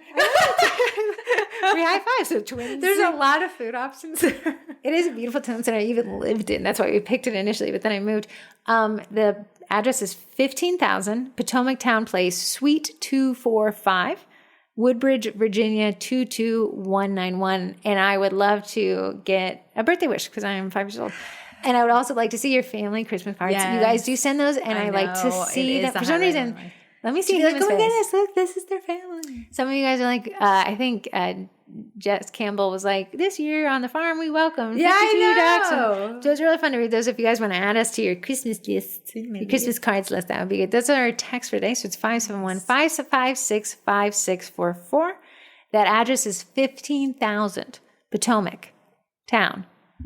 We high five, so twins. There's a lot of food options there. It is a beautiful town center I even lived in. That's why we picked it initially, but then I moved. The address is 15,000 Potomac Town Place, Suite 245, Woodbridge, Virginia 22191. And I would love to get a birthday wish because I am 5 years old. And I would also like to see your family Christmas cards. Yes. You guys do send those, and I like to know. see It them. is the For some highlight of reason, my life. let me see Be a like, human oh my face. goodness, look, this is their family. Some of you guys are like, I think Jess Campbell was like, this year on the farm, we welcome 52 ducks. know. So it's really fun to read those. If you guys want to add us to your Christmas list, your Christmas cards list, that would be good. Those are our texts for today. So it's 571-556-5644. That address is 15,000 Potomac Town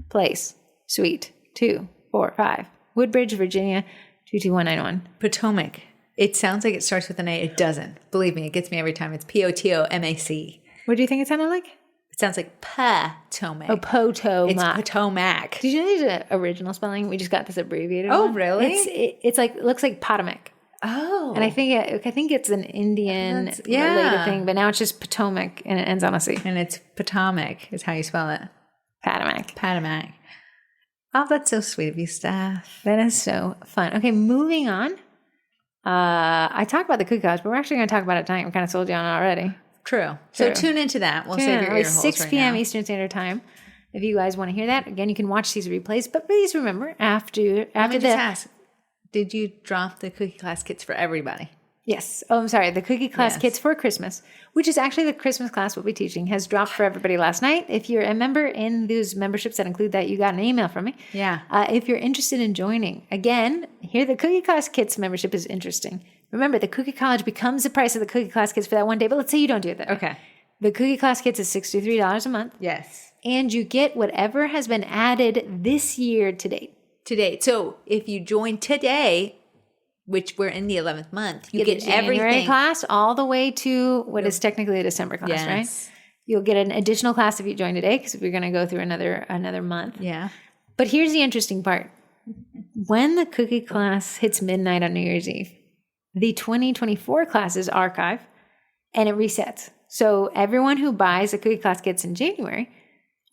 Place, Suite 245, Woodbridge, Virginia 22191. Potomac. It sounds like it starts with an A. It doesn't. Believe me, it gets me every time. It's Potomac. What do you think it sounded like? It sounds like Potomac. Oh, Potomac. It's Potomac. Did you know there's an original spelling? We just got this abbreviated. Oh, one. really? It's like it looks like Potomac, Oh. and I think it's an Indian related thing, but now it's just Potomac and it ends on a C. And it's Potomac is how you spell it. Potomac. Potomac. Oh, that's so sweet of you, Steph. That is so fun. Okay, moving on. I talked about the cookie college, but we're actually going to talk about it tonight. We kind of sold you on it already. True. So True. tune into that. We'll save your ear It's holes 6 right p.m. now. Eastern Standard Time. If you guys want to hear that, again, you can watch these replays. But please remember, after Let me the just ask, did you drop the cookie class kits for everybody? Yes. Oh, I'm sorry. The cookie class Yes. kits for Christmas, which is actually the Christmas class we'll be teaching, has dropped for everybody last night. If you're a member in those memberships that include that, you got an email from me. Yeah. If you're interested in joining, again, here the cookie class kits membership is interesting. Remember, the cookie college becomes the price of the cookie class kits for that one day, but let's say you don't do it that day. Okay. The cookie class kits is $63 a month, Yes. and you get whatever has been added this year to date. To date. So if you join today, which we're in the 11th month, you get a January everything. class all the way to what is technically a December class, Yes. right? You'll get an additional class if you join today, because we're going to go through another month. Yeah. But here's the interesting part. When the cookie class hits midnight on New Year's Eve, the 2024 classes archive and it resets. So everyone who buys the cookie class kits in January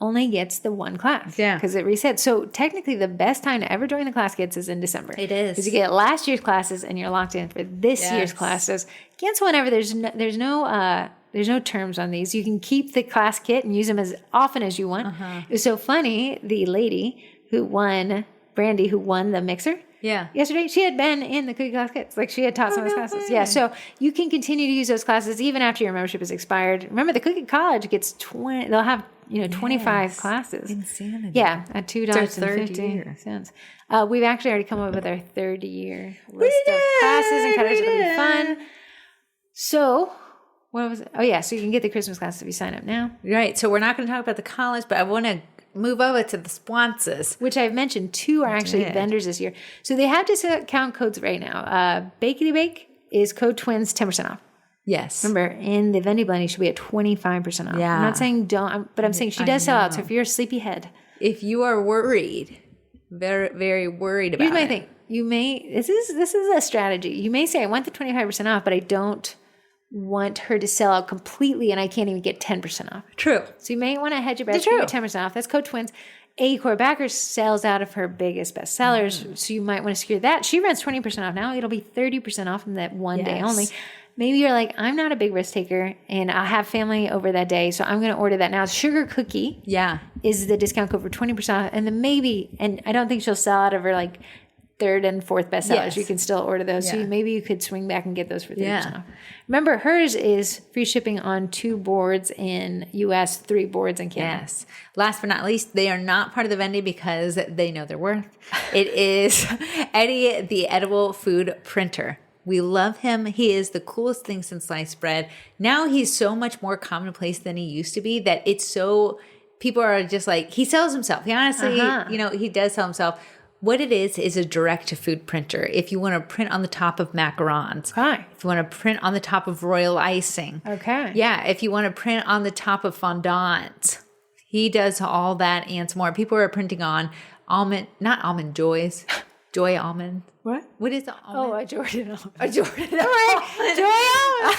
only gets the one class. Yeah. Because it resets. So technically the best time to ever join the class kits is in December. It is. Because you get last year's classes and you're locked in for this year's Yes. classes. Cancel whenever. There's no terms on these. You can keep the class kit and use them as often as you want. It was so funny. The lady who won, Brandy, who won the mixer, Yeah. yesterday, she had been in the cookie class kits. Like she had taught some of those no classes. way. Yeah, so you can continue to use those classes even after your membership is expired. Remember, the cookie college gets 20. They'll have 25 classes. Insanity. Yeah, at $2.50. We've actually already come up with our third year list of classes and cutters. It'll be fun. So, what was it? Oh yeah, so you can get the Christmas class if you sign up now. Right. So we're not going to talk about the college, but I want to move over to the sponsors. Which I've mentioned, 2 are actually did. vendors this year. So they have discount codes right now. Bakety Bake is code TWINS 10% off. Yes. Remember, in the Vendy Blendy should be at 25% off. Yeah. I'm not saying don't, but I'm saying she does sell out. So if you're a sleepyhead, If you are worried, very, very worried about here's my it. thing. You may, this is a strategy. You may say, I want the 25% off, but I don't want her to sell out completely and I can't even get 10% off. True. So you may want to hedge your bets. True. Get 10% off. That's code TWINS. Core Backers sells out of her biggest bestsellers. So you might want to secure that. She runs 20% off now. It'll be 30% off from that one day Yes. only. Maybe you're like, I'm not a big risk taker and I'll have family over that day. So I'm going to order that now. Sugar Cookie Yeah. is the discount code for 20% off. And then maybe, and I don't think she'll sell out of her like 3rd and 4th bestsellers. Yes. You can still order those. So Yeah. maybe you could swing back and get those for 30% Yeah. off. Remember, hers is free shipping on 2 boards in US, 3 boards in Canada. Yes. Last but not least, they are not part of the Vendy because they know their worth. It is Eddie, the edible food printer. We love him. He is the coolest thing since sliced bread. Now he's so much more commonplace than he used to be that it's so, people are just like, he sells himself. He honestly, he does sell himself. What it is a direct-to-food printer. If you want to print on the top of macarons. Okay. If you want to print on the top of royal icing. Okay. Yeah, if you want to print on the top of fondant. He does all that and some more. People are printing on not almond joys. Joy almond. What? What is the almond? Oh, a Jordan almond. A Jordan. All right, Joy almond.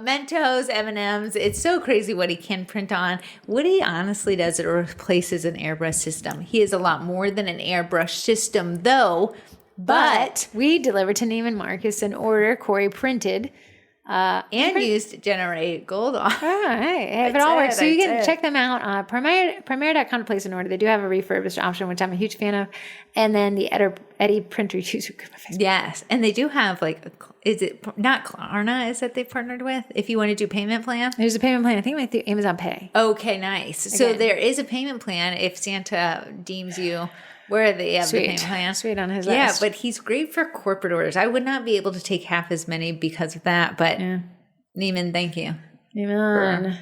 Mentos, M&Ms. It's so crazy what he can print on. What he honestly does, it replaces an airbrush system. He is a lot more than an airbrush system, though. But we delivered to Neiman Marcus an order Corrie printed. and used to generate gold on. Oh, hey, if it all works. So you can check them out. Premier.com to place an order. They do have a refurbished option, which I'm a huge fan of. And then the Eddie printer user. Yes. And they do have is it not Klarna is that they partnered with? If you want to do payment plan? There's a payment plan. I think it went through Amazon Pay. Okay, nice. Again. So there is a payment plan if Santa deems you worthy of the payment plan. Sweet on his list. Yeah, but he's great for corporate orders. I would not be able to take half as many because of that, but Neiman, thank you. Neiman.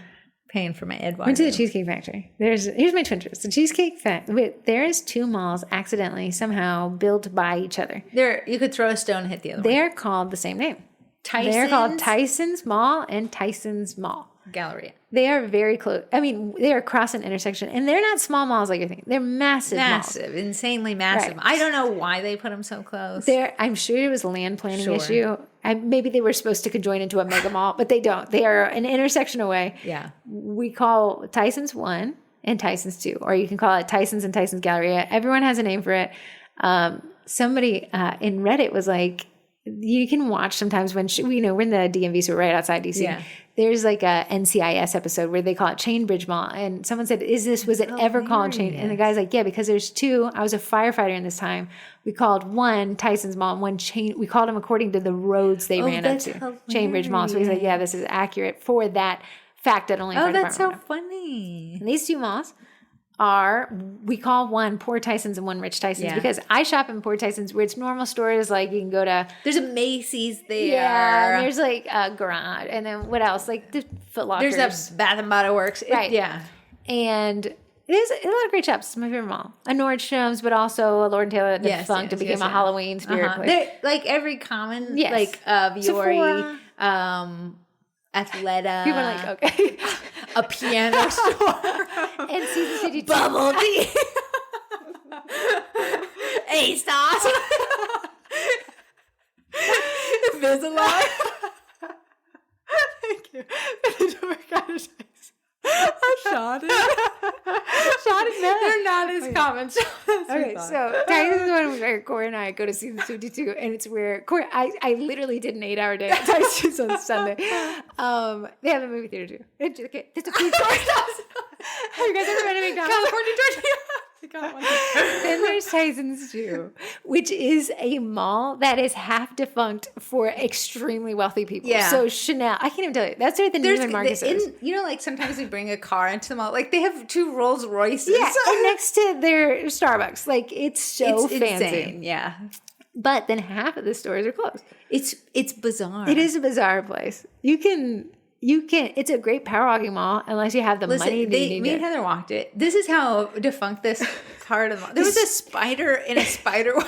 Paying for my Edward. Went to the Cheesecake Factory. Here's my twin twist. The Cheesecake Factory. There is two malls accidentally somehow built by each other. You could throw a stone and hit the other one. They're called the same name. Tyson's? They're called Tyson's Mall and Tyson's Mall. Galleria. They are very close. I mean, they are across an intersection, and they're not small malls like you think. They're massive malls. Insanely massive. Right. I don't know why they put them so close. I'm sure it was a land planning issue. Maybe they were supposed to conjoin into a mega mall, but they don't. They are an intersection away. Yeah. We call Tyson's 1 and Tyson's 2, or you can call it Tyson's and Tyson's Galleria. Everyone has a name for it. Somebody in Reddit was like, you can watch sometimes when we're in the DMV, so we're right outside DC. Yeah. There's like a NCIS episode where they call it Chain Bridge Mall, and someone said, was it ever called Chain? And the guy's like, yeah, because there's two. I was a firefighter in this time. We called one Tyson's Mall and one Chain. We called them according to the roads they ran up to. Hilarious. Chain Bridge Mall. So he's like, yeah, this is accurate for that fact that only. That's so funny. And these two malls we call one Poor Tyson's and one Rich Tyson's because I shop in Poor Tyson's where it's normal stores like you can go to. There's a Macy's there. Yeah, and there's like a garage. And then what else? Like the Foot Lockers. There's a Bath and Body Works. Right. Yeah. And there's a lot of great shops. It's my favorite mall. A Nordstrom's, but also a Lord & Taylor defunct and became a Halloween spirit place. They're, like every common, like Viore, Athleta. People are like, okay. A piano store. And Season 52. Bubble tea. ASOS. Invisalign. Thank you. The door got a nice. Shotted. Shotted men. They're not as common. Okay, so Tyson's is one where Corrie and I go to Season 52, and it's where Corrie, I literally did an 8-hour day at Tyson's on Sunday. They have a movie theater too. It's a food court. Have you guys ever been to McDonald's? California tortilla. Then there's Tyson's too, which is a mall that is half defunct for extremely wealthy people. Yeah. So Chanel, I can't even tell you. That's where the Neiman Marcus is. Like sometimes we bring a car into the mall. Like they have 2 Rolls Royces. Yeah, and next to their Starbucks. Like it's so fancy. Insane. Yeah. But then half of the stores are closed. It's bizarre. It is a bizarre place. You can. It's a great power walking mall unless you have the money. Me and Heather walked it. This is how defunct this part of the mall. There was a spider in a spider web.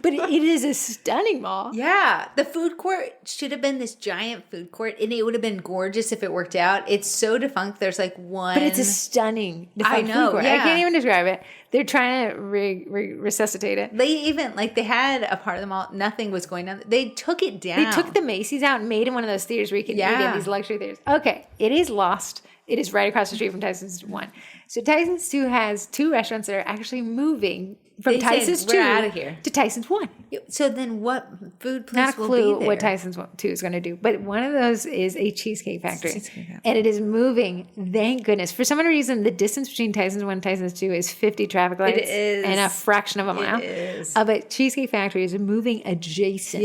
But it is a stunning mall. Yeah. The food court should have been this giant food court, and it would have been gorgeous if it worked out. It's so defunct. There's like one. But it's a stunning defunct food court. Yeah. I can't even describe it. They're trying to resuscitate it. They even, they had a part of the mall. Nothing was going on. They took it down. They took the Macy's out and made it one of those theaters where you can eat in these luxury theaters. Okay. It is lost. It is right across the street from Tyson's 1. So Tyson's 2 has 2 restaurants that are actually moving from Tyson's 2 out of here to Tyson's 1. So then what food place Not a clue what Tyson's 2 is going to do. But one of those is a Cheesecake Factory. And it is moving, thank goodness. For some reason, the distance between Tyson's 1 and Tyson's 2 is 50 traffic lights. It is. And a fraction of a mile. It is. But Cheesecake Factory is moving adjacent.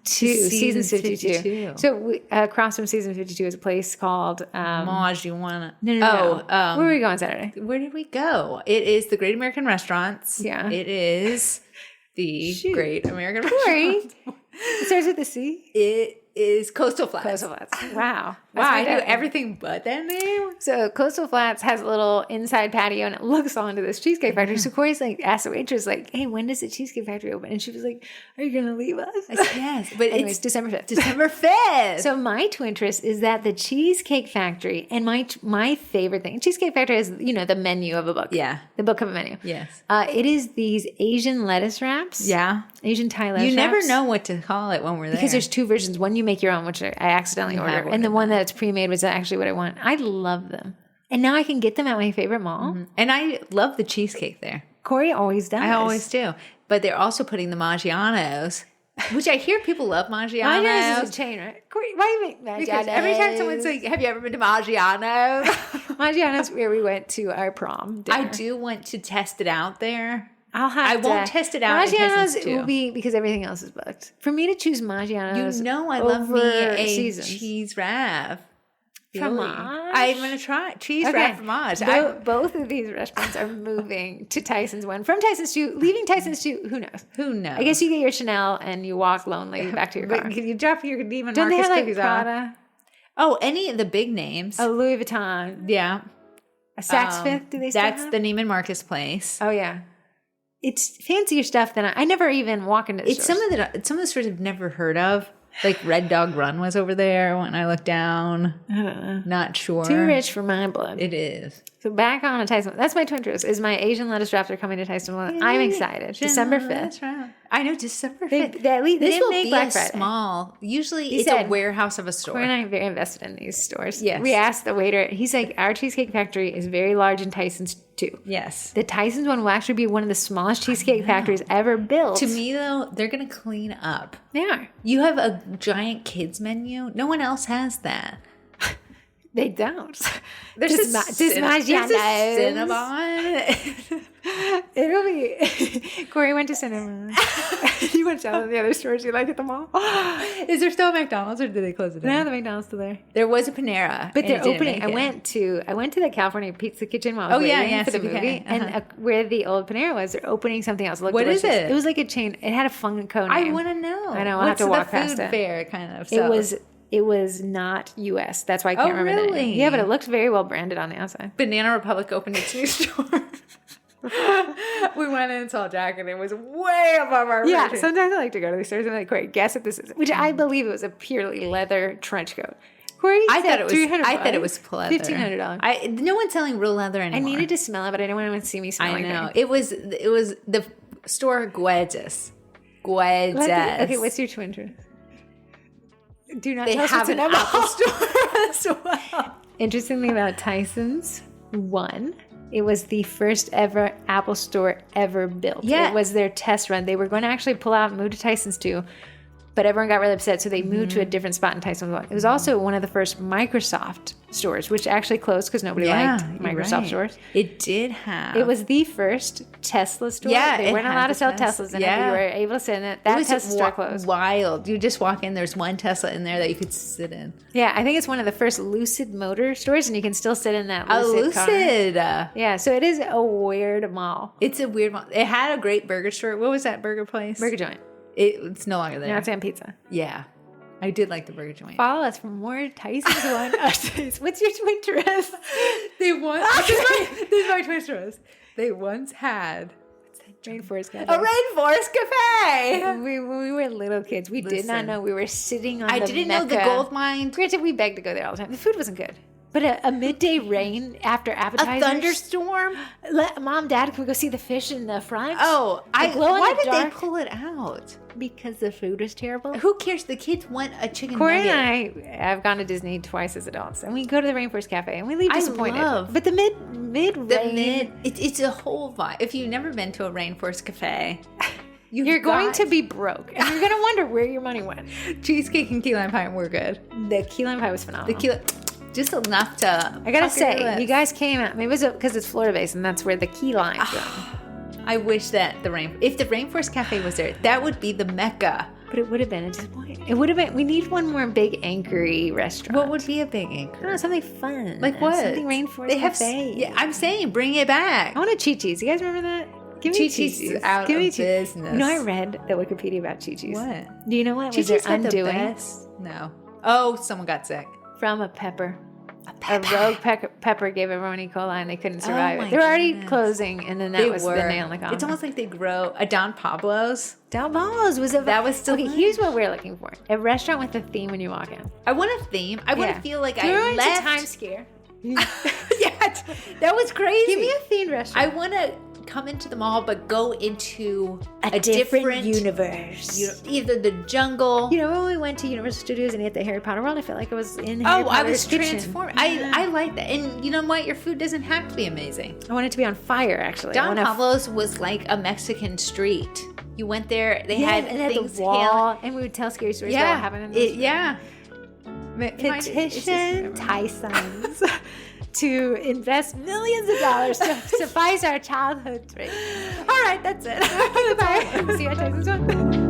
To Season 52. So across from Season 52 is a place called Maj, you wanna? No. Where were we going Saturday? Where did we go? It is the Great American Restaurants. Yeah. It is the Great American Restaurants. It starts with the C? It is Coastal Flats. Coastal Flats. Wow. Wow, I do everything but that name. So Coastal Flats has a little inside patio and it looks onto this Cheesecake Factory. So Corey's like, asked the waitress, like, hey, when does the Cheesecake Factory open? And she was like, are you going to leave us? I said, yes. But anyways, it's December 5th. December 5th. So my Twinterest is that the Cheesecake Factory, and my favorite thing, Cheesecake Factory is, the menu of a book. Yeah. The book of a menu. Yes. It is these Asian lettuce wraps. Yeah. Asian Thai lettuce You never wraps. know what to call it when we're there. Because there's two versions. One you make your own, which I accidentally ordered. And the one that's pre-made was actually what I want. I love them. And now I can get them at my favorite mall. Mm-hmm. And I love the cheesecake there. Corey always does. I always do. But they're also putting the Maggiano's, which I hear people love Maggiano's. Maggiano's is a chain, right? Corey, why do you make Maggiano's? Because every time someone's like, have you ever been to Maggiano's? Maggiano's where we went to our prom dinner. I do want to test it out there. I won't test it out. Maggiano's will be because everything else is booked. For me to choose Maggiano's, I love me a seasons. cheese wrap. From Really. Maj? I'm going to try cheese wrap from Maj. Both of these restaurants are moving to Tyson's one. From Tyson's to, leaving Tyson's to, who knows? Who knows? I guess you get your Chanel and you walk lonely back to your car. But can you drop your Neiman Don't they Marcus have like cookies off? Prada? Oh, any of the big names. Oh, Louis Vuitton. Yeah. A Saks Fifth, do they still That's have? the Neiman Marcus place. Oh, yeah. It's fancier stuff than I never even walk into the It's stores. some of the stores I've never heard of. Like Red Dog Run was over there when I looked down. I don't know. Not sure. Too rich for my blood. It is. So back on to Tyson. That's my Twinterest. Is my Asian lettuce wraps are coming to Tyson. I'm excited. December 5th. That's right. I know, December 5th. This This will will be be Friday. small. Usually He it's said- a warehouse of a store. Corey and I are very invested in these stores. Yes. We asked the waiter. He's like, our Cheesecake Factory is very large in Tyson's too. Yes. The Tyson's one will actually be one of the smallest cheesecake factories ever built. To me, though, they're going to clean up. They are. You have a giant kids menu. No one else has that. They don't. There's Just Maggiano's. Cinnabon. It'll be. Corey went to Cinema. You went to all the other stores you like at the mall. Is there still a McDonald's or did they close it down? No, the McDonald's still there. There was a Panera. But and they're it didn't opening. make I it. went to the California Pizza Kitchen while I was waiting for the CPK. movie, and where the old Panera was, they're opening something else. It looked What is delicious. it? It was like a chain. It had a Funko name. I want to know. I know, I'll have to walk past the it. food fair kind of It stuff? was not U.S. That's why I can't Oh, remember the name. really? Yeah, but it looked very well branded on the outside. Banana Republic opened its new store. We went in and saw Jack, and it was way above our Yeah, budget. sometimes I like to go to these stores and like, Corey, guess what this is? Which I believe it was a purely leather trench coat. Corey, I thought it was. $300. I thought it was leather. $1,500. No one's selling real leather I anymore. needed to smell it, but I didn't want anyone to see me smell I know. anything. It was the store Guedes. Okay, what's your twin truth? Do not They tell us have what's an in Apple store as well. Interestingly about Tyson's, one, it was the first ever Apple store ever built. Yeah. It was their test run. They were going to actually pull out and move to Tyson's too, but everyone got really upset, so they moved to a different spot in Tyson's one. It was also one of the first Microsoft stores, which actually closed because nobody liked you're Microsoft right. stores. It did have. It was the first Tesla store. Yeah, They it weren't had allowed to the sell Tesla. Teslas in it, but you were able to sit in it. That Tesla store closed. Wild. You just walk in, there's one Tesla in there that you could sit in. Yeah, I think it's one of the first Lucid Motor stores, and you can still sit in that Lucid car. Lucid. Yeah, so it is a weird mall. It's a weird one. It had a great burger store. What was that burger place? Burger joint. It's no longer there. Now it's on pizza. Yeah. I did like the burger joint. Follow us for more Tyson's one updates. What's your Twinterest? They once. This is my Twinterest. They once had Rainforest Cafe. a rainforest cafe. When we were little kids, we did not Listen. know we were sitting on I the didn't know the Mecca. gold mine. Granted, we begged to go there all the time. The food wasn't good. But a midday rain after A appetizers. thunderstorm. Mom, Dad, can we go see the fish in the front? Oh, why did dark. they pull it out? Because the food was terrible. Who cares? The kids want a chicken Corey nugget. and I have gone to Disney twice as adults, and we go to the Rainforest Cafe, and we leave I disappointed. love But the mid-rain, It's a whole vibe. If you've never been to a rainforest cafe, you're going to be broke, and you're going to wonder where your money went. cheesecake and key lime pie were good. The key lime pie was phenomenal. Just enough to. I gotta pucker your say, lips. you guys came out. Maybe it was because it's Florida based, and that's where the key lime from. I wish that if the Rainforest Cafe was there, that would be the mecca. But it would have been a disappointment. It would have been. We need one more big anchory restaurant. What would be a big I don't anchor? know, something fun. Like what? Something Rainforest They have. Cafe. Yeah, I'm saying bring it back. I want a Chi-Chi's. You guys remember that? Give me Chi-Chi's Chi-Chi's. out Give me of Chi- business. You know, I read the Wikipedia about Chi-Chi's. What? Do you know what was Chi-Chi's their had the undoing? best. No. Oh, someone got sick. From a pepper. A A rogue pepper gave everyone E. coli and they couldn't survive my it. They were already goodness. closing, and then that was the nail in the coffin. It's almost like they grow a Don Pablo's. Del Ballos was a... That was still Okay, here's what we're looking for. A restaurant with a theme when you walk in. I want a theme. I want Yeah. to feel like You're I going left. to Times Square. Yeah, that was crazy. Give me a themed I restaurant. want to come into the mall, but go into a different universe. either the jungle. You know, when we went to Universal Studios and ate the Harry Potter world, I felt like I was in Harry Oh, I Potter's was kitchen. transformed. I like that. And you know what? Your food doesn't have to be amazing. I want it to be on fire, actually. I Don want Pablo's was like a Mexican street. You went there, they had and at things the wall, and we would tell scary stories about what happened in yeah. Petition Tysons to invest millions of dollars to suffice our childhood dreams. All right, that's it. Goodbye. See you at Tyson's one.